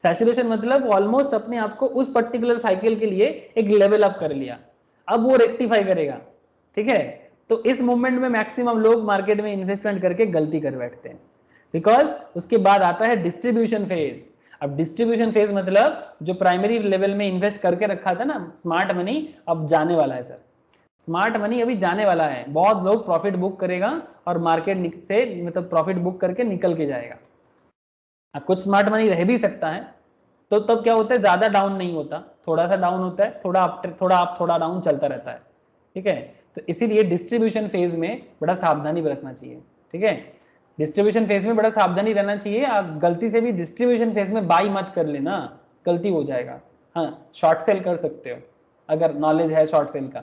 सैचुरेशन मतलब ऑलमोस्ट अपने आप को उस पर्टिकुलर साइकिल के लिए एक लेवल अप कर लिया, अब वो रेक्टिफाई करेगा। ठीक है, तो इस मूवमेंट में मैक्सिमम लोग मार्केट में इन्वेस्टमेंट करके गलती कर बैठते हैं, बिकॉज उसके बाद आता है डिस्ट्रीब्यूशन फेज। अब डिस्ट्रीब्यूशन फेज मतलब जो प्राइमरी लेवल में इन्वेस्ट करके रखा था ना स्मार्ट मनी, अब जाने वाला है सर। स्मार्ट मनी अभी जाने वाला है, बहुत लोग प्रॉफिट बुक करेगा और मार्केट से मतलब प्रॉफिट बुक करके निकल के जाएगा। अब कुछ स्मार्ट मनी रह भी सकता है, तो तब क्या होता है, ज्यादा डाउन नहीं होता, थोड़ा सा डाउन होता है, थोड़ा अप थोड़ा डाउन चलता रहता है। ठीक है, तो इसीलिए डिस्ट्रीब्यूशन फेज में बड़ा सावधानी बरतना चाहिए, ठीक है। डिस्ट्रीब्यूशन फेज में बड़ा सावधानी रहना चाहिए। आप गलती से भी डिस्ट्रीब्यूशन फेज में बाई मत कर लेना, गलती हो जाएगा। हाँ, शॉर्ट सेल कर सकते हो अगर नॉलेज है शॉर्ट सेल का।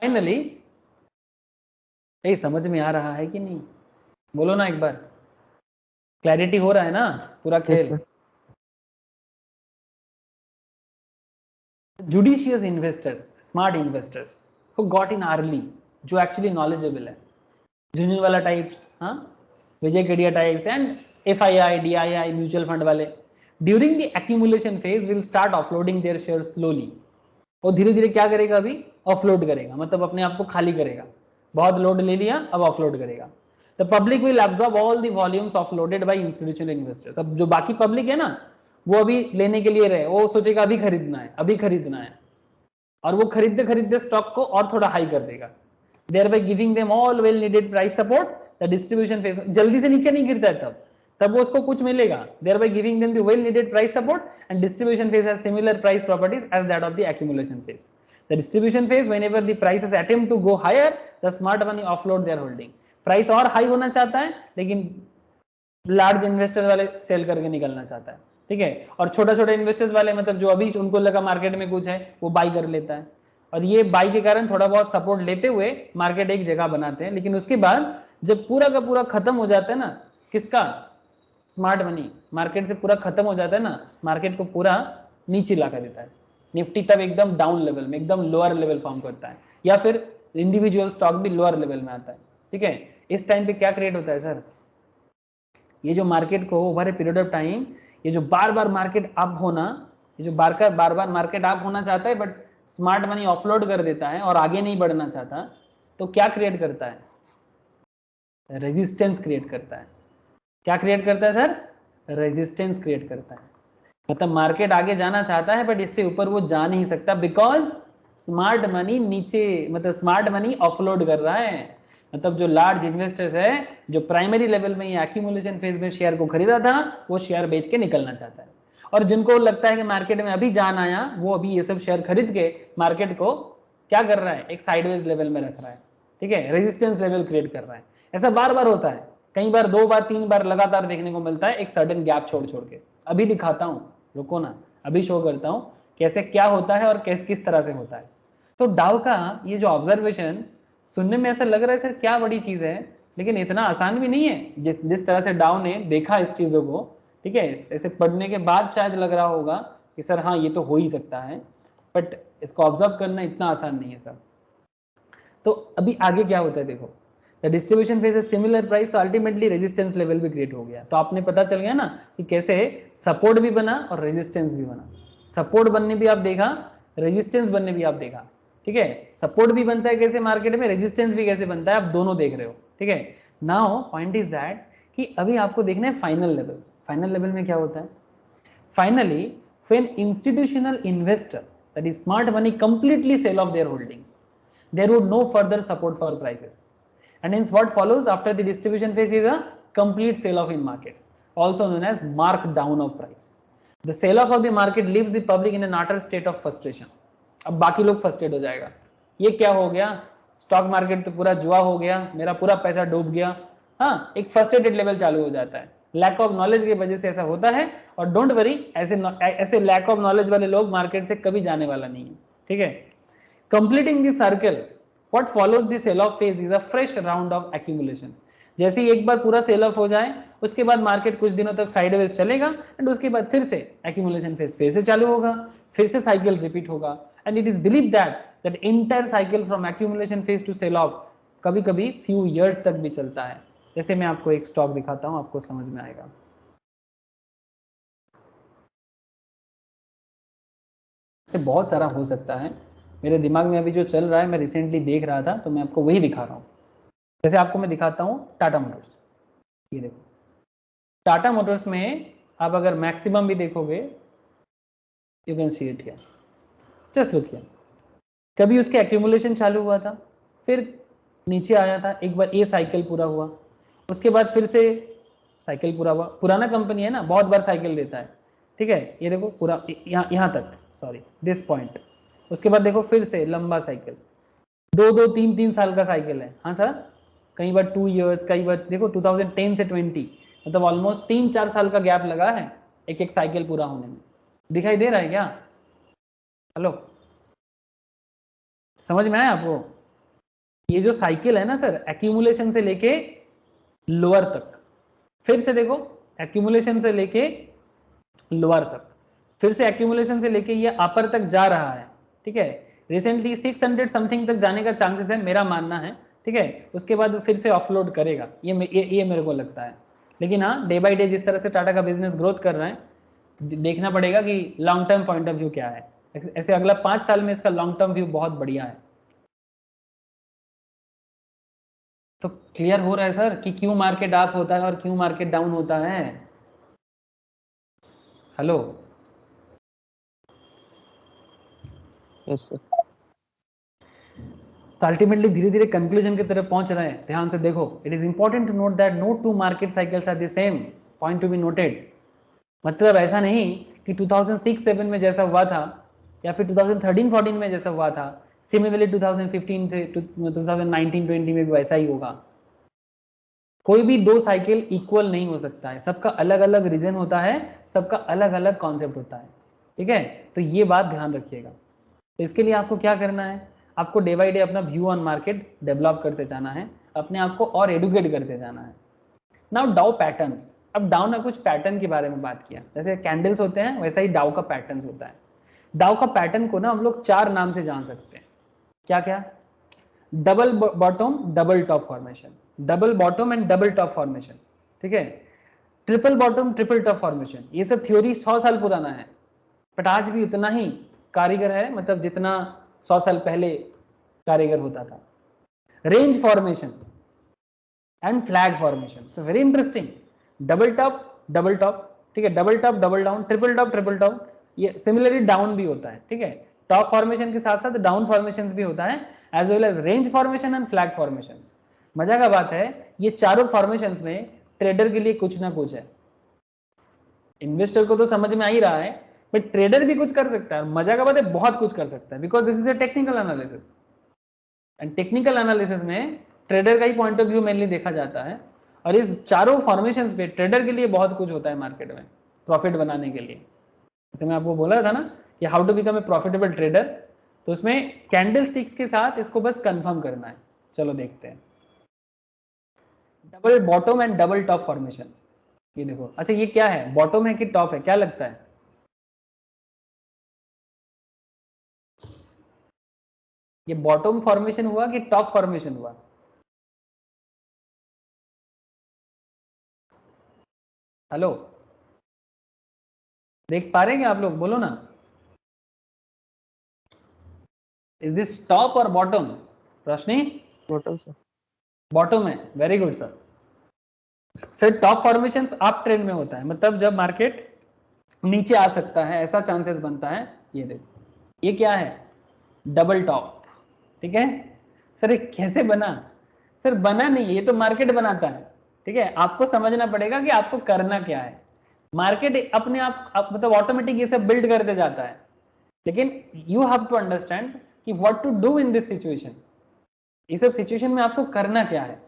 फाइनली, ये समझ में आ रहा है कि नहीं, बोलो ना एक बार, क्लैरिटी हो रहा है ना पूरा यस खेल। Sir. Judicious investors, smart investors who got in early, जो एक्चुअली नॉलेजेबल है, झुंझुनवाला टाइप्स, हाँ, Vijay Kedia types and FII, DII mutual fund वाले, during the accumulation phase will start offloading their share slowly. वो धीरे धीरे क्या करेगा, अभी ऑफलोड करेगा, मतलब अपने आप को खाली करेगा। बहुत लोड ले लिया, अब ऑफलोड करेगा। The public will absorb all the volumes offloaded by institutional investors. अब जो बाकी पब्लिक है ना, वो अभी लेने के लिए रहे, वो सोचेगा अभी खरीदना है, अभी खरीदना है, और वो खरीदते खरीदते स्टॉक को और थोड़ा हाई कर देगा, thereby giving them all well needed price support. The distribution phase जल्दी से नीचे नहीं गिरता है, तब वो उसको कुछ मिलेगा, thereby giving them the well needed price support. And distribution phase has similar price properties as that of the accumulation phase. The distribution phase, whenever the prices attempt to go higher, the smart money offload their holding. Price और high होना चाहता है, लेकिन large investor वाले cell करके निकलना चाहता है, ठीक है। और छोटा छोटा इन्वेस्टर्स वाले, मतलब जो अभी उनको लगा मार्केट में कुछ है, वो बाई कर लेता है, और ये बाई के कारण थोड़ा बहुत सपोर्ट लेते हुए मार्केट एक जगह बनाते हैं। लेकिन उसके बाद जब पूरा का पूरा खत्म हो जाता है ना, किसका, स्मार्ट मनी, मार्केट से पूरा खत्म हो जाता है ना, मार्केट को पूरा नीचे ला कर देता है। निफ्टी तब एकदम डाउन लेवल में, एकदम लोअर लेवल फॉर्म करता है, या फिर इंडिविजुअल स्टॉक भी लोअर लेवल में आता है, ठीक है। इस टाइम पे क्या क्रिएट होता है सर, ये जो मार्केट को over a period of time, ये जो बार बार मार्केट अप होना, ये जो बार बार मार्केट अप होना चाहता है बट स्मार्ट मनी ऑफलोड कर देता है और आगे नहीं बढ़ना चाहता, तो क्या क्रिएट करता है, रेजिस्टेंस क्रिएट करता है। क्या क्रिएट करता है सर, रेजिस्टेंस क्रिएट करता है। मतलब मार्केट आगे जाना चाहता है बट इससे ऊपर वो जा नहीं सकता, बिकॉज स्मार्ट मनी नीचे, मतलब स्मार्ट मनी ऑफलोड कर रहा है। मतलब जो लार्ज इन्वेस्टर्स है, जो प्राइमरी लेवल में या एक्यूमुलेशन फेज में शेयर को खरीदा था, वो शेयर बेच के निकलना चाहता है। और जिनको लगता है कि मार्केट में अभी जान आया, वो अभी ये सब शेयर खरीद के मार्केट को क्या कर रहा है, एक साइडवेज लेवल में रख रहा है, ठीक है, रेजिस्टेंस लेवल क्रिएट कर रहा है। ऐसा बार बार होता है, कई बार 2 बार 3 बार लगातार देखने को मिलता है, एक सर्टेन गैप छोड़ छोड़ के। अभी दिखाता हूँ, रुको ना, अभी शो करता हूँ कैसे क्या होता है और किस तरह से होता है। तो डाउ का ये जो ऑब्जर्वेशन सुनने में ऐसा लग रहा है सर क्या बड़ी चीज है, लेकिन इतना आसान भी नहीं है जिस तरह से डाउ ने देखा इस चीजों को, ठीक है। ऐसे पढ़ने के बाद शायद लग रहा होगा कि सर हाँ ये तो हो ही सकता है, बट इसको ऑब्जर्व करना इतना आसान नहीं है सर। तो अभी आगे क्या होता है देखो, the distribution phase similar price, तो अल्टीमेटली रेजिस्टेंस लेवल भी क्रिएट हो गया। तो आपने पता चल गया ना कि कैसे सपोर्ट भी बना और रेजिस्टेंस भी बना। सपोर्ट बनने भी आप देखा, रेजिस्टेंस बनने भी आप देखा, ठीक है। सपोर्ट भी बनता है कैसे मार्केट में, रेजिस्टेंस भी कैसे बनता है, आप दोनों देख रहे हो, ठीक है। नाउ पॉइंट इज दैट कि अभी आपको देखना है फाइनल लेवल। फाइनल लेवल में क्या होता है, finally when institutional investor, that is smart money, completely sell off their holdings, there would no further support for prices, and hence what follows after the distribution phase is a complete sell off in markets, also known as markdown of price. The sell off of the market leaves the public in an utter state of frustration. अब बाकी लोग frustrate हो जाएगा, ये क्या हो गया, stock market तो पूरा जुआ हो गया, मेरा पूरा पैसा डूब गया। हाँ, एक फ्रस्ट्रेटेड लेवल चालू हो जाता है, लैक ऑफ नॉलेज की वजह से ऐसा होता है। और डोंट वरी, ऐसे लैक ऑफ नॉलेज वाले लोग मार्केट से कभी जाने वाला नहीं है, ठीक है। Completing the circle, what follows the sell-off phase is a fresh round of accumulation. जैसे ही एक बार पूरा सेल ऑफ हो जाए, उसके बाद मार्केट कुछ दिनों तक साइडवेज चलेगा, एंड उसके बाद फिर से एक्यूमुलेशन फेज फिर से चालू होगा, फिर से साइकिल रिपीट होगा। And it is believe that entire cycle from accumulation phase to sell off कभी कभी फ्यू ईयर्स तक भी चलता है। जैसे मैं आपको एक स्टॉक दिखाता हूं, आपको समझ में आएगा। से बहुत सारा हो सकता है, मेरे दिमाग में अभी जो चल रहा है, मैं रिसेंटली देख रहा था, तो मैं आपको वही दिखा रहा हूँ। जैसे आपको मैं दिखाता हूँ टाटा मोटर्स, ये देखो टाटा मोटर्स में आप अगर मैक्सिमम भी देखोगे, you can see it here, just look here. कभी उसके एक्यूमुलेशन चालू हुआ था, फिर नीचे आया था, एक बार ये साइकिल पूरा हुआ, उसके बाद फिर से साइकिल पूरा हुआ। पुराना कंपनी है ना, बहुत बार साइकिल देता है, ठीक है। ये देखो पूरा यहाँ तक, सॉरी दिस पॉइंट, उसके बाद देखो फिर से लंबा साइकिल, 2-2, 3-3 साल का साइकिल है। हाँ सर, कई बार 2 इयर्स, कई बार देखो 2010 से 20, मतलब ऑलमोस्ट 3-4 साल का गैप लगा है एक एक साइकिल पूरा होने में। दिखाई दे रहा है क्या? हेलो, समझ में आया आपको? ये जो साइकिल है ना सर, एक्यूमुलेशन से लेके लोअर तक, फिर से देखो एक्यूमुलेशन से लेके लोअर तक, फिर से एक्यूमुलेशन से लेके ये अपर तक जा रहा है, ठीक है। रिसेंटली 600 समथिंग तक जाने का चांसेस है, मेरा मानना है, ठीक है। उसके बाद फिर से ऑफलोड करेगा, ये मेरे को लगता है। लेकिन हाँ, डे बाय डे जिस तरह से टाटा का बिजनेस ग्रोथ कर रहा है, देखना पड़ेगा कि long term point of view क्या है। ऐसे अगला 5 साल में इसका लॉन्ग टर्म व्यू बहुत बढ़िया है। तो क्लियर हो रहा है सर कि क्यों मार्केट अप होता है और क्यों मार्केट डाउन होता है? Hello, yes sir. तो अल्टीमेटली धीरे धीरे कंक्लूजन की तरफ पहुंच रहे हैं। ध्यान से देखो, it is important to note that no two market cycles are the same, point to be noted. मतलब ऐसा नहीं कि 2006-7 में जैसा हुआ था या फिर 2013-14 में जैसा हुआ था, सिमिलरली 2015 से 2019-20 में भी वैसा ही होगा। कोई भी दो साइकिल इक्वल नहीं हो सकता है, सबका अलग अलग रीजन होता है, सबका अलग अलग कॉन्सेप्ट होता है, ठीक है। तो ये बात ध्यान रखिएगा। तो इसके लिए आपको क्या करना है, आपको डे बाय डे अपना व्यू ऑन मार्केट डेवलप करते जाना है, अपने आप को और एडुकेट करते जाना है। नाउ डाउ पैटर्न्स, अब डाउ ने कुछ पैटर्न के बारे में बात किया, जैसे कैंडल्स होते हैं वैसा ही डाउ का पैटर्न होता है। डाउ का पैटर्न को ना हम लोग 4 नाम से जान सकते हैं। क्या क्या? Double bottom double top formation, double bottom and double top formation, ठीक है। Triple bottom triple top formation, ये सब थ्योरी 100 साल पुराना है, बट आज भी उतना ही कारीगर है, मतलब जितना 100 साल पहले कारीगर होता था। Range formation and flag formation, so very interesting. Double top, ठीक है, double top double down, triple top, ये सिमिलरली डाउन भी होता है, ठीक है। टॉप फॉर्मेशन के साथ साथ डाउन फॉर्मेशन भी होता है, as well as range formation and flag formation. मजा का बात है, ये चारों फॉर्मेशन में ट्रेडर के लिए कुछ ना कुछ है। इन्वेस्टर को तो समझ में आ ही रहा है, बट ट्रेडर भी कुछ कर सकता है। मजा का बात है, बहुत कुछ कर सकता है, because this is a technical analysis, and technical analysis में ट्रेडर का ही पॉइंट ऑफ व्यू मेनली देखा जाता है। और इस चारों फॉर्मेशंस पे ट्रेडर के लिए बहुत कुछ होता है मार्केट में प्रॉफिट बनाने के लिए। जैसे मैं आपको बोला था ना कि how to become a profitable trader, तो उसमें कैंडल स्टिक्स के साथ इसको बस कंफर्म करना है। चलो देखते हैं, double bottom and double top formation. ये देखो, अच्छा ये क्या है, बॉटम है कि टॉप है, क्या लगता है? ये बॉटम फॉर्मेशन हुआ कि टॉप फॉर्मेशन हुआ? हेलो, देख पा रहे हैं क्या आप लोग? बोलो ना, इज दिस टॉप और बॉटम? रोशनी, बॉटम सर। बॉटम है, very good sir. Sir top formations up trend में होता है, मतलब जब मार्केट नीचे आ सकता है ऐसा चांसेस बनता है। ये देखो, ये क्या है, डबल टॉप, ठीक है। सर ये कैसे बना? सर बना नहीं, ये तो मार्केट बनाता है, ठीक है। आपको समझना पड़ेगा कि आपको करना क्या है। मार्केट अपने आप मतलब ऑटोमेटिक ये सब बिल्ड करते जाता है, लेकिन यू हैव टू अंडरस्टैंड कि what to do in this situation. इस सब सिचुएशन में आपको करना क्या है।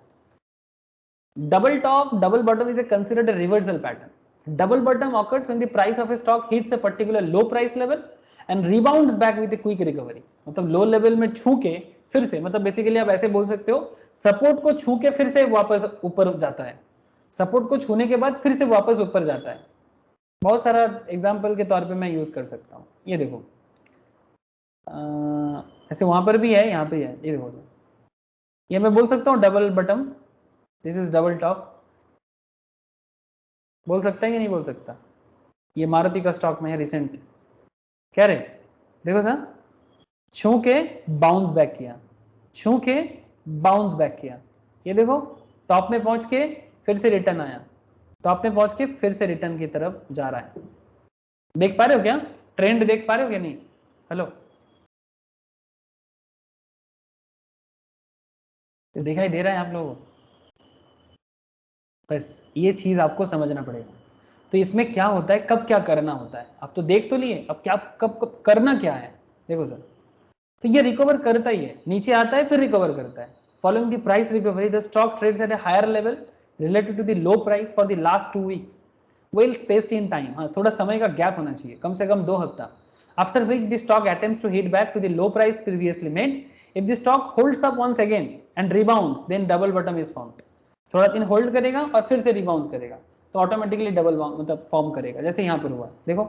Double top, double bottom is considered a reversal pattern. Double bottom occurs when the price of a stock hits a particular low price level and rebounds back with a quick recovery. मतलब low level में छू के फिर से, मतलब basically आप ऐसे बोल सकते हो, सपोर्ट को छू के फिर से वापस ऊपर जाता है, सपोर्ट को छूने के बाद फिर से वापस ऊपर जाता है। बहुत सारा एग्जांपल के तौर पे मैं यूज कर सकता हूँ। ये देखो, ऐसे वहां पर भी है, यहाँ पे है, ये देखो, ये मैं बोल सकता हूँ double bottom, this is double top, बोल सकता है कि नहीं बोल सकता? ये मारुति का स्टॉक में है, रिसेंट क्या रे, देखो सर, छू के बाउंस बैक किया, छू के बाउंस बैक किया, ये देखो टॉप में पहुंच के फिर से रिटर्न आया, टॉप में पहुंच के फिर से रिटर्न की तरफ जा रहा है। देख पा रहे हो क्या, ट्रेंड देख पा रहे हो क्या नहीं? हेलो, दिखाई दे रहा है आप लोगों को? बस ये चीज आपको समझना पड़ेगा। तो इसमें क्या होता है, कब क्या करना होता है, आप तो देख तो लिए, अब क्या कब करना क्या है। देखो सर, तो ये रिकवर करता ही है, नीचे आता है फिर रिकवर करता है। Following the price recovery the stock trades at a higher level related to the low price for the last 2 weeks well spaced in time. हाँ, थोड़ा समय का गैप होना चाहिए, कम से कम 2 हफ्ता। After which the stock attempts to hit back to the low price previously made. If the stock holds up once again and rebounds then double bottom is formed. थोड़ा दिन होल्ड करेगा और फिर से रिबाउंड करेगा तो ऑटोमेटिकली डबल मतलब form करेगा, जैसे यहाँ पर हुआ। देखो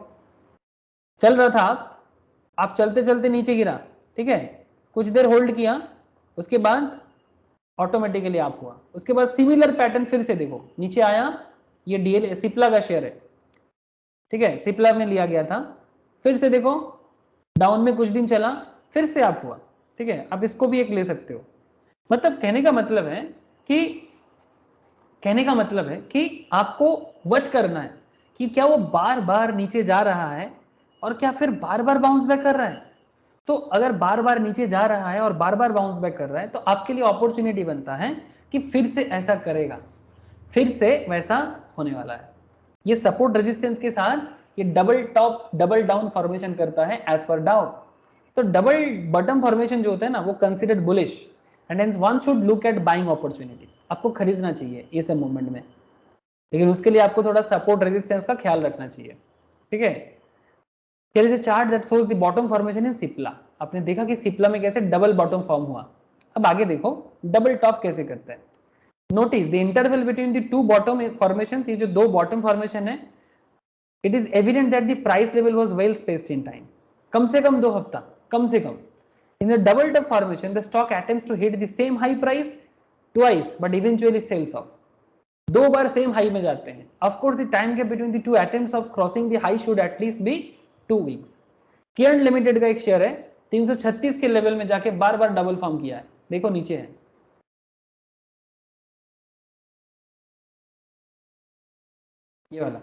चल रहा था, आप चलते चलते नीचे गिरा, ठीक है, कुछ देर होल्ड किया, उसके बाद ऑटोमेटिकली आप हुआ। उसके बाद सिमिलर पैटर्न फिर से देखो, नीचे आया, ये डीएल सिप्ला का शेयर है, ठीक है, सिप्ला में लिया गया था, फिर से देखो डाउन में कुछ दिन चला, फिर से आप हुआ, ठीक है। आप इसको भी एक ले सकते हो। मतलब कहने का मतलब है कि आपको वॉच करना है कि क्या वो बार बार नीचे जा रहा है और क्या फिर बार बार बाउंस बैक कर रहा है। तो अगर बार बार नीचे जा रहा है और बार बार बाउंस बैक कर रहा है तो आपके लिए अपॉर्चुनिटी बनता है कि फिर से ऐसा करेगा, फिर से वैसा होने वाला है। ये सपोर्ट रेजिस्टेंस के साथ ये double top double down formation करता है एज पर डाउ। तो डबल बॉटम फॉर्मेशन जो होता है ना वो considered bullish and hence one should look at buying opportunities. आपको खरीदना चाहिए ये सब मूवमेंट में, लेकिन उसके लिए आपको थोड़ा सपोर्ट रेजिस्टेंस का ख्याल रखना चाहिए, ठीक है। There is a chart that shows the bottom formation in Cipla. आपने देखा कि सिप्ला में कैसे डबल बॉटम फॉर्म हुआ। अब आगे देखो डबल टॉप कैसे करता है। Notice the interval between the two bottom formations, ये जो दो बॉटम फॉर्मेशन है, it is evident that the price level was well spaced in time. कम से कम 2 हफ्ता, कम से कम। In the double top formation the stock attempts to hit the same high price twice but eventually sells off. 2 बार same high में जाते हैं। Of course the time gap between the to attempts of crossing the high should at least be 2 weeks. Cairn limited का एक share है, 336 के level में जाके बार बार डबल फॉर्म किया है। देखो नीचे है, ये वाला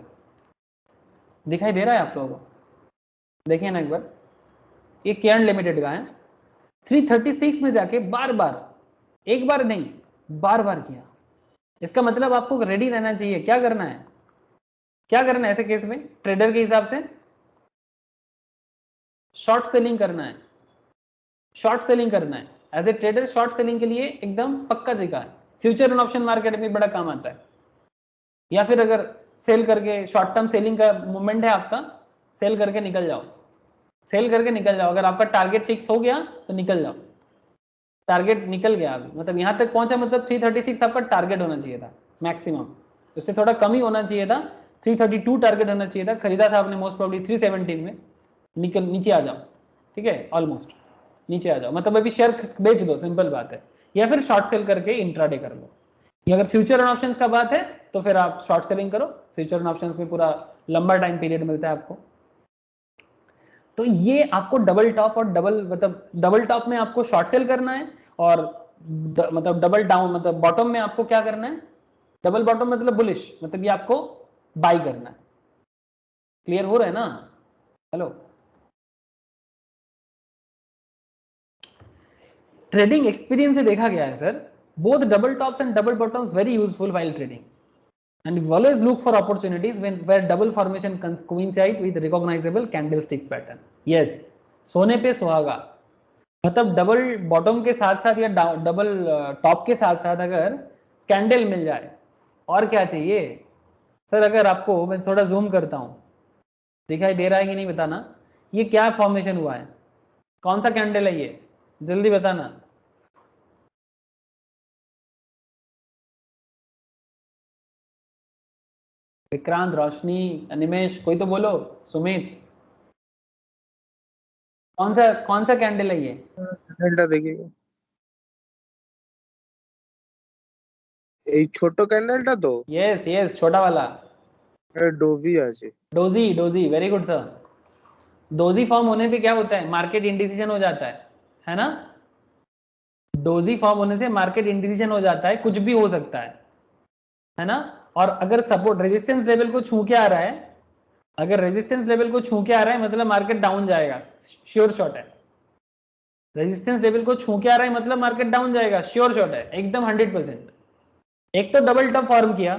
दिखाई दे रहा है आप लोगों को, देखिए ना एक बार, ये केयर्न लिमिटेड का है। 336 में जाके बार बार, एक बार नहीं बार बार किया। इसका मतलब आपको रेडी रहना चाहिए। क्या करना है, क्या करना है ऐसे केस में? ट्रेडर के हिसाब से शॉर्ट सेलिंग करना है, शॉर्ट सेलिंग करना है। As a trader short selling के लिए एकदम पक्का जगह है। फ्यूचर एंड ऑप्शन मार्केट में बड़ा काम आता है। या फिर अगर सेल करके शॉर्ट टर्म सेलिंग का मूवमेंट है आपका, सेल करके निकल जाओ, सेल करके निकल जाओ। अगर आपका टारगेट फिक्स हो गया तो निकल जाओ। टारगेट निकल गया अभी, मतलब यहां तक पहुंचा, मतलब 336 आपका टारगेट होना चाहिए था मैक्सिमम, उससे थोड़ा कम ही होना चाहिए था। 332 टारगेट होना चाहिए था। खरीदा था आपने मोस्ट प्रोबेबली 317 में, निकल नीचे आ जाओ, ठीक है, ऑलमोस्ट नीचे आ जाओ। मतलब अभी शेयर बेच दो, सिंपल बात है। या फिर शॉर्ट सेल करके इंट्राडे कर लो। अगर फ्यूचर एंड ऑप्शंस का बात है तो फिर आप शॉर्ट सेलिंग करो। फ्यूचर एंड ऑप्शंस में पूरा लंबा टाइम पीरियड मिलता है आपको। तो ये आपको डबल टॉप और डबल, मतलब डबल टॉप में आपको शॉर्ट सेल करना है और मतलब डबल डाउन, मतलब बॉटम में आपको क्या करना है, डबल बॉटम मतलब बुलिश, मतलब ये आपको बाई करना है। क्लियर हो रहा है ना? हेलो, ट्रेडिंग एक्सपीरियंस से देखा गया है sir, both double tops and double bottoms very useful while trading and we always look for opportunities where double formation coincide with recognizable candlesticks pattern. Yes, सोने पे सुहागा, मतलब डबल बॉटम के साथ साथ या डबल टॉप के साथ साथ अगर कैंडल मिल जाए, और क्या चाहिए सर? अगर आपको, मैं थोड़ा जूम करता हूं, दिखाई दे रहा है कि नहीं बताना, ये क्या फॉर्मेशन हुआ है, कौन सा कैंडल है ये, जल्दी बताना। विक्रांत, रोशनी, अनिमेश, कोई तो बोलो, सुमित, कौन सा कैंडल है ये? ক্যান্ডেলটা দেখি, এই ছোট ক্যান্ডেলটা তো? यस यस, छोटा वाला ডোভি আছে। Doji, doji, very good sir. Doji form होने पे क्या होता है, मार्केट इंडिसीजन हो जाता है ना? डोजी फॉर्म होने से मार्केट इंडिसीजन हो जाता है, कुछ भी हो सकता है ना? और अगर सपोर्ट रेजिस्टेंस लेवल को छू के आ रहा है, अगर रेजिस्टेंस लेवल को छू के आ रहा है मतलब मार्केट डाउन जाएगा, श्योर शॉट है। रेजिस्टेंस लेवल को छू के आ रहा है मतलब मार्केट डाउन जाएगा, श्योर शॉट है, एकदम 100%। एक तो डबल टॉप फॉर्म किया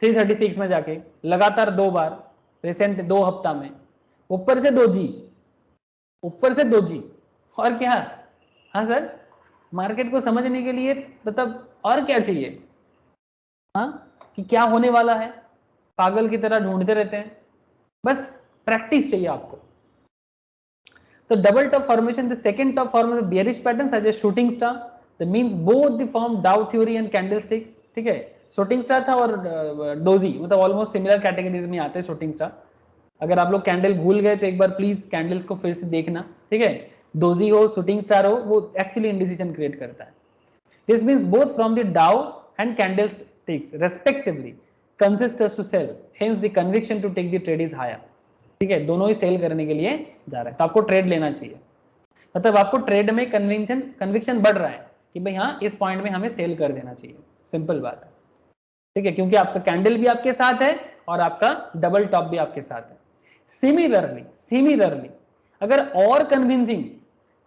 336 में जाके लगातार 2 बार रिसेंट 2 हफ्ता में, ऊपर से 2G, ऊपर से 2G, और क्या? हाँ सर, मार्केट को समझने के लिए मतलब और क्या चाहिए? हाँ, कि क्या होने वाला है, पागल की तरह ढूंढते रहते हैं, बस प्रैक्टिस चाहिए आपको। तो double top formation, the second top formation bearish pattern such as shooting star, that means both the form Dow theory and candlesticks. ठीक है, शूटिंग स्टार था और डोजी, मतलब ऑलमोस्ट सिमिलर कैटेगरीज में आते हैं शूटिंग स्टार। अगर आप लोग कैंडल भूल गए तो एक बार प्लीज कैंडल्स को फिर से देखना। ठीक है, डोजी हो शूटिंग स्टार हो, वो एक्चुअली इंडिसीजन क्रिएट करता है। This means both from the Dow and candlesticks respectively consist us to sell, hence the conviction to take the trade is higher. ठीक है, दोनों ही सेल करने के लिए जा रहा है, तो आपको ट्रेड लेना चाहिए। मतलब आपको ट्रेड में कन्विक्शन बढ़ रहा है कि भाई हाँ इस पॉइंट में हमें सेल कर देना चाहिए, सिंपल बात है। ठीक है, क्योंकि आपका कैंडल भी आपके साथ है और आपका डबल टॉप भी आपके साथ है। सिमिलरली अगर और कन्विंसिंग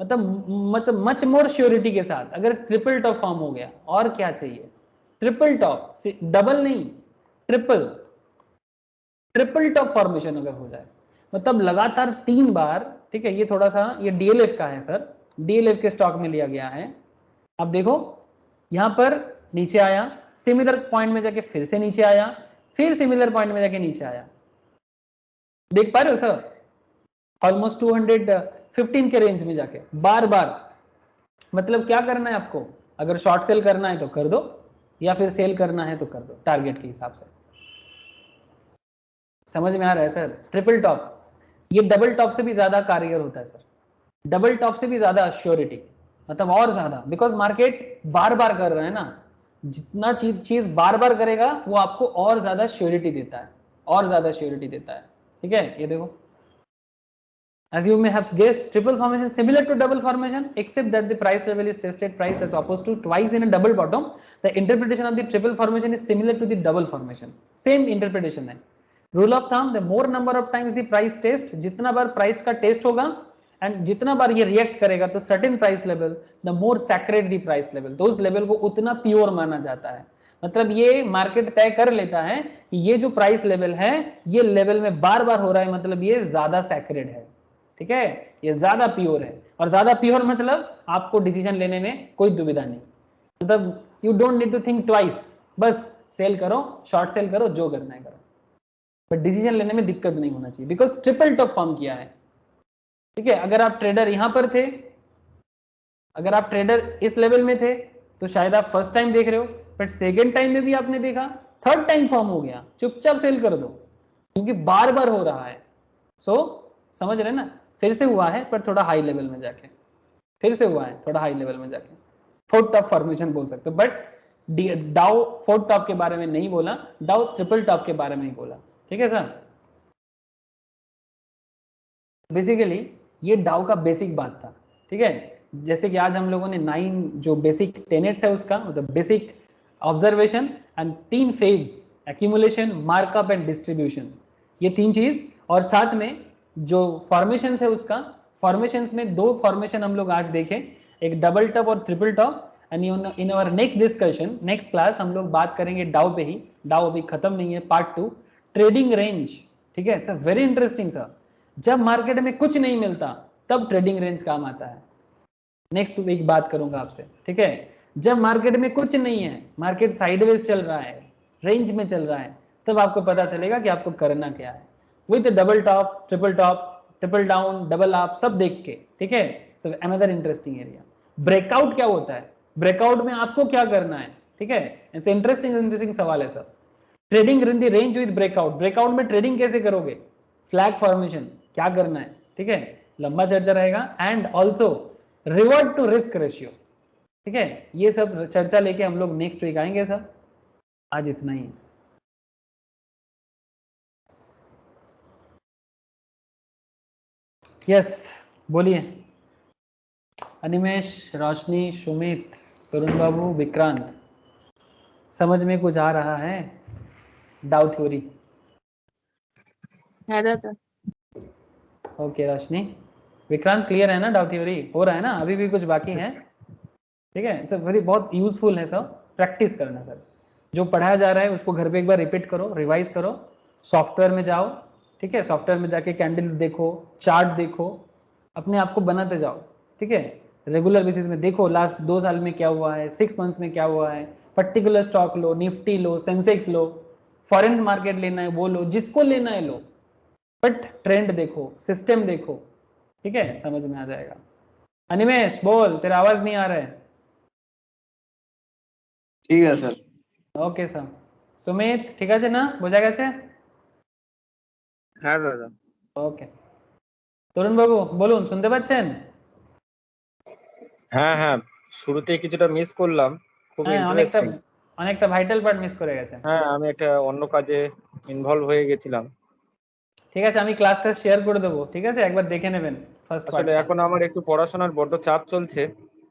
मतलब मच मोर श्योरिटी के साथ अगर ट्रिपल टॉप फॉर्म हो गया, और क्या चाहिए? ट्रिपल टॉप, डबल नहीं, ट्रिपल टॉप फॉर्मेशन अगर हो जाए, मतलब लगातार 3 बार। ठीक है, ये थोड़ा सा ये डीएलएफ का है सर, डीएलएफ के स्टॉक में लिया गया है। अब देखो यहां पर नीचे आया, सिमिलर पॉइंट में जाके फिर से नीचे आया, फिर सिमिलर पॉइंट में जाके नीचे आया। देख पा रहे हो सर? ऑलमोस्ट 215 के रेंज में जाके बार बार। मतलब क्या करना है आपको? अगर शॉर्ट सेल करना है तो कर दो, या फिर सेल करना है तो कर दो टारगेट के हिसाब से। समझ में आ रहा है सर? ट्रिपल टॉप ये डबल टॉप से भी ज्यादा कारगर होता है सर, डबल टॉप से भी ज्यादा श्योरिटी, मतलब और ज्यादा, बिकॉज मार्केट बार बार कर रहा है ना, जितना चीज बार बार करेगा वो आपको और ज्यादा श्योरिटी देता है, और ज्यादा श्योरिटी देता है। ठीक है, ये देखो, as you may have guessed, triple formation is similar to double formation except that the price level is tested price as opposed to twice in a double bottom. The interpretation of the triple formation is similar to the double formation, same interpretation है। rule of thumb, the more number of times the price test, जितना बार price का test होगा and जितना बार ये react करेगा तो certain price level, the more sacred the price level, तो उस level को उतना pure माना जाता है। मतलब ये मार्केट तय कर लेता है कि ये जो प्राइस लेवल है ये लेवल में बार बार हो रहा है, मतलब ये ज्यादा सैक्रेड है। ठीक है, ये ज्यादा प्योर है, और ज्यादा प्योर मतलब आपको डिसीजन लेने में कोई दुविधा नहीं, मतलब you don't need to think twice, बस सेल करो, शॉर्ट सेल करो, जो करना है करो, बट डिसीजन लेने में दिक्कत नहीं होना चाहिए, बिकॉज ट्रिपल टॉप फॉर्म किया है। ठीक है, अगर आप ट्रेडर यहां पर थे, अगर आप ट्रेडर इस लेवल में थे तो शायद आप फर्स्ट टाइम देख रहे हो, बट सेकेंड टाइम में भी आपने देखा, थर्ड टाइम फॉर्म हो गया, चुपचाप सेल कर दो, क्योंकि बार बार हो रहा है। सो समझ रहे ना, फिर से हुआ है पर थोड़ा हाई लेवल में जाके, फिर से हुआ है थोड़ा हाई लेवल में जाके, फोर्थ टॉप फॉर्मेशन बोल सकते हो, बट डाउ फोर्थ टॉप के बारे में नहीं बोला, डाउ ट्रिपल टॉप के बारे में ही बोला। ठीक है सर, बेसिकली ये डाउ का बेसिक बात था। ठीक है, जैसे कि आज हम लोगों ने 9 जो बेसिक टेनेट्स है उसका, मतलब basic observation and 3 phase, accumulation, markup and distribution, ये 3 चीज, और साथ में जो फॉर्मेशन है उसका, फॉर्मेशंस में 2 फॉर्मेशन हम लोग आज देखें, एक डबल टॉप और triple top. And in our next discussion, next class हम लोग बात करेंगे डाउ पे ही, डाउ अभी खत्म नहीं है, पार्ट 2, ट्रेडिंग रेंज। ठीक है, it's a very interesting sir, जब मार्केट में कुछ नहीं मिलता तब ट्रेडिंग रेंज काम आता है। नेक्स्ट वीक बात करूंगा आपसे। ठीक है, जब मार्केट में कुछ नहीं है, मार्केट साइडवेज चल रहा है, रेंज में चल रहा है, तब आपको पता चलेगा कि आपको करना क्या है, with double top, triple down, double up, सब देख के। ठीक है, सब अनदर इंटरेस्टिंग एरिया। ब्रेकआउट क्या होता है, ब्रेकआउट में आपको क्या करना है? ठीक है, इट्स इंटरेस्टिंग सवाल है sir. Trading in the range with breakout, breakout में ट्रेडिंग कैसे करोगे, फ्लैग फॉर्मेशन क्या करना है? ठीक है, लंबा चर्चा रहेगा, and also revert to risk ratio. ठीक है, ये सब चर्चा लेके हम लोग नेक्स्ट वीक आएंगे सर, आज इतना ही। यस, बोलिए। अनिमेश, रोशनी, सुमित, तरुण बाबू, विक्रांत, समझ में कुछ आ रहा है डाउ थ्योरी? ओके रोशनी, विक्रांत क्लियर है ना? डाउ थ्योरी हो रहा है ना? अभी भी कुछ बाकी है? ठीक है, सर वेरी बहुत यूजफुल है सर, प्रैक्टिस करना सर, जो पढ़ाया जा रहा है उसको घर पे एक बार रिपीट करो, रिवाइज करो, सॉफ्टवेयर में जाओ। ठीक है, सॉफ्टवेयर में जाके कैंडल्स देखो, चार्ट देखो, अपने आप को बनाते जाओ। ठीक है, रेगुलर बेसिस में देखो लास्ट 2 साल में क्या हुआ है, 6 मंथ्स में क्या हुआ है, पर्टिकुलर स्टॉक लो, निफ्टी लो, सेंसेक्स लो, फॉरेन मार्केट लेना है वो लो, जिसको लेना है लो, बट ट्रेंड देखो, सिस्टम देखो, ठीक है, समझ में आ जाएगा। अनिमेश बोल, तेरा आवाज नहीं आ रहा है। ঠিক আছে স্যার। Okay sir. সুমিত ঠিক আছে না, বোঝা গেছে? হ্যাঁ দাদা। ওকে, তরুণ বাবু বলুন, শুনতে পাচ্ছেন? হ্যাঁ হ্যাঁ, শুরুতে কিছুটা মিস করলাম, খুব হ্যাঁ, অনেকটা ইন্টারেস্টিং। অনেকটা ভাইটাল পার্ট মিস করে গেছেন। হ্যাঁ, আমি একটা অন্য কাজে ইনভলভ হয়ে গেছিলাম। ঠিক আছে, আমি ক্লাসটা শেয়ার করে দেবো, ঠিক আছে, একবার দেখে নেবেন ফার্স্ট আসলে পার্টটা। এখন আমার একটু পড়াশোনার বড্ড চাপ চলছে,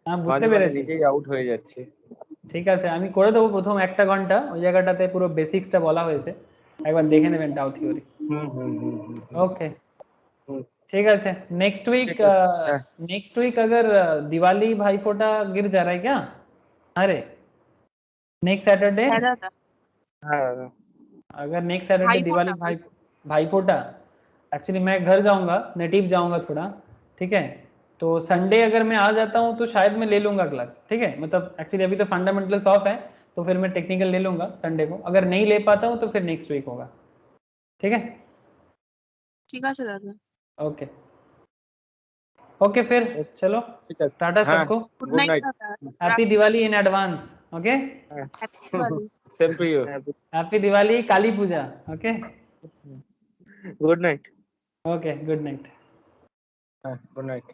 হ্যাঁ, বুঝতে মাঝে মাঝে পেরেছি। নিজেই আউট হয়ে যাচ্ছি। ঠিক আছে, আমি করে দেবো প্রথম 1টা ঘন্টা, ওই জায়গাটাতে পুরো বেসিক্সটা বলা হয়েছে, একবার দেখে নেবেন ডাউ থিওরি। হুম হুম হুম হুম হুম। ओके, হুম, ठीक है। नेक्स्ट वीक, ठीक है, हाँ। नेक्स्ट वीक अगर दिवाली भाई फोटा गिर जा रहा है क्या? अरे नेक्स्ट सैटरडे, হ্যাঁ দাদা। अगर नेक्स्ट सैटरडे दिवाली भाई भाई फोटा, एक्चुअली मैं घर जाऊंगा, नेटिव जाऊंगा थोड़ा, ठीक है, तो संडे अगर मैं आ जाता हूँ तो शायद मैं ले लूंगा क्लास, ठीक है, मतलब एक्चुअली अभी तो फंडामेंटल्स ऑफ है, तो फिर मैं टेक्निकल ले लूंगा संडे को, अगर नहीं ले पाता हूँ तो फिर नेक्स्ट वीक होगा, ठीक है। ঠিক আছে দাদা। ओके ओके, फिर चलो ঠিক আছে, टाटा হ্যাঁ, सबको, গুড গুড নাইট নাইট। দাদা। Happy Diwali in advance. Okay, happy Diwali. Same to you. Happy Diwali, Kali Puja. Okay good night. Okay, good night. হ্যাঁ, গুড নাইট।